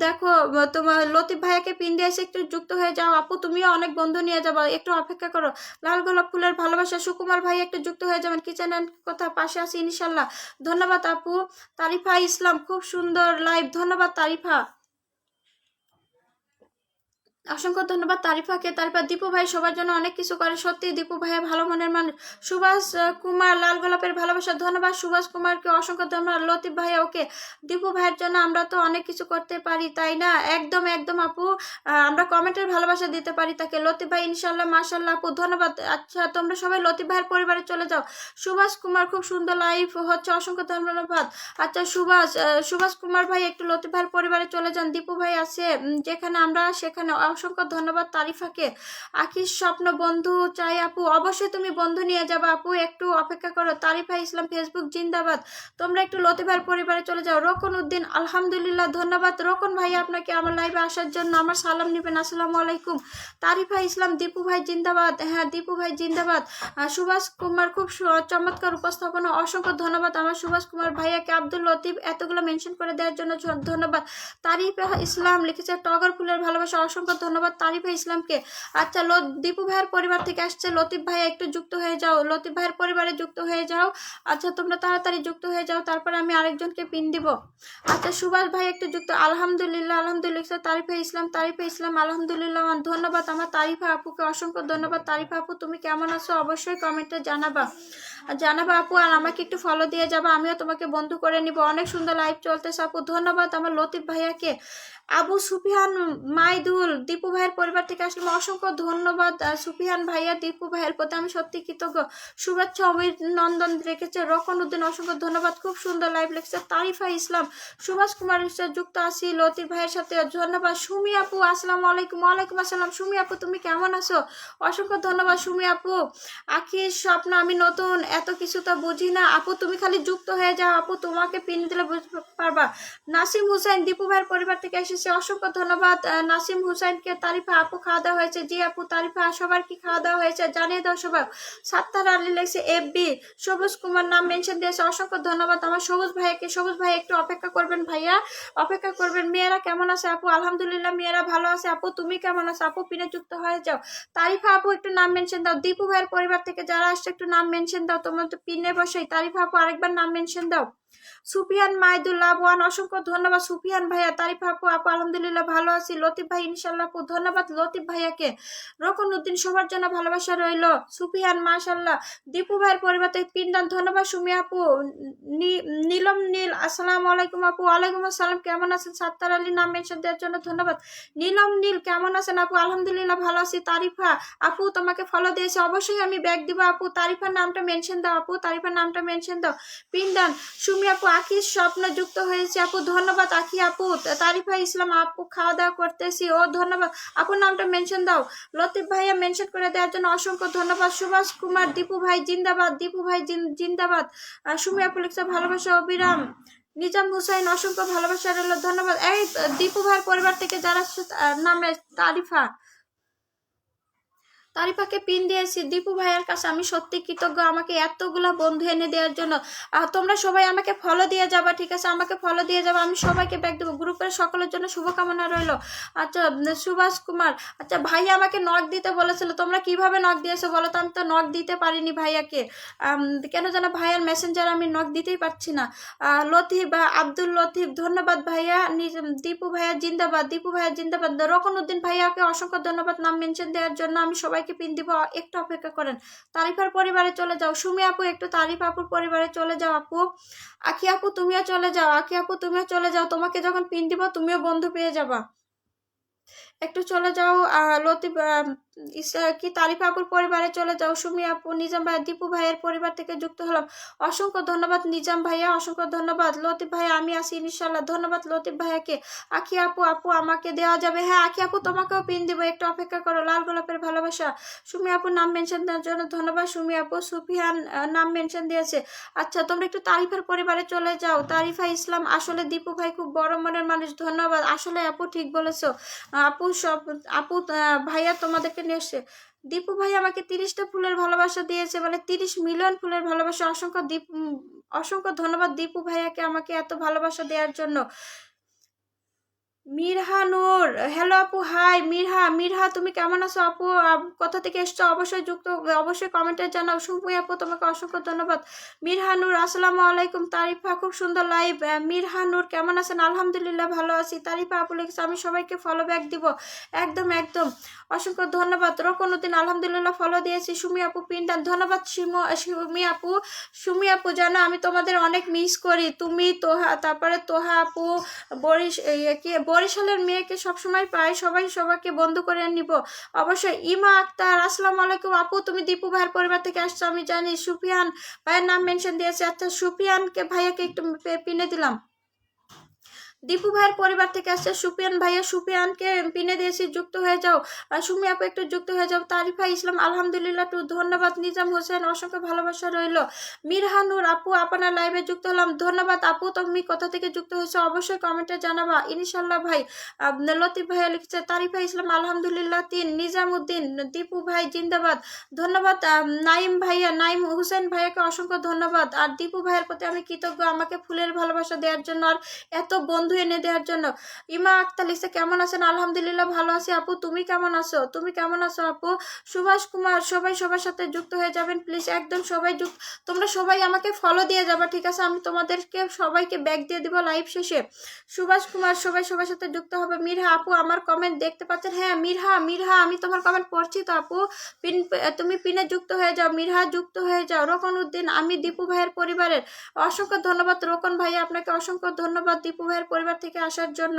দেখো তোমার লতিফ ভাইয়াকে পিন দিয়েছে, একটু যুক্ত হয়ে যাও আপু, তুমিও অনেক বন্ধু নিয়ে যাবো, একটু অপেক্ষা করো। লাল গোলাপ ফুলের ভালোবাসা সুকুমার ভাই একটু যুক্ত হয়ে যাবেন। কিচেন অ্যান্ড কথা পাশে আছি ইনশাল্লাহ, ধন্যবাদ আপু। তারিফা ইসলাম খুব সুন্দর লাইভ, ধন্যবাদ তারিফা, অসংখ্য ধন্যবাদ তারিফাকে। তারপর দীপু ভাই সবার জন্য অনেক কিছু করে, সত্যি দীপু ভাইয়া ভালো মনের মানুষ। সুভাষ কুমার লাল গোলাপের ভালোবাসা ধন্যবাদ সুভাষ কুমারকে, অসংখ্য ধন্যবাদ। লতিফ ভাইয়া ওকে, দীপু ভাইয়ের জন্য আমরা তো অনেক কিছু করতে পারি তাই না? একদম একদম আপু, আমরা কমেন্টের ভালোবাসা দিতে পারি তাকে। লতিফ ভাই ইনশাল্লাহ মাশাল্লাহ আপু ধন্যবাদ। আচ্ছা তোমরা সবাই লতিফ ভাইয়ের পরিবারে চলে যাও। সুভাষ কুমার খুব সুন্দর লাইফ হচ্ছে, অসংখ্য ধন্যবাদ। আচ্ছা সুভাষ কুমার ভাই একটু লতিফ ভাইয়ের পরিবারে চলে যান। দীপু ভাই আছে যেখানে আমরা সেখানে, অসংখ্য ধন্যবাদ তারিফাকে। আখির স্বপ্ন বন্ধু চাই আপু, অবশ্যই তুমি বন্ধু নিয়ে যাবে আপু, একটু অপেক্ষা করো। তারিফা ইসলাম ফেসবুক জিন্দাবাদ, তোমরা একটু লতিফ ভাইয়ের পরিবারে চলে যাও। রোকন উদ্দিন আলহামদুলিল্লাহ ধন্যবাদ। রোকন ভাই আপনাকে আমার লাইভে আসার জন্য আমার সালাম নিবেন, আসসালামু আলাইকুম। তারিফা ইসলাম দীপু ভাই জিন্দাবাদ, হ্যাঁ দীপু ভাই জিন্দাবাদ। সুভাষ কুমার খুব চমৎকার উপস্থাপনা, অসংখ্য ধন্যবাদ আমার সুভাষ কুমার ভাইয়াকে। আব্দুল লতিফ এতগুলো মেনশন করে দেওয়ার জন্য ধন্যবাদ। তারিফা ইসলাম লিখেছে টগর ফুলের ভালোবাসা, অসংখ্য ধন্যবাদ তারিফা ইসলামকে। আচ্ছা দীপু ভাইয়ের পরিবার থেকে আসছে লতিফ ভাইয়া একটু যুক্ত হয়ে যাও, লতিফ ভাইয়ের পরিবারে যুক্ত হয়ে যাও। আচ্ছা তোমরা তাড়াতাড়ি যুক্ত হয়ে যাও, তারপরে আমি আরেকজনকে পিন দিব। আচ্ছা সুভাষ ভাই একটু যুক্ত, আলহামদুলিল্লাহ আলহামদুলিল্লাহ। তারিফা ইসলাম আলহামদুলিল্লাহ ধন্যবাদ আমার তারিফা আপুকে, অসংখ্য ধন্যবাদ। তারিফা আপু তুমি কেমন আছো অবশ্যই কমেন্টে জানাবা আপু, আর আমাকে একটু ফলো দিয়ে যাবা, আমিও তোমাকে বন্ধু করে নিব। অনেক সুন্দর লাইভ চলতেছে আপু, ধন্যবাদ আমার লতিফ ভাইয়াকে। আবু সুফিয়ান মাইদুল দীপু ভাইয়ের পরিবার থেকে আসলাম, অসংখ্য ধন্যবাদ সুফিয়ান ভাইয়া। দীপু ভাইয়ের প্রতি আমি সত্যি কৃতজ্ঞ, শুভেচ্ছা অভিনন্দন রেখেছে। রকন উদ্দিন অসংখ্য ধন্যবাদ, খুব সুন্দর লাইভ লেখছে। তারিফা ইসলাম সুভাষ কুমার যুক্ত আছি লতিফ ভাইয়ের সাথে, ধন্যবাদ। সুমি আপু আসসালামু আলাইকুম। ওয়ালাইকুম আসসালাম। সুমি আপু তুমি কেমন আছো? অসংখ্য ধন্যবাদ সুমি আপু। আখির স্বপ্ন আমি নতুন, এত কিছু তো বুঝি না আপু, তুমি খালি যুক্ত হয়ে যাও আপু, তোমাকে পিন দিলে বুঝতে পারবা। নাসিম হুসাইন দীপু ভাইয়ের পরিবার থেকে এসেছে, অসংখ্য ধন্যবাদ নাসিম হুসাইনকে। তারিফা আপু খাওয়া দাওয়া হয়েছে? জি আপু। তারিফা সবার কি খাওয়া দাওয়া হয়েছে জানিয়ে দাও সবাই। সাত্তার আলী লেগেছে এফবি, সবুজ কুমার নাম মেনশন দিয়েছে, অসংখ্য ধন্যবাদ আমার সবুজ ভাইকে। সবুজ ভাই একটু অপেক্ষা করবেন ভাইয়া, অপেক্ষা করবেন। মেয়েরা কেমন আছে আপু? আলহামদুলিল্লাহ মেয়েরা ভালো আছে আপু, তুমি কেমন আছো আপু? পিনে যুক্ত হয়ে যাও। তারিফা আপু একটু নাম মেনশন দাও। দীপু ভাইয়ের পরিবার থেকে যারা আসছে একটু নাম মেনশন দাও, তোমরা তো পিনে বসাই। তারিফা আপু আরেকবার নাম মেনশন দাও। সুফিয়ান মাইদুল্লাহ ওয়ান অসংখ্য ধন্যবাদ সুফিয়ান ভাইয়া। তারিফা আপু আলহামদুলিল্লাহ ভালো আছি। লতিফ ভাই ইনশাল্লাহ আপু ধন্যবাদ লতিফ ভাইয়াকে। রকন উদ্দিন সবার জন্য ভালোবাসা রইল। সুফিয়ান মাশাল্লাহ। দীপু ভাইয়ের পরিবার থেকে পিন্ডান ধন্যবাদ সুমি আপু। নীলম নীল আসসালামু আলাইকুম আপু। ওয়ালাইকুম আসসালাম, কেমন আছেন? সাত্তার আলী নাম মেনশন দেওয়ার জন্য ধন্যবাদ। নীলম নীল কেমন আছেন আপু? আলহামদুলিল্লাহ ভালো আছি। তারিফা আপু তোমাকে ফলো দিয়েছে, অবশ্যই আমি ব্যাগ দিব আপু। তারিফার নামটা মেনশন দাও আপু, তারিফার নামটা মেনশন দাও। পিন্ডান সুমি আপু আখির স্বপ্ন যুক্ত হয়েছে আপু, ধন্যবাদ আখি আপু। তারিফা ইসলাম আপু খাওয়া দাওয়া করতেছি, ও ধন্যবাদ আপুর নামটা মেনশন দাও। লতিফ ভাইয়া মেনশন করে দেওয়ার জন্য অসংখ্য ধন্যবাদ। সুভাষ কুমার দীপু ভাই জিন্দাবাদ, দীপু ভাই জিন্দাবাদ। সুমি আপু লিখছে ভালোবাসা অবিরাম। নিজাম হুসাইন অসংখ্য ভালোবাসা রইল, ধন্যবাদ। এই দীপু ভাইয়ের পরিবার থেকে যারা নামে তারিফা তারিফাকে পিন দিয়েছি। দীপু ভাইয়ের কাছে আমি সত্যি কৃতজ্ঞ আমাকে এতগুলা বন্ধু এনে দেওয়ার জন্য। তোমরা সবাই আমাকে ফলো দিয়ে যাবা, ঠিক আছে? আমাকে ফলো দিয়ে যাবা, আমি সবাইকে ব্যাক দেবো। গ্রুপের সকলের জন্য শুভকামনা রইল। আচ্ছা সুভাষ কুমার, আচ্ছা ভাইয়া আমাকে নক দিতে বলেছিল, তোমরা কিভাবে নক দিয়েছো বলো তো? আমি তো নক দিতে পারিনি ভাইয়াকে, কেন যেন ভাইয়ার মেসেঞ্জার আমি নক দিতেই পারছি না। লতিফ, আব্দুল লতিফ, ধন্যবাদ ভাইয়া। দীপু ভাইয়া জিন্দাবাদ, দীপু ভাইয়া জিন্দাবাদ। রকন উদ্দিন ভাইয়াকে অসংখ্য ধন্যবাদ নাম মেনশন দেওয়ার জন্য। আমি সবাইকে পিন দিব, একটু অপেক্ষা করেন। তারিফার পরিবারে চলে যাও। সুমি আপু একটু তারিফ আপুর পরিবারে চলে যাও। আপু আখি আপু তুমিও চলে যাও, আখি আপু তুমিও চলে যাও। তোমাকে যখন পিন দিব তুমিও বন্ধু পেয়ে যাবা, একটু চলে যাও। লতিফ কি তারিফ আপুর পরিবারে চলে যাও। সুমি আপু, নিজাম ভাই, দীপু ভাইয়ের পরিবার থেকে যুক্ত হলাম, অসংখ্য ধন্যবাদ নিজাম ভাইয়া, অসংখ্য ধন্যবাদ। লতিফ ভাইয়া আমি আসি ইনশাল্লাহ, ধন্যবাদ লতিফ ভাইয়াকে। আখি আপু, আপু আমাকে দেওয়া যাবে? হ্যাঁ আখি আপু তোমাকেও পিন দিব, একটু অপেক্ষা করো। লাল গোলাপের ভালোবাসা। সুমি আপু নাম মেনশন দেওয়ার জন্য ধন্যবাদ। সুমি আপু, সুফিয়ান নাম মেনশন দিয়েছে। আচ্ছা তোমরা একটু তারিফের পরিবারে চলে যাও। তারিফা ইসলাম, আসলে দীপু ভাই খুব বড় মনের মানুষ, ধন্যবাদ। আসলে আপু ঠিক বলেছো আপু, সব আপু ভাইয়া তোমাদেরকে নিয়ে এসছে। দীপু ভাই আমাকে 30টা ফুলের ভালোবাসা দিয়েছে, মানে 30 মিলিয়ন ফুলের ভালোবাসা। অসংখ্য ধন্যবাদ দীপু ভাইয়াকে আমাকে এত ভালোবাসা দেওয়ার জন্য। মিরহা নূর, হ্যালো আপু, হাই মিরহা। মিরহা তুমি কেমন আছো আপু? কোথা থেকে এসছো অবশ্যই অবশ্যই কমেন্টে জানাও। সুমি আপু তোমাকে অসংখ্য ধন্যবাদ। মিরহা নূর, আসসালামু আলাইকুম। তারিফা খুব সুন্দর লাইভ। মিরহা নূর কেমন আছেন? আলহামদুলিল্লাহ ভালো আছি। তারিফা আপু লিখছে আমি সবাইকে ফলো ব্যাক দিব। একদম একদম, অসংখ্য ধন্যবাদ। রকনুদ্দিন আলহামদুলিল্লাহ ফলো দিয়েছি। সুমি আপু পিন্ডান, ধন্যবাদ। সুমি আপু, সুমি আপু জানো আমি তোমাদের অনেক মিস করি। তুমি তোহা, তারপরে তোহা আপু, বরিশালের মেয়েকে সবসময় পাই, সবাই সবাইকে বন্ধু করে নিব অবশ্যই। ইমা আক্তার, আসসালামু আলাইকুম আপু, তুমি দীপু ভাইয়ের পরিবার থেকে আসছো আমি জানি। সুফিয়ান ভাইয়ের নাম মেনশন দিয়েছে। আচ্ছা সুফিয়ানকে ভাইয়াকে একটু পিনে দিলাম। দীপু ভাইয়ের পরিবার থেকে আসছে সুফিয়ান ভাইয়া, সুফিয়ানকে পিনে দিয়েছি, যুক্ত হয়ে যাও। সুমি আপু একটু যুক্ত হয়ে যাও। তারিফা ইসলাম আলহামদুলিল্লাহ টু, ধন্যবাদ। নিজাম হোসেন অসংখ্য ভালোবাসা রইল। মিরহানুর আপু আপনার লাইভে যুক্ত হলাম, ধন্যবাদ আপু। তুমি কোথা থেকে যুক্ত হয়েছো অবশ্যই কমেন্টে জানাবা ইনশাল্লাহ ভাই। লতিফ ভাইয়া লিখছে তারিফা ইসলাম আলহামদুলিল্লাহ 3। নিজাম উদ্দিন, দীপু ভাই জিন্দাবাদ, ধন্যবাদ। নাইম ভাইয়া, নাইম হুসেন ভাইয়াকে অসংখ্য ধন্যবাদ। আর দীপু ভাইয়ের প্রতি আমি কৃতজ্ঞ আমাকে ফুলের ভালোবাসা দেওয়ার জন্য আর এত বন্ধু এনে দেওয়ার জন্য। ইমা আক্তার লিখছে কেমন আছেন? আলহামদুলিল্লাহ ভালো আছি আপু, তুমি কেমন আছো? তুমি কেমন আছো আপু? সুভাষ কুমার, সবাই সবার সাথে যুক্ত হয়ে যাবেন প্লিজ, একদম সবাই তোমরা সবাই আমাকে ফলো দিয়ে যাবা, ঠিক আছে? আমি তোমাদেরকে সবাইকে ব্যাক দিয়ে দিব লাইভ শেষে। সুভাষ কুমার, সবাই সবার সাথে যুক্ত হবে। মিরহা আপু আমার কমেন্ট দেখতে পাচ্ছেন? হ্যাঁ মিরহা, মিরহা আমি তোমার কমেন্ট পড়ছি তো আপু। তুমি পিনে যুক্ত হয়ে যাও। মিরহা যুক্ত হয়ে যাও। রকন উদ্দিন, আমি দীপু ভাইয়ের পরিবারের, অসংখ্য ধন্যবাদ রকন ভাইয়া, আপনাকে অসংখ্য ধন্যবাদ দীপু ভাইয়ের পরিবার থেকে আসার জন্য।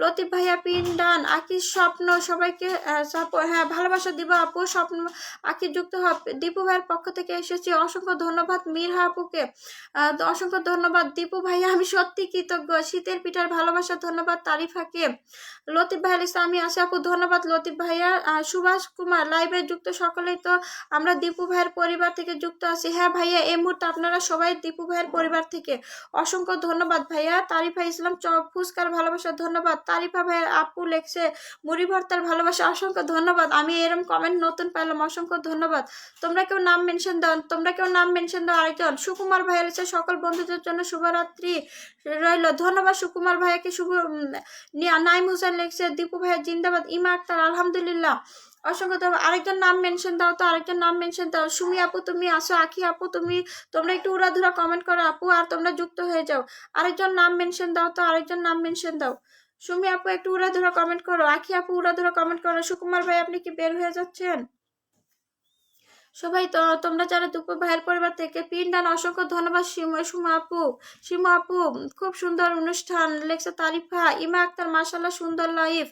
লতিফ ভাইয়া পিন্ডান, আকির স্বপ্ন, সবাইকে হ্যাঁ ভালোবাসা দিব আপু। স্বপ্ন আকির যুক্ত হব, দীপু ভাইয়ের পক্ষ থেকে এসেছি, অসংখ্য ধন্যবাদ। মিরহা আপুকে অসংখ্য ধন্যবাদ। দীপু ভাইয়া আমি সত্যি কৃতজ্ঞ। শীতের পিঠার ভালোবাসা, ধন্যবাদ তারিফাকে। লতিফ ভাইয়া লিখছে আমি আসি আপু, ধন্যবাদ লতিফ ভাইয়া। সুভাষ কুমার, লাইভে যুক্ত সকলেই তো আমরা দীপু ভাইয়ের পরিবার থেকে যুক্ত আছি। হ্যাঁ ভাইয়া এই মুহূর্তে আপনারা সবাই দীপু ভাইয়ের পরিবার থেকে, অসংখ্য ধন্যবাদ ভাইয়া। তারিফা ইসলাম ফুসকার ভালোবাসা, ধন্যবাদ। তারিফা ভাইয়ের আপু লেখছে মুড়ি ভর্তার ভালোবাসা, অসংখ্য ধন্যবাদ। আমি এরকম কমেন্ট নতুন পাইলাম, অসংখ্য ধন্যবাদ। তোমরা কেউ নাম মেনশন দাও, তোমরা কেউ নাম মেনশন দাও। আরেকজন সুকুমার ভাইয়া লিখছে সকল বন্ধুদের জন্য শুভরাত্রি রইল, ধন্যবাদ সুকুমার ভাইয়াকে। নাইম হোসেন লিখছে দীপু ভাইয়া জিন্দাবাদ। ইমা আক্তার আলহামদুলিল্লাহ, অসংখ্য ধন্যবাদ। আরেকজন নাম মেনশন দাও তো, আরেকজন নাম মেনশন দাও। সুমি আপু তুমি আসো, আখি আপু তোমরা একটু উড়াধুরা কমেন্ট করো আপু, আর তোমরা যুক্ত হয়ে যাও। আরেকজন নাম মেনশন দাও তো, আরেকজন নাম মেনশন দাও। সুমি আপু একটু উড়াধুরা কমেন্ট করো, আখি আপু উড়াধুরা কমেন্ট করো। সুকুমার ভাই আপনি কি বের হয়ে যাচ্ছেন? সবাই তো তোমরা যারা দুপু ভাইয়ের পরিবার থেকে পিন্ডান, অসংখ্য ধন্যবাদ। সীমা আপু খুব সুন্দর অনুষ্ঠান লেখছে তারিফা। ইমা আক্তার মাশাল্লাহ সুন্দর লাইভ।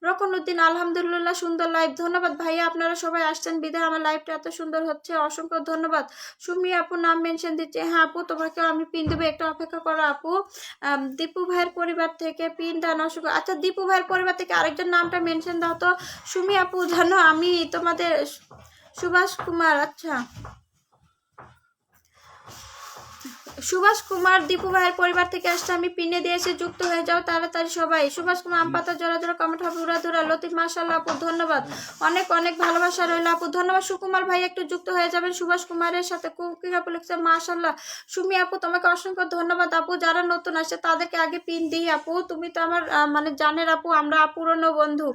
রকন উদ্দিন আলহামদুলিল্লাহ সুন্দর লাইভ, ধন্যবাদ ভাইয়া। আপনারা সবাই আসছেন বিদায় আমার লাইভটা এত সুন্দর হচ্ছে, অসংখ্য ধন্যবাদ। সুমি আপু নাম মেনশন দিচ্ছে, হ্যাঁ আপু তোমাকে আমি পিন দেবো, একটু অপেক্ষা করো আপু। দীপু ভাইয়ের পরিবার থেকে পিন্ডান অসংখ্য। আচ্ছা দীপু ভাইয়ের পরিবার থেকে আরেকজন নামটা মেনশন দাও তো। সুমি আপু জানো আমি তোমাদের সুভাষ কুমার, আচ্ছা সুভাষ কুমার দীপু ভাইয়ের পরিবার থেকে আসছে, আমি পিনে দিয়েছি, যুক্ত হয়ে যাও তাড়াতাড়ি সবাই। সুভাষ কুমার আম পাতা জোড়া জোড়া কমেন্ট হবে উড়াধুরা। লতিফ মাশাআল্লাহ আপু ধন্যবাদ, অনেক অনেক ভালোবাসা রইল আপু, ধন্যবাদ। সুকুমার ভাই একটু যুক্ত হয়ে যাবেন সুভাষ কুমারের সাথে। কুকি আপু লিখছে মাশাআল্লাহ। সুমি আপু তোমাকে অসংখ্য ধন্যবাদ আপু, যারা নতুন আসছে তাদেরকে আগে পিন দিই আপু, তুমি তো আমার মানে জানের আপু, আমরা পুরনো বন্ধু,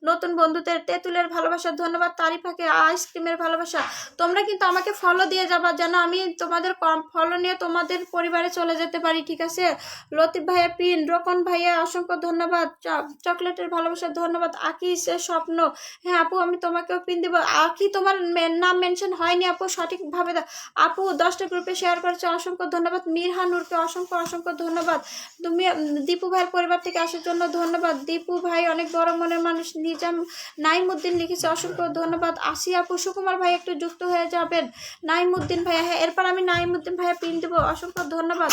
নতুন বন্ধুদের তেঁতুলের ভালোবাসা ধন্যবাদ। তারিফাকে আইসক্রিমের ভালোবাসা। তোমরা কিন্তু আমাকে ফলো দিয়ে যাবা যেন আমি তোমাদের ফলো নিয়ে তোমাদের পরিবারে চলে যেতে পারি, ঠিক আছে? লতিফ ভাইয়া পিন, রকন ভাইয়া অসংখ্য ধন্যবাদ, চকলেটের ভালোবাসা ধন্যবাদ। আকিসের স্বপ্ন, হ্যাঁ আপু আমি তোমাকেও পিন দিব। আকি তোমার নাম মেনশন হয়নি আপু, সঠিকভাবে আপু 10টা গ্রুপে শেয়ার করেছে, অসংখ্য ধন্যবাদ। মিরহা নূরকে অসংখ্য অসংখ্য ধন্যবাদ। তুমি দীপু ভাইয়ের পরিবার থেকে আসার জন্য ধন্যবাদ। দীপু ভাই অনেক বড় মনের মানুষ। নিজাম নাইমুদ্দিন লিখেছে অসংখ্য ধন্যবাদ। আসিয়া আপু, সুকুমার ভাই একটু যুক্ত হয়ে যাবেন। নাইমুদ্দিন ভাইয়া, হ্যাঁ এরপর আমি নাইমুদ্দিন ভাইয়া পিন দেবো, অসংখ্য ধন্যবাদ।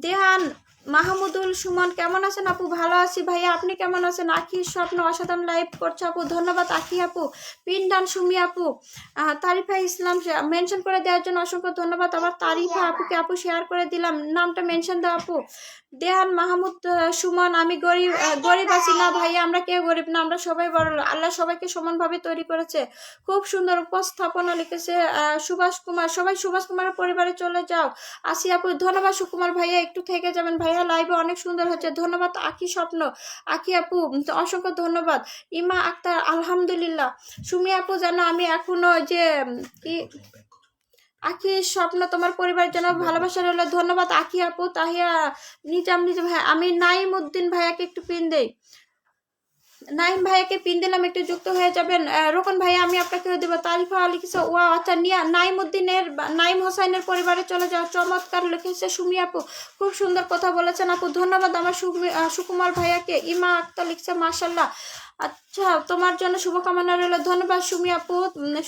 দেহান মাহমুদুল সুমন কেমন আছেন আপু? ভালো আছি ভাইয়া, আপনি কেমন আছেন? আখি স্বপ্ন অসাধারণ লাইভ করছে আপু, ধন্যবাদ আখি আপু। পিন ডান সুমি আপু। তারিফা ইসলাম মেনশন করে দেওয়ার জন্য অসংখ্য ধন্যবাদ। আবার তারিফা আপুকে আপু শেয়ার করে দিলাম, নামটা মেনশন দাও আপু। দেহান মাহমুদ সুমন, আমি গরিব আছি না ভাইয়া, আমরা কেউ গরিব না, আমরা সবাই বড়, আল্লাহ সবাইকে সমানভাবে তৈরি করেছে। খুব সুন্দর উপস্থাপনা লিখেছে সুভাষ কুমার, সবাই সুভাষ কুমারের পরিবারে চলে যাও। আসি আপু ধন্যবাদ। সুকুমার ভাইয়া একটু থেকে যাবেন ভাইয়া, লাইভে অনেক সুন্দর হচ্ছে, ধন্যবাদ। আখি স্বপ্ন, আখি আপু অসংখ্য ধন্যবাদ। ইমা আক্তার আলহামদুলিল্লাহ। সুমি আপু জানো আমি এখনো যে কি আখি স্বপ্ন তোমার পরিবারের জন্য ভালোবাসা রইল, ধন্যবাদ আখি আপু। তাহিয়া নিজাম ভাই, আমি নাইম উদ্দিন ভাইয়াকে একটু পিন দেই, নাইম ভাইয়াকে পিন দিলাম, একটু যুক্ত হয়ে যাবেন। রোকন ভাইয়া আমি আপনাকে দেবো। তারিফা লিখেছে ওয়া, আচ্ছা নিয়া নাইম উদ্দিনের নাইম হোসাইনের পরিবারে চলে যাও, চমৎকার লিখেছে সুমি আপু, খুব সুন্দর কথা বলেছেন আপু, ধন্যবাদ আমার সুকুমার ভাইয়াকে। ইমা আক্তার লিখছে মাশাল্লাহ, আচ্ছা তোমার জন্য শুভকামনা রইল, ধন্যবাদ সুমি আপু।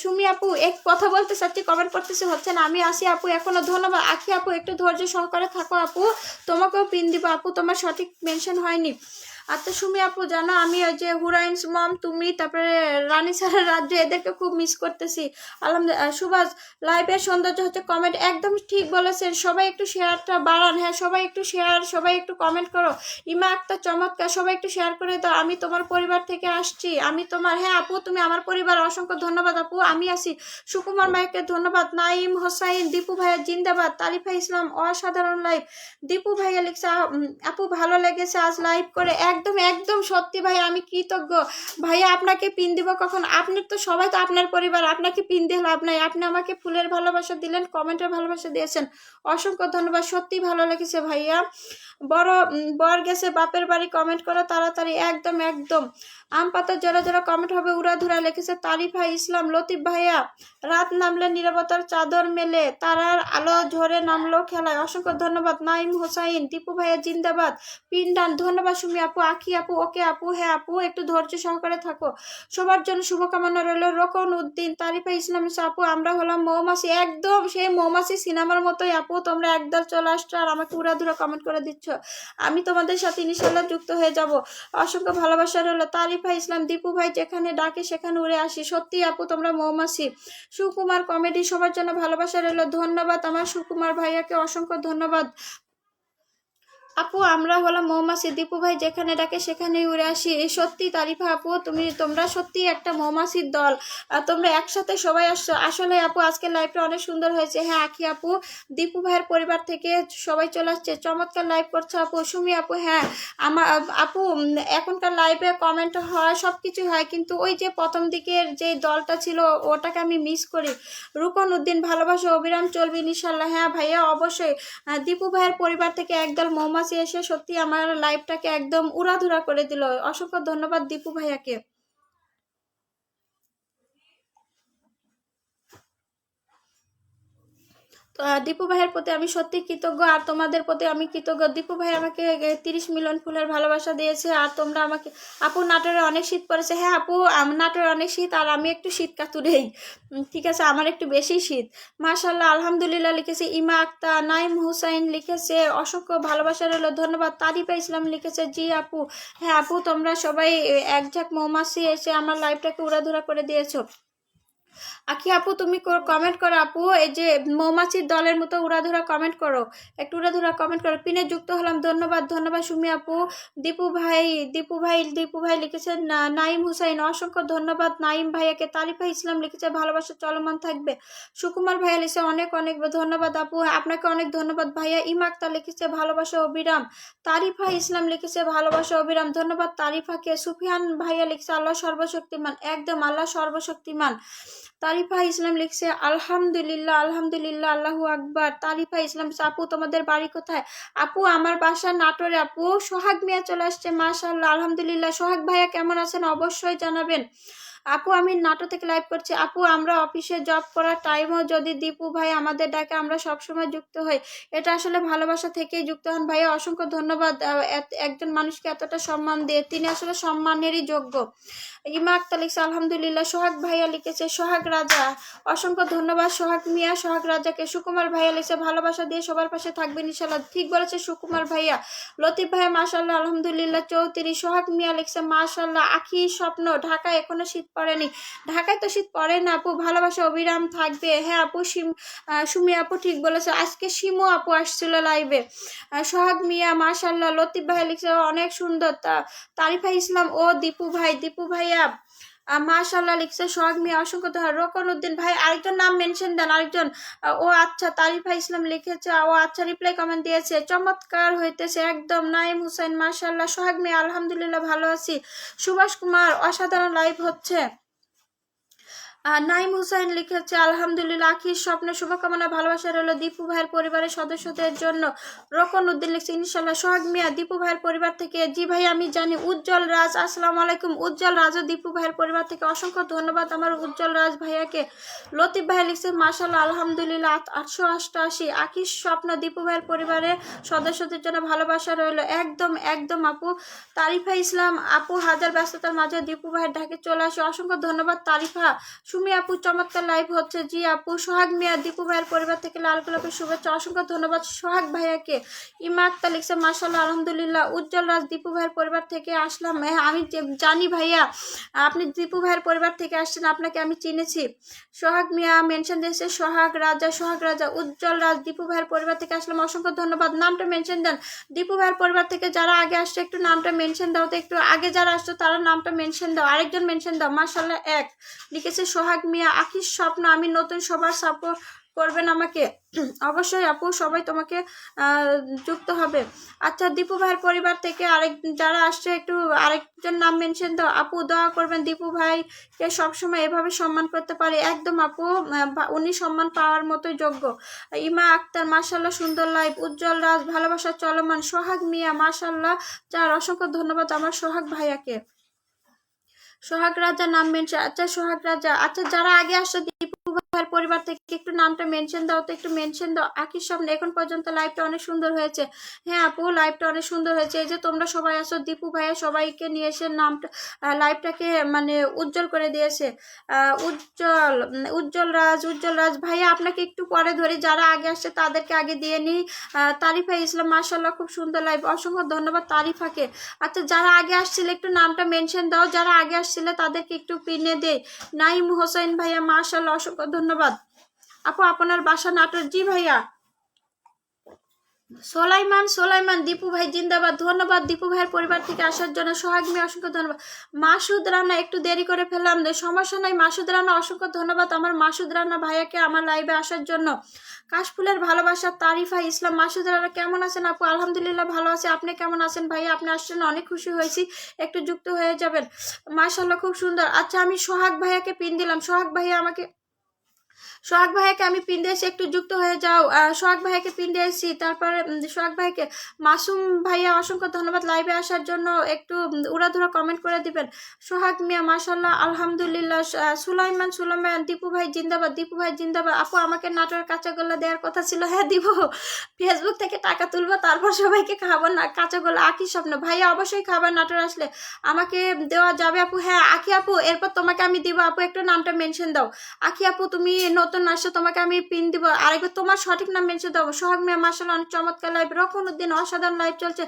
সুমি আপু এক কথা বলতে চাচ্ছি, কমেন্ট করতেছি হচ্ছে না, আমি আসি আপু এখনো, ধন্যবাদ। আখি আপু একটু ধৈর্য সহকারে থাকো আপু, তোমাকেও পিন দিব আপু, তোমার সঠিক মেনশন হয়নি। আচ্ছা সুমি আপু জানো আমি ওই যে হুরাইন্স মম, তুমি তারপরে রানী সারা রাজ্য, এদেরকে খুব মিস করতেছি। আলহামদুলিল্লাহ। সুভাষ লাইভের সৌন্দর্য হচ্ছে কমেন্ট, একদম ঠিক বলেছেন, সবাই একটু শেয়ারটা বাড়ান, হ্যাঁ সবাই একটু শেয়ার, সবাই একটু কমেন্ট করো। ইমা আক্তার চমৎকার, সবাই একটু শেয়ার করে দাও। আমি তোমার পরিবার থেকে আসছি, আমি তোমার, হ্যাঁ আপু তুমি আমার পরিবার, অসংখ্য ধন্যবাদ আপু, আমি আছি। সুকুমার ভাইকে ধন্যবাদ। নাইম হোসাইন, দীপু ভাইয়া জিন্দাবাদ। তারিফা ইসলাম অসাধারণ লাইভ। দীপু ভাইয়া লিখছে আপু ভালো লেগেছে আজ লাইভ করে, একদম একদম সত্যি ভাই, আমি কৃতজ্ঞ ভাইয়া। আপনাকে পিন দিব কখন? আপনি তো সবাই তো আপনার পরিবার, আপনাকে পিন দিয়ে লাভ নাই, আপনি আমাকে ফুলের ভালোবাসা দিলেন, কমেন্টের ভালোবাসা দিয়েছেন, অসংখ্য ধন্যবাদ, সত্যি ভালো লেগেছে ভাইয়া। বর গেছে বাপের বাড়ি, কমেন্ট করো তাড়াতাড়ি, একদম একদম। আম পাতা জোড়া জোড়া কমেন্ট হবে উড়াধুরা লিখেছে তারিফা ইসলাম। লতিফ ভাইয়া রাত নামলে নীরবতার চাদর মেলে, তারার আলো ঝরে নামলো খেলায়, অসংখ্য ধন্যবাদ। নাইম হোসাইন, টিপু ভাইয়া জিন্দাবাদ। পিন্ডান, ধন্যবাদ সুমি আপু। আখি আপু ওকে আপু, হ্যাঁ আপু একটু ধৈর্য সহকারে থাকো, সবার জন্য শুভকামনা রইল। রোকন উদ্দিন, তারিফা ইসলাম আপু আমরা হলাম মৌমাছি, একদম সেই মৌমাছি সিনেমার মতোই আপু, তোমরা একদল চলে আসছো আর আমাকে উড়াধুরা কমেন্ট করে দিচ্ছ, আমি তোমাদের সাথে ইনশাল্লাহ যুক্ত হয়ে যাব, অসংখ্য ভালোবাসা রইল। তারিফা ইসলাম, দীপু ভাই যেখানে ডাকে সেখানে উড়ে আসি, সত্যি আপু তোমরা মৌমাছি। সুকুমার কমেডি, সবার জন্য ভালোবাসা রইল, ধন্যবাদ আমার সুকুমার ভাইয়াকে, অসংখ্য ধন্যবাদ আপু, আমরা হলাম মৌমাছি, দীপু ভাই যেখানে ডাকে সেখানেই উড়ে আসি, সত্যি তারিফা আপু তোমরা সত্যি একটা মৌমাছির দল, তোমরা একসাথে সবাই আসছো, আসলে আপু আজকের লাইভটা অনেক সুন্দর হয়েছে। হ্যাঁ আখি আপু, দীপু ভাইয়ের পরিবার থেকে সবাই চলে আসছে, চমৎকার লাইভ করছে আপু। সুমি আপু, হ্যাঁ আমার আপু এখনকার লাইভে কমেন্ট হয় সব কিছু হয়, কিন্তু ওই যে প্রথম দিকের যে দলটা ছিল ওটাকে আমি মিস করি। রুকন উদ্দিন, ভালোবাসা অবিরাম চলবে ইনশাল্লাহ। হ্যাঁ ভাইয়া অবশ্যই। দীপু ভাইয়ের পরিবার থেকে একদল মৌমাছি এসে সত্যি আমার লাইফটাকে একদম উড়াধুরা করে দিল, অসংখ্য ধন্যবাদ দীপু ভাইয়াকে। তো দীপু ভাইয়ের প্রতি আমি সত্যি কৃতজ্ঞ, আর তোমাদের প্রতি আমি কৃতজ্ঞ। দীপু ভাই আমাকে 30 মিলিয়ন ফুলের ভালোবাসা দিয়েছে, আর তোমরা আমাকে, আপু নাটোরে অনেক শীত পড়েছে, হ্যাঁ আপু নাটোরে অনেক শীত, আর আমি একটু শীত কাতুরেই, ঠিক আছে আমার একটু বেশি শীত। মাশাল্লাহ আলহামদুলিল্লাহ লিখেছে ইমা আক্তার। নাইম হুসাইন লিখেছে অসংখ্য ভালোবাসা রইল, ধন্যবাদ। তারিফা ইসলাম লিখেছে জি আপু, হ্যাঁ আপু তোমরা সবাই এক ঝাঁক মৌমাছি এসে আমার লাইফটাকে উড়াধুরা করে দিয়েছো। আখি আপু তুমি কমেন্ট করো আপু, এই যে মৌমাছির দলের মতো উড়াধুরা কমেন্ট করো, একটু উড়াধুরা কমেন্ট করো। পিনে যুক্ত হলাম, ধন্যবাদ ধন্যবাদ সুমি আপু। দীপু ভাই দীপু ভাই লিখেছেন নাইম হুসাইন, অসংখ্য ধন্যবাদ নাইম ভাইয়াকে। তারিফা ইসলাম লিখেছে ভালোবাসা চলমান থাকবে। সুকুমার ভাইয়া লিখেছে অনেক অনেক ধন্যবাদ আপু, আপনাকে অনেক ধন্যবাদ ভাইয়া। ইমাক্তা লিখেছে ভালোবাসা অবিরাম। তারিফা ইসলাম লিখেছে ভালোবাসা অবিরাম, ধন্যবাদ তারিফাকে। সুফিয়ান ভাইয়া লিখছে আল্লাহ সর্বশক্তিমান, একদম আল্লাহ সর্বশক্তিমান। তারিফা ইসলাম লিখছে আলহামদুলিল্লাহ আলহামদুলিল্লাহ আল্লাহু আকবার। তারিফা ইসলাম আপু তোমাদের বাড়ি কোথায়? আপু আমার বাসা নাটোরে আপু। সোহাগ মিয়া চলে আসছে, মাশাআল্লাহ আলহামদুলিল্লাহ। সোহাগ ভাইয়া কেমন আছেন অবশ্যই জানাবেন। আপু আমি নাটো থেকে লাইভ করছি আপু, আমরা অফিসে জব করার টাইমও যদি দীপু ভাই আমাদের ডাকে আমরা সবসময় যুক্ত হই, এটা আসলে ভালোবাসা থেকেই যুক্ত হন ভাইয়া। অসংখ্য ধন্যবাদ একজন মানুষকে এতটা সম্মান দিয়ে, তিনি আসলে সম্মানেরই যোগ্য। ইমা আক্তার লিখছে আলহামদুলিল্লাহ। সোহাগ ভাইয়া লিখেছে সোহাগ রাজা, অসংখ্য ধন্যবাদ সোহাগ মিয়া সোহাগ রাজাকে। সুকুমার ভাইয়া লিখছে ভালোবাসা দিয়ে সবার পাশে থাকবেন ইনশাল্লাহ, ঠিক বলেছে সুকুমার ভাইয়া। লতিফ ভাইয়া মাশাল্লাহ আলহামদুলিল্লাহ 34। সোহাগ মিয়া লিখছে মাশাল্লাহ। আখি স্বপ্ন ঢাকায় এখনো শীত পড়েনি। ঢাকায় তো শীত পড়ে না আপু, ভালোবাসা অবিরাম থাকবে। হ্যাঁ আপু সুমি আপু ঠিক বলেছে, আজকে শিমু আপু আসছিল লাইভে। সোহাগ মিয়া মাশাল্লাহ। লতিফ ভাইয়া লিখছে অনেক সুন্দর। তারিফা ইসলাম ও দীপু ভাইয়া মাশাল্লাহ লিখছে। সোহাগ মিয়া অসংখ্য ধন্যবাদ। রোকন উদ্দিন ভাই আরেকজন নাম মেনশন দেন, আরেকজন। ও আচ্ছা তারিফা ইসলাম লিখেছে, ও আচ্ছা রিপ্লাই কমেন্ট দিয়েছে, চমৎকার হইতেছে একদম। নাইম হুসাইন মাশাল্লাহ। সোহাগ মিয়া আলহামদুলিল্লাহ ভালো আছি। সুভাষ কুমার অসাধারণ লাইভ হচ্ছে। নাইম হুসাইন লিখেছে আলহামদুলিল্লাহ। আখির স্বপ্নে শুভকামনা ভালোবাসা রইল দীপু ভাইয়ের পরিবারের সদস্যদের জন্য। রোকন উদ্দিন লিখছে ইনশাল্লাহ। সোহাগ মিয়া দীপু ভাইয়ের পরিবার থেকে, জি ভাই আমি জানি। উজ্জ্বল রাজ আসসালামু আলাইকুম। উজ্জ্বল রাজও দীপু ভাইয়ের পরিবার থেকে, অসংখ্য ধন্যবাদ আমার উজ্জ্বল রাজ ভাইয়াকে। লতিফ ভাই লিখছে মাশাল্লাহ আলহামদুলিল্লাহ 888। আখির স্বপ্ন দীপু ভাইয়ের পরিবারের সদস্যদের জন্য ভালোবাসা রইল, একদম একদম আপু। তারিফা ইসলাম আপু হাজার ব্যস্ততার মাঝে দীপু ভাইয়ের ঢাকে চলে আসে, অসংখ্য ধন্যবাদ তারিফা। সুমি আপু চমৎকার লাইভ হচ্ছে, জি আপু। সোহাগ মিয়া দীপু ভাইয়ের পরিবার থেকে লাল গোলাপের শুভেচ্ছা, অসংখ্য ধন্যবাদ সোহাগ ভাইয়াকে। ইমা আক্তার লিখছে মাশাল্লাহ আলহামদুলিল্লাহ। উজ্জ্বল রাজ দীপু ভাইয়ের পরিবার থেকে আসলাম। হ্যাঁ আমি জানি ভাইয়া, আপনি দীপু ভাইয়ের পরিবার থেকে আসছেন, আপনাকে আমি চিনেছি। সোহাগ মিয়া মেনশন দিয়েছে সোহাগ রাজা। উজ্জ্বল রাজ দীপু ভাইয়ের পরিবার থেকে আসলাম, অসংখ্য ধন্যবাদ। নামটা মেনশন দেন দীপু ভাইয়ের পরিবার থেকে যারা আগে আসছে, একটু নামটা মেনশন দাও তো, একটু আগে যারা আসছো তারা নামটা মেনশন দাও, আরেকজন মেনশন দাও। মাশাল্লাহ এক লিখেছে সোহাগ মিয়া। আখির স্বপ্ন আমি নতুন, সবার সাপোর্ট করবেন আমাকে অবশ্যই আপু, সবাই তোমাকে যুক্ত হবে। আচ্ছা দীপু ভাইয়ের পরিবার থেকে আরেক যারা আসছে, একটু আরেকজন নাম মেনশন দাও আপু, দোয়া করবেন দীপু ভাইকে সবসময় এভাবে সম্মান করতে পারে। একদম আপু, উনি সম্মান পাওয়ার মতোই যোগ্য। ইমা আক্তার মাশাল্লাহ সুন্দর লাইভ। উজ্জ্বল রাজ ভালোবাসা চলমান। সোহাগ মিয়া মাশাল্লাহ, যার অসংখ্য ধন্যবাদ আমার সোহাগ ভাইয়াকে। সোহাগ রাজা নাম মেনশন, আচ্ছা সোহাগ রাজা। আচ্ছা যারা আগে আসছো দীপু ভাইয়ের পরিবার থেকে একটু নামটা মেনশন দাও তো, একটু মেনশন দাও। আখির স্বপ্নে এখন পর্যন্ত লাইভটা অনেক সুন্দর হয়েছে। হ্যাঁ আপু লাইভটা অনেক সুন্দর হয়েছে, এই যে তোমরা সবাই আসো, দীপু ভাইয়া সবাইকে নিয়ে এসে নামটা লাইভটাকে মানে উজ্জ্বল করে দিয়েছে। উজ্জ্বল রাজ ভাইয়া আপনাকে একটু পরে ধরি, যারা আগে আসছে তাদেরকে আগে দিয়ে নিই। তারিফা ইসলাম মাশাল্লাহ খুব সুন্দর লাইভ, অসংখ্য ধন্যবাদ তারিফাকে। আচ্ছা যারা আগে আসছিলে একটু নামটা মেনশন দাও, যারা আগে আসছিলে তাদেরকে একটু পিনে দেই। নাইম হোসেন ভাইয়া মাশাল্লাহ অসংখ্য ধন্যবাদ। আপু আপনার বাসা নাটোর, জি ভাইয়া। সোলাইমান দীপু ভাই জিন্দাবাদ, ধন্যবাদ দীপু ভাইয়ের পরিবার থেকে আসার জন্য। সোহাগ মিয়া অসংখ্য ধন্যবাদ। মাসুদ রানা একটু দেরি করে ফেললাম, সমস্যা নাই। মাসুদ রানা অসংখ্য ধন্যবাদ আমার মাসুদ রানা ভাইয়াকে আমার লাইভে আসার জন্য। কাশফুলের ভালোবাসা তারিফা ইসলাম। মাসুদ রানা কেমন আছেন আপু? আলহামদুলিল্লাহ ভালো আছে, আপনি কেমন আছেন ভাইয়া? আপনি আসছেন অনেক খুশি হয়েছি, একটু যুক্ত হয়ে যাবেন। মাশাল্লাহ খুব সুন্দর। আচ্ছা আমি সোহাগ ভাইয়াকে পিন দিলাম, সোহাগ ভাইয়াকে আমি পিন দিয়েছি, একটু যুক্ত হয়ে যাও। সোহাগ ভাইয়াকে পিন দিয়েছি, তারপরে সোহাগ ভাইকে। মাসুম ভাইয়া অসংখ্য ধন্যবাদ লাইভে আসার জন্য, একটু উড়াধুরা কমেন্ট করে দিবেন। সোহাগ মিয়া মাশাল্লাহ আলহামদুলিল্লাহ। সুলাইমান দীপু ভাই জিন্দাবাদ, আপু আমাকে নাটোরের কাঁচাগোল্লা দেওয়ার কথা ছিল, হ্যাঁ দিব। ফেসবুক থেকে টাকা তুলবো, তারপর সবাইকে খাবার না কাঁচাগোল্লা। আখির স্বপ্ন ভাইয়া অবশ্যই খাবার, নাটোর আসলে আমাকে দেওয়া যাবে আপু। হ্যাঁ আখি আপু এরপর তোমাকে আমি দিব আপু, একটু নামটা মেনশন দাও। আখি আপু তুমি নতুন আসছো তোমাকে আমি পিন দিব। আরেকবার তোমার সঠিক নাম মেনশন দেবো। সোহাগ মিয়া মাশাআল্লাহ অনেক চমৎকার লাইভ। রোকন উদ্দিন অসাধারণ লাইভ চলছে,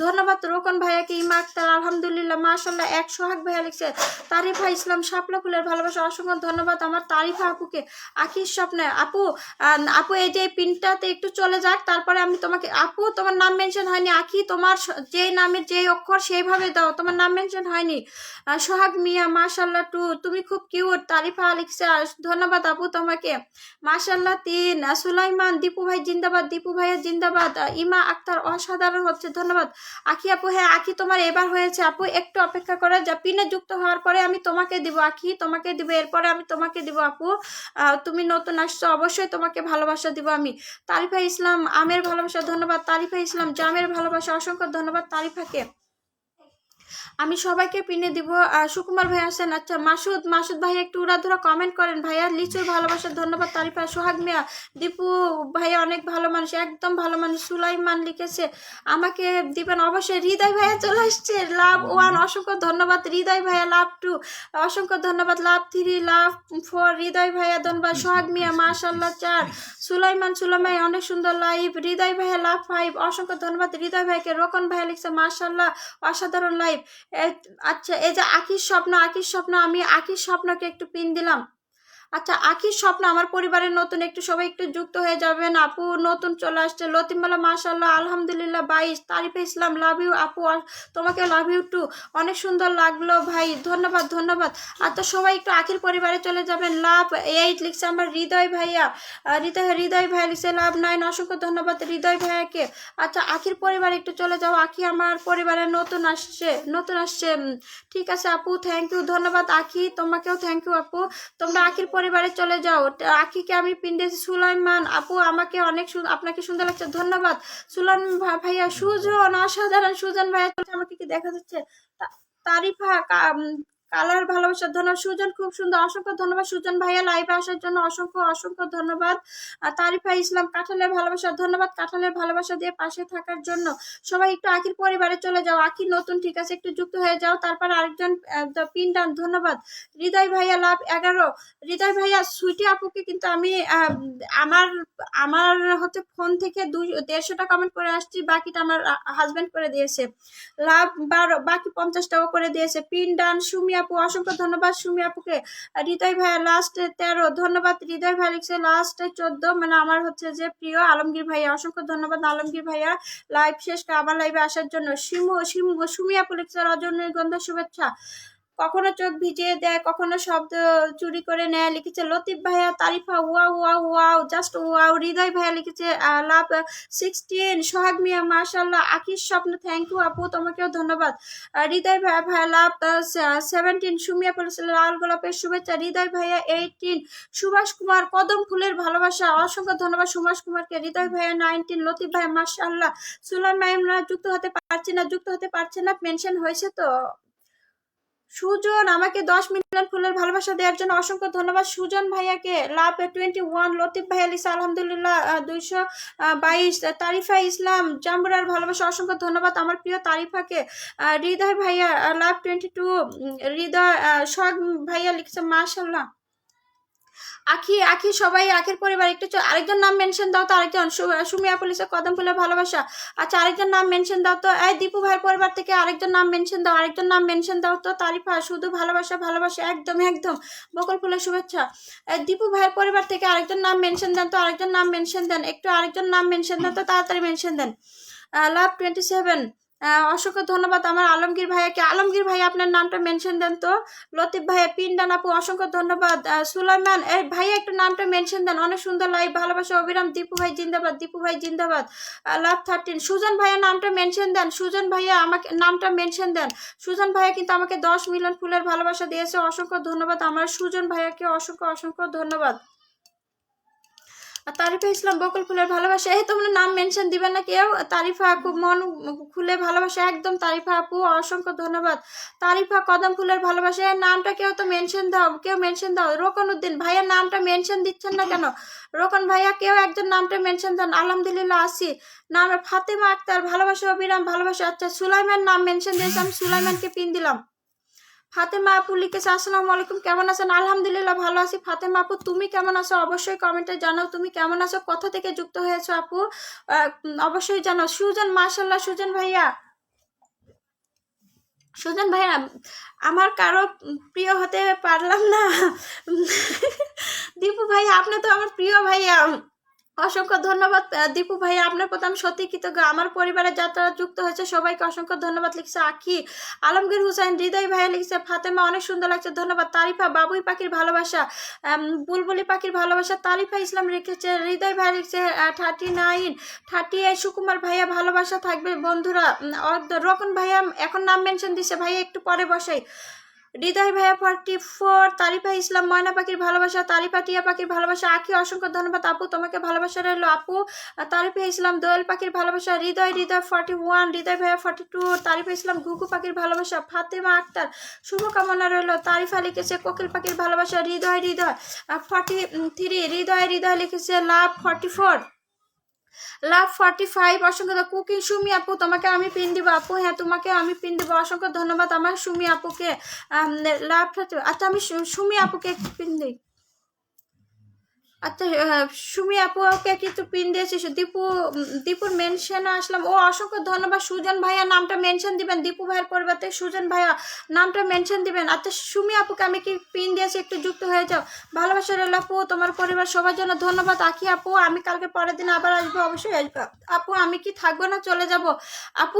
ধন্যবাদ রোকন ভাইয়াকে। ইমা আক্তার আলহামদুলিল্লাহ মাশাআল্লাহ এক। সোহাগ ভাইয়া লিখছে তারিফা ইসলাম শাপলা ফুলের ভালোবাসা, অসংখ্য ধন্যবাদ আমার তারিফা আপুকে। আখির স্বপ্নে আপু, আপু এই যে পিনটাতে একটু চলে যাক, তারপরে আমি তোমাকে আপু তোমার নাম মেনশন হয়নি। আখি তোমার যে নামের যে অক্ষর সেইভাবে দাও, তোমার নাম মেনশন হয়নি। সোহাগ মিয়া মাশাআল্লাহ টু, তুমি খুব কিউট। তারিফা লিখছে ধন্যবাদ আপু তোমাকে মাশাআল্লাহ 3। সুলাইমান দীপু ভাই জিন্দাবাদ, দীপু ভাইয়া জিন্দাবাদ। ইমা আক্তার অসাধারণ হচ্ছে, ধন্যবাদ। আখি আপু, হ্যাঁ আখি তোমার এবার হয়েছে আপু, একটু অপেক্ষা করে যা, পিনে যুক্ত হওয়ার পরে আমি তোমাকে দিব। আখি তোমাকে দিব, এরপরে আমি তোমাকে দিব আপু। তুমি নতুন আসছো, অবশ্যই তোমাকে ভালোবাসা দিব আমি। তারিফা ইসলাম আমের ভালোবাসা, ধন্যবাদ। তারিফা ইসলাম জামের ভালোবাসা, অসংখ্য ধন্যবাদ তারিফাকে। আমি সবাইকে পিনে দিব। সুকুমার ভাই আসেন। আচ্ছা মাসুদ ভাই একটু উড়াধুরা কমেন্ট করেন ভাইয়া। লিচুর ভালোবাসা, ধন্যবাদ তারিফা। সোহাগ মিয়া দীপু ভাইয়া অনেক ভালো মানুষ, একদম ভালো মানুষ। সুলাইমান লিখেছে আমাকে দিবেন অবশ্যই। হৃদয় ভাইয়া চলে আসছে, লাভ 1 অসংখ্য ধন্যবাদ। হৃদয় ভাইয়া লাভ 2 অসংখ্য ধন্যবাদ। লাভ 3 লাভ 4 হৃদয় ভাইয়া ধন্যবাদ। সোহাগ মিয়া মাশাআল্লাহ 4। সুলাইমান অনেক সুন্দর লাইভ। হৃদয় ভাইয়া লাভ 5 অসংখ্য ধন্যবাদ হৃদয় ভাইকে। রোকন ভাইয়া লিখছে মাশাআল্লাহ অসাধারণ লাইভ। আচ্ছা এই যে আখির স্বপ্ন, আমি আখির স্বপ্নকে একটু পিন দিলাম। আচ্ছা আখির স্বপ্ন আমার পরিবারের নতুন, একটু সবাই একটু যুক্ত হয়ে যাবেন। আপু নতুন চলে আসছে। লতিমালা মাশাআল্লাহ আলহামদুলিল্লাহ 22। তারিফা ইসলাম লাভ ইউ আপু, তোমাকে লাভ ইউ টু। অনেক সুন্দর লাগলো ভাই, ধন্যবাদ ধন্যবাদ। আর তো সবাই একটু আখির পরিবারে চলে যাবেন। লাভ 8 লিখছে আমার হৃদয় ভাইয়া। হৃদয় ভাইয়া লিখছে লাভ 9 অসংখ্য ধন্যবাদ হৃদয় ভাইয়াকে। আচ্ছা আখির পরিবারে একটু চলে যাও। আখি আমার পরিবারে নতুন আসছে। ঠিক আছে আপু, থ্যাংক ইউ, ধন্যবাদ আখি, তোমাকেও থ্যাংক ইউ আপু। তোমরা আখির পরিবারে চলে যাও। আখিকে আমি পিন দিয়েছি। সুলাইমান আপু আমাকে অনেক আপনাকে সুন্দর লাগছে, ধন্যবাদ। সুলাইমান ভাইয়া সুজন অসাধারণ। সুজন ভাইয়া আমাকে কি দেখা যাচ্ছে? তারিফা কালার ভালোবাসা, ধন্যবাদ। সুজন খুব সুন্দর, অসংখ্য ধন্যবাদ সুজন ভাইয়া লাইভে আসার জন্য, অসংখ্য ধন্যবাদ। তারিফা ইসলাম কাঁঠালের ভালোবাসা, ধন্যবাদ কাঁঠালের ভালোবাসা দিয়ে পাশে থাকার জন্য। সবাই একটু আখির পরিবারে চলে যাও। আখি নতুন, ঠিক আছে একটু যুক্ত হয়ে যাও। তারপর আরেকজন পিন ডান, ধন্যবাদ। হৃদয় ভাইয়া লাভ 11। হৃদয় ভাইয়া সুইটি আপুকে কিন্তু আমি আমার হচ্ছে ফোন থেকে 150টা কমেন্ট করে আসছি, বাকিটা আমার হাজবেন্ড করে দিয়েছে। লাভ 12, বাকি 50টাও করে দিয়েছে। পিন ডান সুমি আপু, অসংখ্য ধন্যবাদ সুমি আপুকে। হৃদয় ভাইয়া লাস্ট 13, ধন্যবাদ হৃদয় ভাই লিখছে লাস্ট 14, মানে আমার হচ্ছে যে প্রিয় আলমগীর ভাইয়া, অসংখ্য ধন্যবাদ আলমগীর ভাইয়া লাইভ শেষ আমার লাইভে আসার জন্য। সুমি আপু লিখছে রজনীগন্ধা শুভেচ্ছা। কখনো চোখ ভিজিয়ে দেয়, কখনো শব্দ চুরি করে নেয়, লিখেছে লতিফ ভাইয়া। Tarifa wow wow wow just wow. Hridoy ভাইয়া লিখেছে লাভ 16। সোহাগ মিয়া মাশাআল্লাহ। আখির স্বপ্ন থ্যাংক ইউ আপু, তোমাকেও ধন্যবাদ। হৃদয় ভাইয়া লাভ 17। সুমিয়া বলেছিল লাল গোলাপের শুভেচ্ছা। হৃদয় ভাইয়া 18। সুভাষ কুমার কদম ফুলের ভালোবাসা, অসংখ্য ধন্যবাদ সুভাষ কুমারকে। হৃদয় ভাইয়া 19। লতিফ ভাইয়া মাশাআল্লাহ। সুলাইমান যুক্ত হতে পারছে না, মেনশন হয়েছে তো। সুজন আমাকে 10 মিলিয়ন ফুলের ভালোবাসা দেওয়ার জন্য অসংখ্য ধন্যবাদ সুজন ভাইয়াকে। লাভ 21। লতিফ ভাইয়া লিসা আলহামদুলিল্লাহ 222। তারিফা ইসলাম জাম্বুরার ভালোবাসা, অসংখ্য ধন্যবাদ আমার প্রিয় তারিফাকে। হৃদয় ভাইয়া লাভ 22। হৃদয় সোহাগ ভাইয়া লিখছে মাশাআল্লাহ। আখি সবাই আখির পরিবার একটু আরেকজন নাম মেনশন দাও তো। আরেকজন সুমিয়া পুলিশের কদম ফুলের ভালোবাসা। আচ্ছা আরেকজন নাম মেনশন দাও তো। এই দীপু ভাইয়ের পরিবার থেকে আরেকজন নাম মেনশন দাও তো। তারিফা শুধু ভালোবাসা একদম বকুল ফুলের শুভেচ্ছা। দীপু ভাইয়ের পরিবার থেকে আরেকজন নাম মেনশন দেন তো। আরেকজন নাম মেনশন দেন, একটু আরেকজন নাম মেনশন দেন তো, তাড়াতাড়ি মেনশন দেন। লাভ 27। অসংখ্য ধন্যবাদ আমার আলমগীর ভাইয়াকে। আলমগীর ভাইয়া আপনার নামটা মেনশন দেন তো। লতিফ ভাইয়া পিন্ডান আপু অসংখ্য ধন্যবাদ। সুলাইমান ভাইয়া একটু নামটা মেনশন দেন, অনেক সুন্দর লাইভ, ভালোবাসা অবিরাম। দীপু ভাই জিন্দাবাদ। লাভ 13। সুজন ভাইয়া নামটা মেনশন দেন। সুজন ভাইয়া আমাকে নামটা মেনশন দেন। সুজন ভাইয়া কিন্তু আমাকে 10 মিলিয়ন ফুলের ভালোবাসা দিয়েছে, অসংখ্য ধন্যবাদ আমার সুজন ভাইয়াকে, অসংখ্য ধন্যবাদ। তারিফা ইসলাম বকুল ফুলের ভালোবাসা। এই তোমরা নাম মেনশন দিবে না কেউ। তারিফা খুব মন খুলে ভালোবাসা একদম। তারিফা আপু অসংখ্য ধন্যবাদ। তারিফা কদম ফুলের ভালোবাসা। নামটা কেউ তো মেনশন দাও। রোকন উদ্দিন ভাইয়ার নামটা মেনশন দিচ্ছেন না কেন? রোকন ভাইয়া কেউ একজন নামটা মেনশন দেন। আলহামদুলিল্লাহ আসি নাম ফাতেমা আক্তার ভালোবাসা অবিরাম ভালোবাসা। আচ্ছা সুলাইমান নাম মেনশন দিয়েছে, আমি সুলাইমানকে পিন দিলাম। ফাতেমা আপু লিখেছে আসসালামু আলাইকুম, কেমন আছেন? আলহামদুলিল্লাহ ভালো আছি। ফাতেমা আপু তুমি কেমন আছো? অবশ্যই কমেন্টে জানাও তুমি কেমন আছো, কোথা থেকে যুক্ত হয়েছো আপু, অবশ্যই জানাও। সুজন মাশাল্লাহ, সুজন ভাইয়া, সুজন ভাইয়া আমার কারো প্রিয় হতে পারলাম না। দীপু ভাইয়া আপনি তো আমার প্রিয় ভাইয়া, অসংখ্য ধন্যবাদ দীপু ভাইয়া, আপনার প্রতি আমি সত্যি কৃতজ্ঞ। আমার পরিবারে যারা যুক্ত হয়েছে সবাইকে অসংখ্য ধন্যবাদ। লিখছে আখি, আলমগীর হুসাইন, হৃদয় ভাইয়া লিখছে ফাতেমা অনেক সুন্দর লাগছে, ধন্যবাদ। তারিফা, বাবুই পাখির ভালোবাসা, বুলবুলি পাখির ভালোবাসা, তারিফা ইসলাম লিখেছে, হৃদয় ভাইয়া লিখছে 39, 38, সুকুমার ভাইয়া ভালোবাসা থাকবে বন্ধুরা। রকন ভাইয়া এখন নাম মেনশন দিছে ভাইয়া, একটু পরে বসাই। হৃদয় ভাইয়া 44, তারিফা ইসলাম, ময়না পাখির ভালোবাসা, তারিফা টিয়া পাখির ভালোবাসা, আখি অসংখ্য ধন্যবাদ আপু, তোমাকে ভালোবাসা রইল আপু। তারিফা ইসলাম, দোয়েল পাখির ভালোবাসা, হৃদয় 41, হৃদয় ভাইয়া 42, তারিফা ইসলাম, ঘুঘু পাখির ভালোবাসা, ফাতেমা আক্তার শুভকামনা রইল। তারিফা লিখেছে কোকিল পাখির ভালোবাসা, হৃদয় 43, হৃদয় লিখেছে লাভ 44, লাভ 45, অসংখ্য। কুকিং সুমি আপু তোমাকে আমি পিন দিব আপু, হ্যাঁ তোমাকে আমি পিন দিব, অসংখ্য ধন্যবাদ আমার সুমি আপুকে। লাভ, আচ্ছা আমি সুমি আপুকে পিন দিই। আচ্ছা সুমি আপু ওকে কিন্তু পিন দিয়েছি। দীপুর মেনশনে আসলাম, ও অসংখ্য ধন্যবাদ। সুজন ভাইয়া নামটা মেনশন দিবেন, দীপু ভাইয়ের পরিবর্তে সুজন ভাইয়া নামটা মেনশন দিবেন। আচ্ছা সুমি আপুকে আমি কি পিন দিয়েছি, একটু যুক্ত হয়ে যাও। ভালোবাসা রইল আপু, তোমার পরিবার সবার জন্য ধন্যবাদ। আখি আপু আমি কালকে পরের দিন আবার আসবো, অবশ্যই আসবো আপু। আমি কি থাকবো না চলে যাব আপু,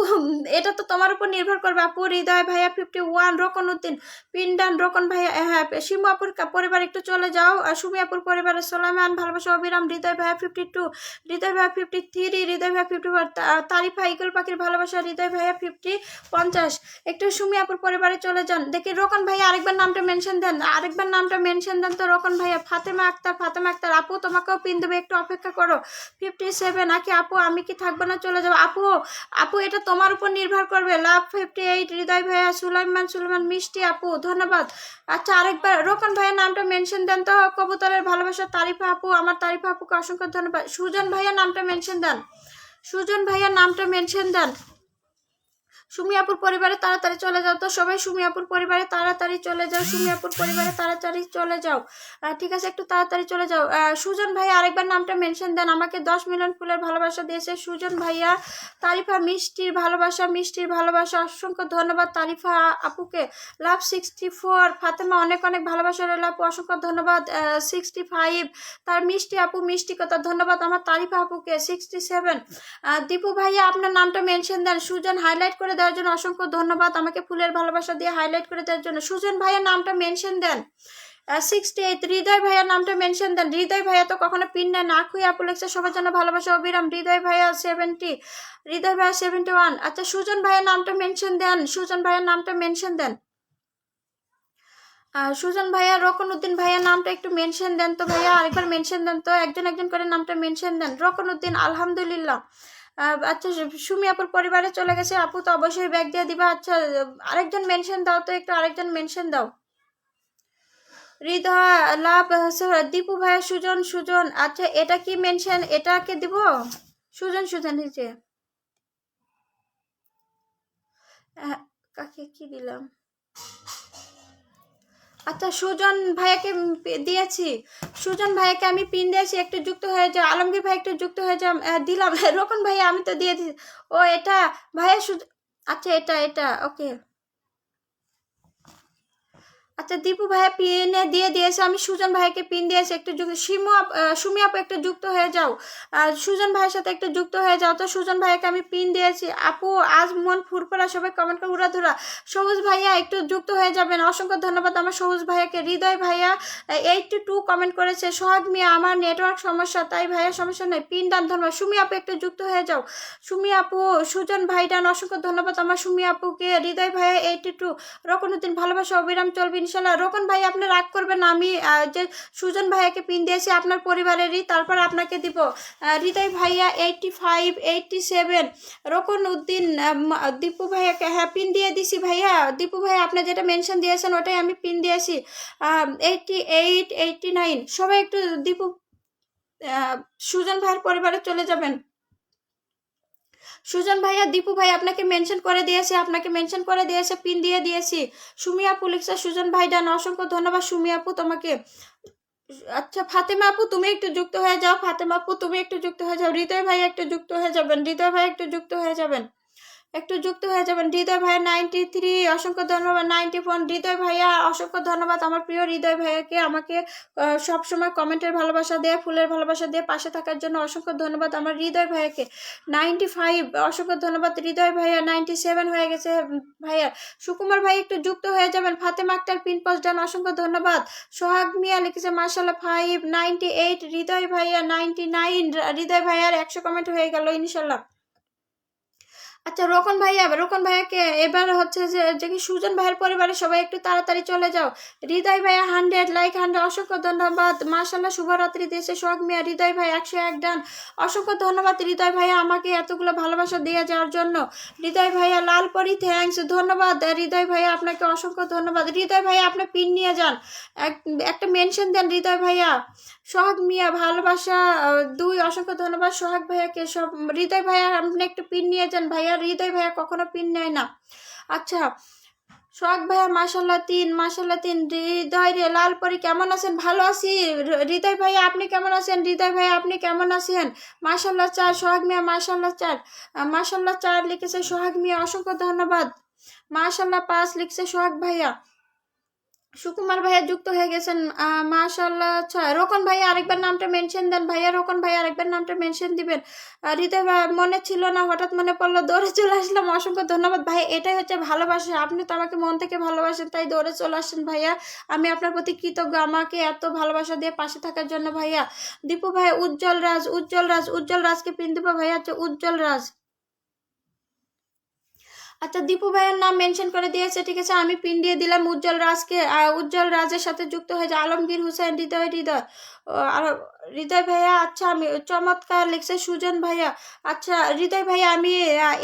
এটা তো তোমার উপর নির্ভর করবে আপু। হৃদয় ভাইয়া 51, রকন উদ্দিন পিন্ডান, রকন ভাইয়া, হ্যাঁ শিমু আপুর পরিবার একটু চলে যাও। সুমি আপুর পরিবারের সোলাইমান ভালোবাসা অবিরাম, হৃদয় ভাইয়া 52, হৃদয় ভাইয়া 53, হৃদয় ভাইয়া 54, তারিফা ইগল পাখির ভালোবাসা, হৃদয় ভাইয়া 50, একটু সুমি আপুর পরিবারে চলে যান। দেখি রকন ভাইয়া আরেকবার নামটা মেনশন দেন, আরেকবার নামটা মেনশন দেন তো রকন ভাইয়া। ফাতেমা আক্তার আপু তোমাকেও পিন দেবে, একটু অপেক্ষা করো। 57, নাকি আপু আমি কি থাকবো না চলে যাবো আপু এটা তোমার উপর নির্ভর করবে। লাভ 58, হৃদয় ভাইয়া, সুলাইমান মিষ্টি আপু ধন্যবাদ। আচ্ছা আরেকবার রোকন ভাইয়ের নামটা মেনশন দেন তো, কবুতরের ভালোবাসা, তারিফা আপু, আমার তারিফা আপুকে অসংখ্য ধন্যবাদ। সুজন ভাইয়ার নামটা মেনশন দেন, সুজন ভাইয়ার নামটা মেনশন দেন। সুমি আপুর পরিবারে তাড়াতাড়ি চলে যাও তো সবাই, সুমি আপুর পরিবারে তাড়াতাড়ি চলে যাও, সুমি আপুর পরিবারে তাড়াতাড়ি চলে যাও। ঠিক আছে একটু তাড়াতাড়ি চলে যাও। সুজন ভাইয়া আরেকবার নামটা মেনশন দেন, আমাকে 10 মিলিয়ন ফুলের ভালোবাসা দিয়েছে সুজন ভাইয়া। তারিফা মিষ্টির ভালোবাসা, অসংখ্য ধন্যবাদ তারিফা আপুকে। লাভ 64, ফাতেমা অনেক অনেক ভালোবাসা রইল আপু, অসংখ্য ধন্যবাদ। 65, তার মিষ্টি আপু মিষ্টি কথা, ধন্যবাদ আমার তারিফা আপুকে। 67, দীপু ভাইয়া আপনার নামটা মেনশন দেন। সুজন হাইলাইট করে দেওয়ার জন্য অসংখ্য ধন্যবাদ, আমাকে ফুলের ভালোবাসা দিয়ে হাইলাইট করে দেওয়ার জন্য। সুজন ভাইয়ের নামটা মেনশন দেন। 68, হৃদয় ভাইয়ার নামটা মেনশন দেন। হৃদয় ভাইয়া তো কখনো পিন নেয় না, খুঁই আপু লেখছে সবার জন্য ভালোবাসা অবিরাম, হৃদয় ভাইয়া 70, হৃদয় ভাইয়া 71। আচ্ছা সুজন ভাইয়ের নামটা মেনশন দেন, সুজন ভাইয়ের নামটা মেনশন দেন। সুজন ভাইয়া, রকন উদ্দিন ভাইয়া নামটা একটু মেনশন দেন তো ভাইয়া, আরেকবার মেনশন দেন তো, একজন করে নামটা মেনশন দেন। রকন উদ্দিন আলহামদুলিল্লাহ। আচ্ছা সুমি আপুর পরিবারে চলে গেছে আপু, তো অবশ্যই ব্যাগ দিয়ে দিবা। আচ্ছা আরেকজন মেনশন দাও তো, একটু আরেকজন মেনশন দাও। হৃদয় লাভ, দীপু ভাইয়া, সুজন। আচ্ছা এটা কি মেনশন, এটাকে দিব সুজন নিচে। কাকে কি দিলাম? আচ্ছা সুজন ভাইয়াকে দিয়েছি, সুজন ভাইয়াকে আমি পিন দিয়েছি, একটু যুক্ত হয়ে যাও। আলমগীর ভাই একটু যুক্ত হয়ে যাও। দিলাম। রকন ভাইয়া আমি তো দিয়ে দিই। ও এটা ভাইয়া আচ্ছা এটা ওকে। আচ্ছা দীপু ভাইয়া পিনে দিয়ে দিয়েছে, আমি সুজন ভাইকে পিন দিয়েছি, একটু সুমি আপু একটু যুক্ত হয়ে যাও। সুজন ভাইয়ের সাথে একটু যুক্ত হয়ে যাও তো, সুজন ভাইকে আমি পিন দিয়েছি। আপু আজ মন ফুরফুরা, সবাই কমেন্ট করে উড়াধুরা। সবুজ ভাইয়া একটু যুক্ত হয়ে যাবেন, অসংখ্য ধন্যবাদ আমার সবুজ ভাইয়াকে। হৃদয় ভাইয়া 82 কমেন্ট করেছে। সোহাগ মিয়া আমার নেটওয়ার্ক সমস্যা, তাই ভাইয়া সমস্যা নেই, পিন ডান ধন্যবাদ। সুমি আপু একটু যুক্ত হয়ে যাও। সুমি আপু, সুজন ভাই ডান, অসংখ্য ধন্যবাদ আমার সুমি আপুকে। হৃদয় ভাইয়া 82, রকনুদ্দিন ভালোবাসা অবিরাম চলবে ইনশাল্লাহ। রকন ভাই আপনি রাগ করবেন, আমি যে সুজন ভাইয়াকে পিন দিয়েছি আপনার পরিবারেরই, তারপর আপনাকে দিব। হৃদয় ভাইয়া 85, 87, রকন উদ্দিন, দীপু ভাইয়াকে হ্যাঁ পিন দিয়ে দিছি ভাইয়া। দীপু ভাইয়া আপনি যেটা মেনশন দিয়েছেন ওটাই আমি পিন দিয়েছি। 88, 89, সবাই একটু দীপু সুজন ভাইয়ের পরিবারে চলে যাবেন। সুজন ভাইয়া দীপু ভাই আপনাকে মেনশন করে দিয়েছে, পিন দিয়ে দিয়েছি। সুমি আপু লিখছে সুজন ভাই ডান, অসংখ্য ধন্যবাদ সুমি আপু তোমাকে। আচ্ছা ফাতেমা আপু তুমি একটু যুক্ত হয়ে যাও, হৃদয় ভাই একটু যুক্ত হয়ে যাবেন, হৃদয় ভাইয়া 93 অসংখ্য ধন্যবাদ, 94 হৃদয় ভাইয়া অসংখ্য ধন্যবাদ। আমার প্রিয় হৃদয় ভাইয়াকে আমাকে সব সময় কমেন্টের ভালোবাসা দিয়ে, ফুলের ভালোবাসা দিয়ে পাশে থাকার জন্য অসংখ্য ধন্যবাদ আমার হৃদয় ভাইয়াকে। 95 অসংখ্য ধন্যবাদ হৃদয় ভাইয়া। 97 হয়ে গেছে ভাইয়া। সুকুমার ভাই একটু যুক্ত হয়ে যাবেন। ফাতেমা আক্তার পিন পোস্ট ডান, অসংখ্য ধন্যবাদ। সোহাগ মিয়া লিখেছে মাশাআল্লাহ 5। 98 হৃদয় ভাইয়া। 99 হৃদয় ভাইয়ার 100 কমেন্ট হয়ে গেল ইনশাল্লাহ। আচ্ছা রোকন ভাইয়াকে এবার হচ্ছে যে কি সুজন ভাইয়ের পরিবারে সবাই একটু তাড়াতাড়ি চলে যাও। হৃদয় ভাইয়া 100 লাইক, 100 অসংখ্য ধন্যবাদ। মাশাআল্লাহ শুভরাত্রি দেশে সোহাগ মিয়া। হৃদয় ভাই 101 ডান, অসংখ্য ধন্যবাদ হৃদয় ভাইয়া আমাকে এতগুলো ভালোবাসা দিয়ে যাওয়ার জন্য। হৃদয় ভাইয়া লালপরি থ্যাঙ্কস, ধন্যবাদ হৃদয় ভাইয়া আপনাকে অসংখ্য ধন্যবাদ। হৃদয় ভাইয়া আপনি পিন নিয়ে যান, একটা মেনশন দেন হৃদয় ভাইয়া। সোহাগ মিয়া ভালোবাসা 2 অসংখ্য ধন্যবাদ সোহাগ ভাইয়াকে। সব হৃদয় ভাইয়া আপনি একটু পিন নিয়ে যান ভাইয়া, হৃদয় ভাইয়া কখনো পিন নেয় না। আচ্ছা সোহাগ ভাইয়া মাশাআল্লাহ 3 হৃদয় রে লালপরি কেমন আছেন? ভালো আছি হৃদয় ভাইয়া, আপনি কেমন আছেন? হৃদয় ভাইয়া আপনি কেমন আছেন? মাশাআল্লাহ 4 সোহাগ মিয়া, মাশাআল্লাহ 4 লিখেছে সোহাগ মিয়া, অসংখ্য ধন্যবাদ। মাশাআল্লাহ 5 লিখছে সোহাগ ভাইয়া। সুকুমার ভাইয়া যুক্ত হয়ে গেছেন মাশাআল্লাহ 6। রোকন ভাইয়া আরেকবার নামটা মেনশন দেন ভাইয়া, রোকন ভাইয়া আরেকবার নামটা মেনশন দিবেন। হৃদয় ভাই মনে ছিল না, হঠাৎ মনে পড়লো, দৌড়ে চলে আসলাম, অসংখ্য ধন্যবাদ ভাই। এটাই হচ্ছে ভালোবাসা, আপনি তো আমাকে মন থেকে ভালোবাসেন তাই দৌড়ে চলে আসছেন ভাইয়া, আমি আপনার প্রতি কৃতজ্ঞ আমাকে এত ভালোবাসা দিয়ে পাশে থাকার জন্য ভাইয়া। দীপু ভাই উজ্জ্বল রাজকে পিন দিব ভাইয়া। আচ্ছা উজ্জ্বল রাজ, আচ্ছা দীপু ভাইয়ের নাম মেনশন করে দিয়েছে, ঠিক আছে আমি পিন দিয়ে দিলাম উজ্জ্বল রাজকে। উজ্জ্বল রাজের সাথে যুক্ত হয়ে যায় আলমগীর হোসেন। আর হৃদয় ভাইয়া আচ্ছা আমি চমৎকার লিখছে সুজন ভাইয়া। আচ্ছা হৃদয় ভাইয়া আমি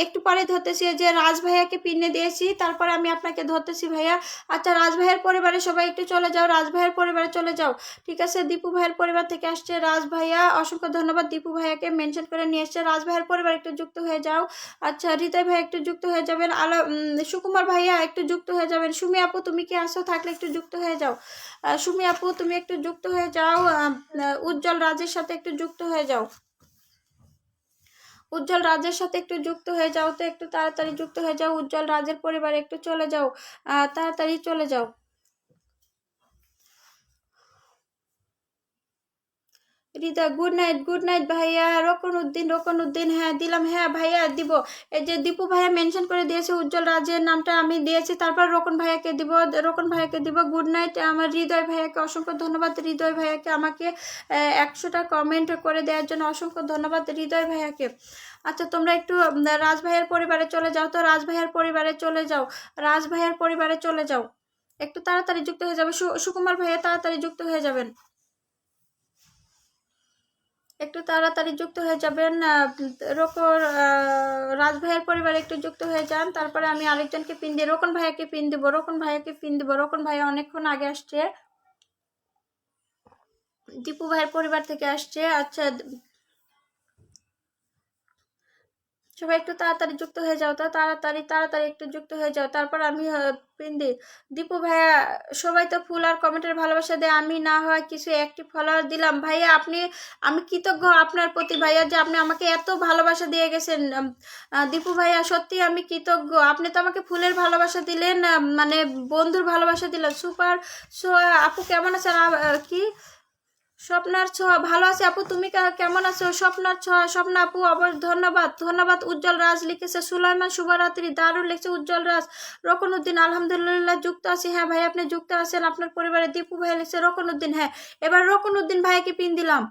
একটু পরে ধরতেছি, যে রাজ ভাইয়াকে পিনে দিয়েছি তারপরে আমি আপনাকে ধরতেছি ভাইয়া। আচ্ছা রাজ ভাইয়ের পরিবারে সবাই একটু চলে যাও, রাজ ভাইয়ের পরিবারে চলে যাও, ঠিক আছে। দীপু ভাইয়ের পরিবার থেকে আসছে রাজ ভাইয়া, অসংখ্য ধন্যবাদ দীপু ভাইয়াকে মেনশন করে নিয়ে এসছে। রাজ ভাইয়ের পরিবার একটু যুক্ত হয়ে যাও। আচ্ছা হৃদয় ভাই একটু যুক্ত হয়ে যাবেন। সুকুমার ভাইয়া একটু যুক্ত হয়ে যাবেন। সুমি আপু তুমি কি আসো? থাকলে একটু যুক্ত হয়ে যাও। সুমি আপু তুমি একটু যুক্ত হয়ে যাও। উজ্জ্বল রাজের সাথে একটু যুক্ত হয়ে যাও। উজ্জ্বল রাজের সাথে একটু যুক্ত হয়ে যাও, তো একটু তাড়াতাড়ি যুক্ত হয়ে যাও। উজ্জ্বল রাজের পরিবারে একটু চলে যাও, তাড়াতাড়ি চলে যাও। হৃদয় গুড নাইট ভাইয়া। রকন উদ্দিন হ্যাঁ দিলাম, হ্যাঁ ভাইয়া দিব। এই যে দীপু ভাইয়া মেনশন করে দিয়েছে উজ্জ্বল রাজের নামটা আমি দিয়েছি, তারপর রকন ভাইয়াকে দিব গুড নাইট। আমার হৃদয় ভাইয়াকে অসংখ্য ধন্যবাদ, হৃদয় ভাইয়াকে আমাকে 100টা কমেন্ট করে দেওয়ার জন্য অসংখ্য ধন্যবাদ হৃদয় ভাইয়াকে। আচ্ছা তোমরা একটু রাজ ভাইয়ের পরিবারে চলে যাও, তো রাজ ভাইয়ের পরিবারে চলে যাও, একটু তাড়াতাড়ি যুক্ত হয়ে যাবে। সুকুমার ভাইয়া তাড়াতাড়ি যুক্ত হয়ে যাবেন, একটু তাড়াতাড়ি যুক্ত হয়ে যাবেন। রাজ ভাইয়ের পরিবারে একটু যুক্ত হয়ে যান, তারপরে আমি আরেকজনকে পিন দিই, রোকন ভাইয়াকে পিন দিব। রোকন ভাইয়া অনেকক্ষণ আগে আসছে, দীপু ভাইয়ের পরিবার থেকে আসছে। আচ্ছা সবাই একটু তাড়াতাড়ি যুক্ত হয়ে যাও, তো তাড়াতাড়ি একটু যুক্ত হয়ে যাও, তারপর আমি পিন দিই। দীপু ভাইয়া সবাই তো ফুল আর কমেন্টের ভালোবাসা দেয়, আমি না হয় কিছু অ্যাক্টিভ ফলোয়ার দিলাম ভাইয়া। আমি কৃতজ্ঞ আপনার প্রতি ভাইয়া, যে আপনি আমাকে এত ভালোবাসা দিয়ে গেছেন। দীপু ভাইয়া সত্যি আমি কৃতজ্ঞ, আপনি তো আমাকে ফুলের ভালোবাসা দিলেন, মানে বন্ধুর ভালোবাসা দিলেন। সুপার সো আপু কেমন আছেন? কি স্বপ্নার ছোঁয়া ভালো আছে আপু, তুমি কেমন আছো? স্বপ্না আপু ধন্যবাদ। উজ্জ্বল রাজ লিখেছে সুলাইমান শুভরাত্রি, দারুণ লিখছে উজ্জ্বল রাজ। রকন উদ্দিন আলহামদুলিল্লাহ যুক্ত আছি, হ্যাঁ ভাই আপনি যুক্ত আছেন আপনার পরিবারে। দীপু ভাই লিখছে রকন উদ্দিন, হ্যাঁ এবার রকন উদ্দিন ভাইকে পিন দিলাম,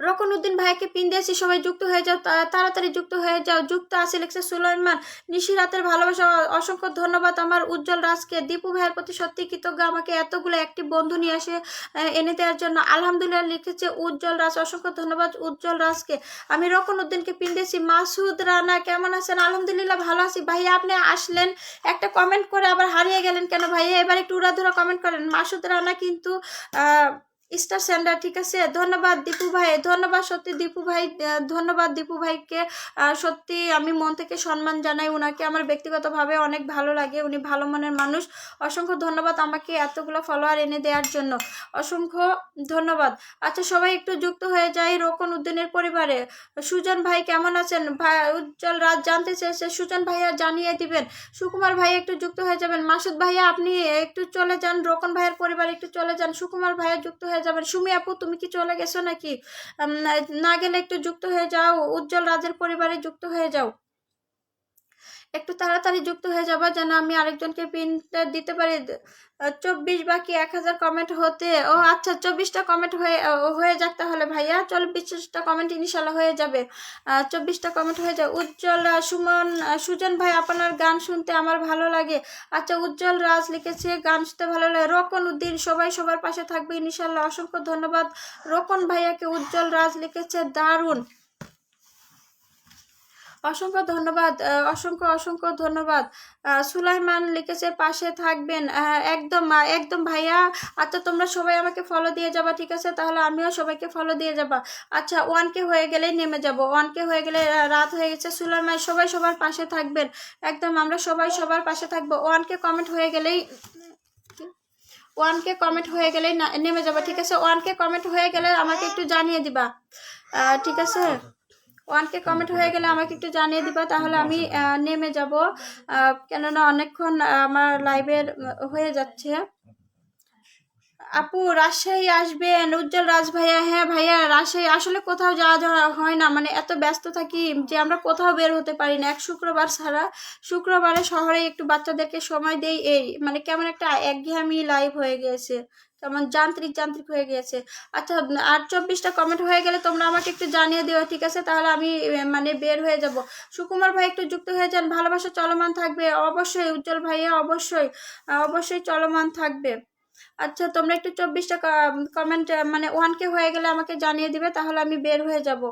রকন উদ্দিন ভাইকে পিন দিয়েছি, সবাই যুক্ত হয়ে যাও, তাড়াতাড়ি যুক্ত হয়ে যাও। যুক্ত আছে লিখছে সুলাইমান। নিশিরাতের ভালোবাসা অসংখ্য ধন্যবাদ আমার উজ্জ্বল রাজকে। দীপু ভাইয়ের প্রতি সত্যি কৃতজ্ঞ, আমাকে এতগুলো অ্যাক্টিভ বন্ধু নিয়ে আসে এনে দেওয়ার জন্য। আলহামদুলিল্লাহ লিখেছে উজ্জ্বল রাজ, অসংখ্য ধন্যবাদ উজ্জ্বল রাজকে। আমি রকন উদ্দিনকে পিন দিয়েছি। মাসুদ রানা কেমন আছেন? আলহামদুলিল্লাহ ভালো আছি ভাইয়া, আপনি আসলেন একটা কমেন্ট করে আবার হারিয়ে গেলেন কেন ভাইয়া? এবার একটু উড়াধুরা কমেন্ট করেন। মাসুদ রানা কিন্তু স্টার সেন্ডার, ঠিক আছে। ধন্যবাদ দীপু ভাই, ধন্যবাদ সত্যি দীপু ভাই, ধন্যবাদ দীপু ভাইকে। সত্যি আমি মন থেকে সম্মান জানাই ওনাকে, আমার ব্যক্তিগতভাবে অনেক ভালো লাগে, উনি ভালো মনের মানুষ। অসংখ্য ধন্যবাদ আমাকে এতগুলো ফলোয়ার এনে দেওয়ার জন্য, অসংখ্য ধন্যবাদ। আচ্ছা সবাই একটু যুক্ত হয়ে যাই রোকন উদ্দিনের পরিবারে। সুজন ভাই কেমন আছেন? ভাই উজ্জ্বল রাজ জানতে চেয়েছে, সুজন ভাইয়া জানিয়ে দিবেন। সুকুমার ভাই একটু যুক্ত হয়ে যাবেন। মাসুদ ভাইয়া আপনি একটু চলে যান, রোকন ভাইয়ের পরিবারে একটু চলে যান। সুকুমার ভাইয়া যুক্ত হয়ে যাবেন। সুমি আপু তুমি কি চলে গেছো নাকি? না গেলে একটু যুক্ত হয়ে যাও, উজ্জ্বল রাজের পরিবারে যুক্ত হয়ে যাও, একটু তাড়াতাড়ি যুক্ত হয়ে যাবা যেন আমি আরেকজনকে পিনটা দিতে পারি। 24 বাকি 1000 কমেন্ট হতে। ও আচ্ছা 24টা কমেন্ট হয়ে যাক তাহলে ভাইয়া, 24টা কমেন্ট ইনশাল্লাহ হয়ে যাবে। 24টা কমেন্ট হয়ে যায়। উজ্জ্বল সুজন ভাই আপনার গান শুনতে আমার ভালো লাগে। আচ্ছা উজ্জ্বল রাজ লিখেছে গান শুনতে ভালো লাগে। রোকন উদ্দিন সবাই সবার পাশে থাকবে ইনশাল্লাহ, অসংখ্য ধন্যবাদ রোকন ভাইয়াকে। উজ্জ্বল রাজ লিখেছে দারুণ, অসংখ্য ধন্যবাদ, অসংখ্য অসংখ্য ধন্যবাদ। সুলাইমান লিখেছে পাশে থাকবেন, একদম একদম ভাইয়া। আচ্ছা তোমরা সবাই আমাকে ফলো দিয়ে যাবা, ঠিক আছে, তাহলে আমিও সবাইকে ফলো দিয়ে যাবা। আচ্ছা 1K হয়ে গেলেই নেমে যাব, 1K হয়ে গেলে রাত হয়ে গেছে। সুলাইমান সবাই সবার পাশে থাকবেন, একদম আমরা সবাই সবার পাশে থাকবো। 1K কমেন্ট হয়ে গেলেই 1K কমেন্ট হয়ে গেলেই নেমে যাবা, ঠিক আছে। 1K কমেন্ট হয়ে গেলে আমাকে একটু জানিয়ে দিবা, ঠিক আছে। 1K কমেন্ট হয়ে গেলে আমাকে একটু জানিয়ে দিবা, তাহলে আমি নেমে যাব, কেননা অনেকক্ষণ আমার লাইভের হয়ে যাচ্ছে। আপু রাজশাহী আসবেন উজ্জ্বল রাজ ভাইয়া? হ্যাঁ ভাইয়া রাজশাহী আসলে কোথাও যাওয়া হয় না, মানে এত ব্যস্ত থাকি যে আমরা কোথাও বের হতে পারি না। এক শুক্রবার ছাড়া শুক্রবারে শহরে একটু বাচ্চাদেরকে সময় দেই, এই মানে কেমন একটা একঘেয়েমি লাইভ হয়ে গিয়েছে, কেমন যান্ত্রিক যান্ত্রিক হয়ে গিয়েছে। আচ্ছা 24টা কমেন্ট হয়ে গেলে তোমরা আমাকে একটু জানিয়ে দিও, ঠিক আছে, তাহলে আমি মানে বের হয়ে যাব। সুকুমার ভাই একটু যুক্ত হয়ে যান, ভালোবাসা চলমান থাকবে অবশ্যই উজ্জ্বল ভাইয়া, অবশ্যই অবশ্যই চলমান থাকবে। আচ্ছা তোমরা একটু 24টা কমেন্ট মানে 1K হয়ে গেলে আমাকে জানিয়ে দিবে, তাহলে আমি বের হয়ে যাব।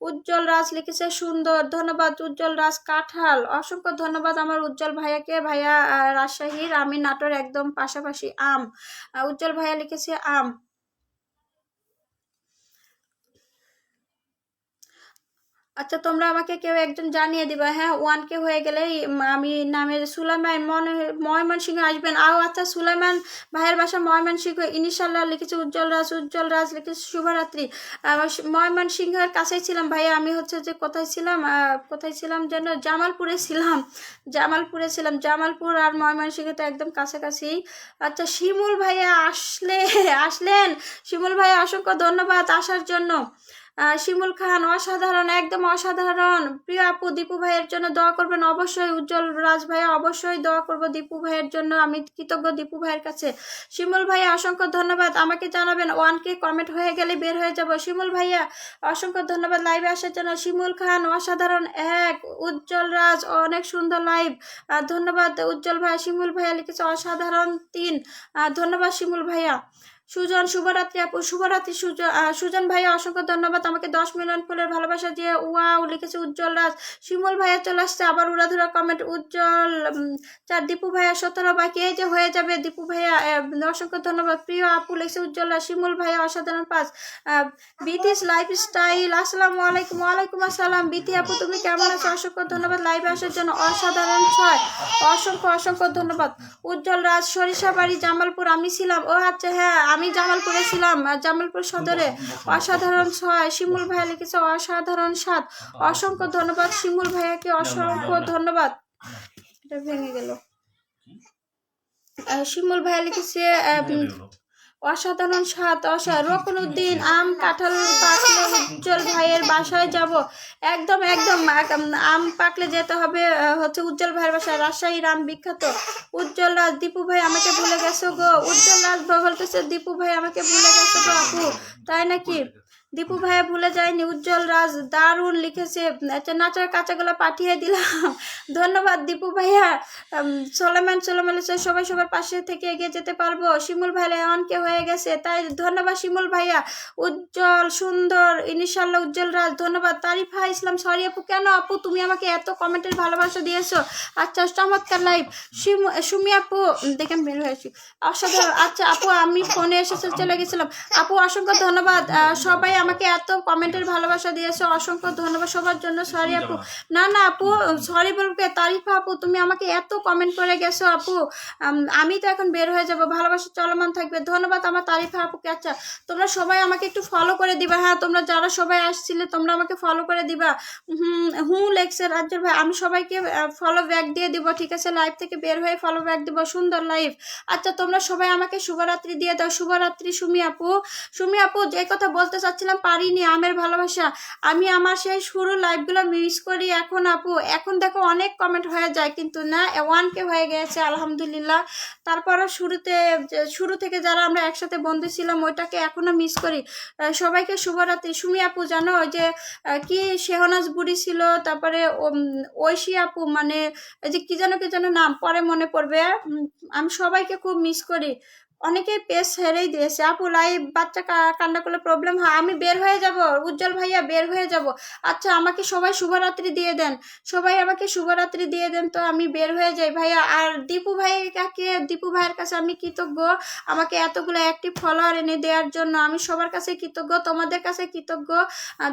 উজ্জ্বল রাজ লিখেছে সুন্দর, ধন্যবাদ উজ্জ্বল রাজ। কাঁঠাল, অসংখ্য ধন্যবাদ আমার উজ্জ্বল ভাইয়াকে। ভাইয়া রাজশাহীর, আমি নাটোর একদম পাশাপাশি। আম, উজ্জ্বল ভাইয়া লিখেছে আম। আচ্ছা তোমরা আমাকে কেউ একজন জানিয়ে দিবা, হ্যাঁ 1K হয়ে গেলেই আমি নামের সুলাইমান ময়মনসিংহ আসবেন। আচ্ছা সুলাইমান ভাইয়ের বাসা ময়মনসিংহ ইনশাল্লাহ লিখেছে উজ্জ্বল রাজ। উজ্জ্বল রাজ লিখেছে শুভরাত্রি। ময়মনসিংহের কাছেই ছিলাম ভাইয়া, আমি হচ্ছে যে কোথায় ছিলাম যেন, জামালপুরে ছিলাম, জামালপুর আর ময়মনসিংহ তো একদম কাছাকাছি। আচ্ছা শিমুল ভাইয়া আসলেন। শিমুল ভাইয়া অসংখ্য ধন্যবাদ আসার জন্য। শিমুল খান অসাধারণ, একদম অসাধারণ। প্রিয় আপু দীপু ভাইয়ের জন্য দোয়া করবেন অবশ্যই। উজ্জ্বল রাজ ভাইয়া অবশ্যই দোয়া করব দীপু ভাইয়ের জন্য, আমি কৃতজ্ঞ দীপু ভাইয়ের কাছে। শিমুল ভাইয়া অসংখ্য ধন্যবাদ, আমাকে জানাবেন 1K কমেন্ট হয়ে গেলে বের হয়ে যাব। শিমুল ভাইয়া অসংখ্য ধন্যবাদ লাইভে আসার জন্য। শিমুল খান অসাধারণ 1, উজ্জ্বল রাজ অনেক সুন্দর লাইভ, ধন্যবাদ উজ্জ্বল ভাইয়া। শিমুল ভাইয়া লিখেছে অসাধারণ 3, ধন্যবাদ শিমুল ভাইয়া। সুজন শুভরাত্রি আপু, শুভরাত্রি সুজন ভাইয়া অসংখ্য ধন্যবাদ আমাকে 10 মিলিয়ন ফুলের ভালোবাসা দিয়ে। ওয়াও লিখেছে উজ্জ্বল রাজ। শিমুল ভাইয়া চলে আসছে আবার উড়াধুরা কমেন্ট। উজ্জ্বল 4, দীপু ভাইয়া 17 বাকি, এই যে হয়ে যাবে দীপু ভাইয়া, অসংখ্য ধন্যবাদ। প্রিয় আপু লিখেছে উজ্জ্বল রাজ। শিমুল ভাইয়া অসাধারণ 5, বিথিস লাইফস্টাইল আসসালামু আলাইকুম। ওয়ালাইকুম আসসালাম বিথি আপু তুমি কেমন আছো? অসংখ্য ধন্যবাদ লাইভে আসার জন্য। অসাধারণ 6, অসংখ্য অসংখ্য ধন্যবাদ। উজ্জ্বল রাজ সরিষাবাড়ি জামালপুর আমি ছিলাম। ও আচ্ছা হ্যাঁ আমি জামালপুরে ছিলাম, জামালপুর সদরে। অসাধারণ 6, শিমুল ভাইয়া লিখেছে অসাধারণ 7, অসংখ্য ধন্যবাদ শিমুল ভাইয়াকে, অসংখ্য ধন্যবাদ। এটা ভেঙে গেল। শিমুল ভাইয়া লিখেছে অসাধারণ 7, রকন উদ্দিন আম কাঁঠাল পাকলে উজ্জ্বল ভাইয়ের বাসায় যাব। একদম একদম আম পাকলে যেতে হবে হচ্ছে উজ্জ্বল ভাইয়ের বাসায়, রাজশাহীর আম বিখ্যাত। উজ্জ্বল রাজ দীপু ভাই আমাকে ভুলে গেছো গো। উজ্জ্বল রাজ বলতেছে দীপু ভাই আমাকে ভুলে গেছো গো আপু, তাই নাকি? দীপু ভাইয়া ভুলে যায়নি, উজ্জ্বল রাজ দারুণ লিখেছে, আচ্ছা নাচার কাঁচাগুলো পাঠিয়ে দিলাম। ধন্যবাদ দীপু ভাইয়া। সোলেমান সবাই সবার পাশে থেকে এগিয়ে যেতে পারবো। শিমুল ভাইয়া এমনকে হয়ে গেছে, তাই ধন্যবাদ শিমুল ভাইয়া। উজ্জ্বল সুন্দর ইনশাল্লাহ উজ্জ্বল রাজ ধন্যবাদ। তারিফা ইসলাম সরি আপু, কেন আপু তুমি আমাকে এত কমেন্টের ভালোবাসা দিয়েছো? আচ্ছা চমৎকার লাইভ। সুমি আপু দেখেন বের হয়েছি, অসাধারণ। আচ্ছা আপু আমি ফোনে এসে চলে গেছিলাম। আপু অসংখ্য ধন্যবাদ, সবাই আমাকে এত কমেন্টের ভালোবাসা দিয়েছো, অসংখ্য ধন্যবাদ সবার জন্য। সরি আপু, না না আপু সরি বলবে। তারিফা আপু তুমি আমাকে এত কমেন্ট করে গেছো আপু, আমি তো এখন বের হয়ে যাব, ভালোবাসা চলমান থাকবে। ধন্যবাদ আমার তারিফা আপুকে। আচ্ছা তোমরা সবাই আমাকে একটু ফলো করে দিবা, হ্যাঁ তোমরা যারা সবাই আসছিলে তোমরা আমাকে ফলো করে দিবা। লেখছে রাজ্যের ভাই, আমি সবাইকে ফলো ব্যাক দিয়ে দিব, ঠিক আছে? লাইভ থেকে বের হয়ে ফলো ব্যাক দিব, সুন্দর লাইভ। আচ্ছা তোমরা সবাই আমাকে শুভরাত্রি দিয়ে দাও। শুভরাত্রি সুমি আপু। সুমি আপু যে কথা বলতে চাচ্ছিলাম পারিনি, আমের ভালোবাসা। আমি আমার সেই শুরু লাইভগুলো মিস করি এখন আপু, এখন দেখো অনেক কমেন্ট হয়ে যায় কিন্তু না 1K হয়ে গেছে আলহামদুলিল্লাহ। তারপরও শুরু থেকে যারা আমরা একসাথে বন্ধু ছিলাম ওইটাকে এখনো মিস করি। সবাইকে শুভরাত্রি। সুমি আপু জানো ওই যে কি শেহনাজ বুড়ি ছিল, তারপরে ঐশী আপু, মানে এই যে কি যেন নাম, পরে মনে পড়বে। আমি সবাইকে খুব মিস করি। অনেকেই পেজ ছেড়েই দিয়েছে আপু, লাইভ বাচ্চা কান্না করলে প্রবলেম হয়। আমি বের হয়ে যাব উজ্জ্বল ভাইয়া, বের হয়ে যাব। আচ্ছা আমাকে সবাই শুভরাত্রি দিয়ে দেন, সবাই আমাকে শুভরাত্রি দিয়ে দেন, তো আমি বের হয়ে যাই ভাইয়া। আর দীপু ভাইয়ের কাছে আমি কৃতজ্ঞ, আমাকে এতগুলো অ্যাক্টিভ ফলোয়ার এনে দেওয়ার জন্য আমি সবার কাছে কৃতজ্ঞ, তোমাদের কাছে কৃতজ্ঞ।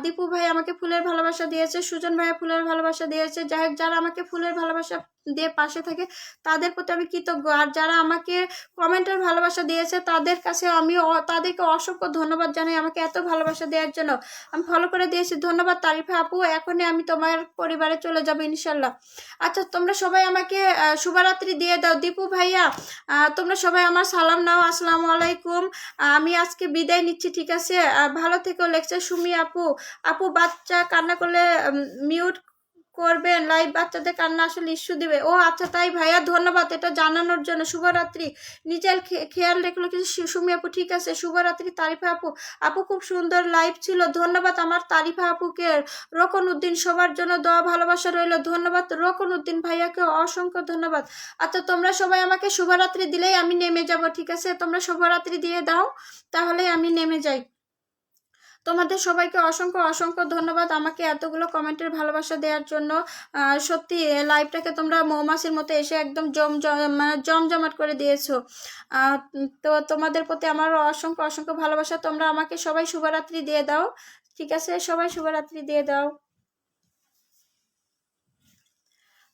দীপু ভাই আমাকে ফুলের ভালোবাসা দিয়েছে, সুজন ভাইয়া ফুলের ভালোবাসা দিয়েছে, যাই হোক যারা আমাকে ফুলের ভালোবাসা দিয়ে পাশে থাকে তাদের প্রতি আমি কৃতজ্ঞ। আর যারা আমাকে কমেন্টের ভালোবাসা দিয়েছে তাদের কাছে আমি তাদেরকে অসংখ্য ধন্যবাদ জানাই আমাকে এত ভালোবাসা দেওয়ার জন্য। আমি ফলো করে দিয়েছি, ধন্যবাদ তারিফা আপু। এখনই আমি তোমার পরিবারে চলে যাবো ইনশাল্লাহ। আচ্ছা তোমরা সবাই আমাকে শুভরাত্রি দিয়ে দাও। দীপু ভাইয়া তোমরা সবাই আমার সালাম নাও, আসসালামু আলাইকুম। আমি আজকে বিদায় নিচ্ছি, ঠিক আছে? ভালো থেকো। লেকচার সুমি আপু বাচ্চা কান্না করলে মিউট করবেন, লাইভ বাচ্চাদের কান্না আসলে ইস্যু দিবে। ও আচ্ছা তাই ভাইয়া, ধন্যবাদ এটা জানানোর জন্য। শুভরাত্রি, নিজের খেয়াল রেখলো কিছু সুমি আপু, ঠিক আছে? শুভরাত্রি তারিফা আপু খুব সুন্দর লাইভ ছিল, ধন্যবাদ আমার তারিফা আপুকে। রকন উদ্দিন সবার জন্য দোয়া ভালোবাসা রইল, ধন্যবাদ রকন উদ্দিন ভাইয়াকে অসংখ্য ধন্যবাদ। আচ্ছা তোমরা সবাই আমাকে শুভরাত্রি দিলেই আমি নেমে যাব, ঠিক আছে? তোমরা শুভরাত্রি দিয়ে দাও তাহলে আমি নেমে যাই। তোমাদের সবাইকে অসংখ্য ধন্যবাদ আমাকে এতগুলো কমেন্টের ভালোবাসা দেওয়ার জন্য। সত্যি লাইভটাকে তোমরা মৌমাছির মতো এসে একদম জমজমাট করে দিয়েছো। তো তোমাদের প্রতি আমার অসংখ্য ভালোবাসা। তোমরা আমাকে সবাই শুভরাত্রি দিয়ে দাও, ঠিক আছে? সবাই শুভরাত্রি দিয়ে দাও।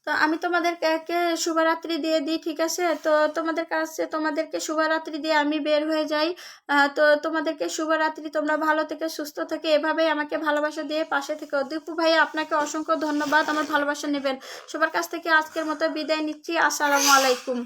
তো আমি তোমাদেরকে শুভরাত্রি দিয়ে দিই, ঠিক আছে? তো তোমাদের কাছে তোমাদেরকে শুভরাত্রি দিয়ে আমি বের হয়ে যাই। তো তোমাদেরকে শুভরাত্রি, তোমরা ভালো থেকে সুস্থ থেকে এভাবেই আমাকে ভালোবাসা দিয়ে পাশে থেকে। দীপু ভাই আপনাকে অসংখ্য ধন্যবাদ, আমার ভালোবাসা নেবেন। সবার কাছ থেকে আজকের মতো বিদায় নিচ্ছি, আসসালামু আলাইকুম।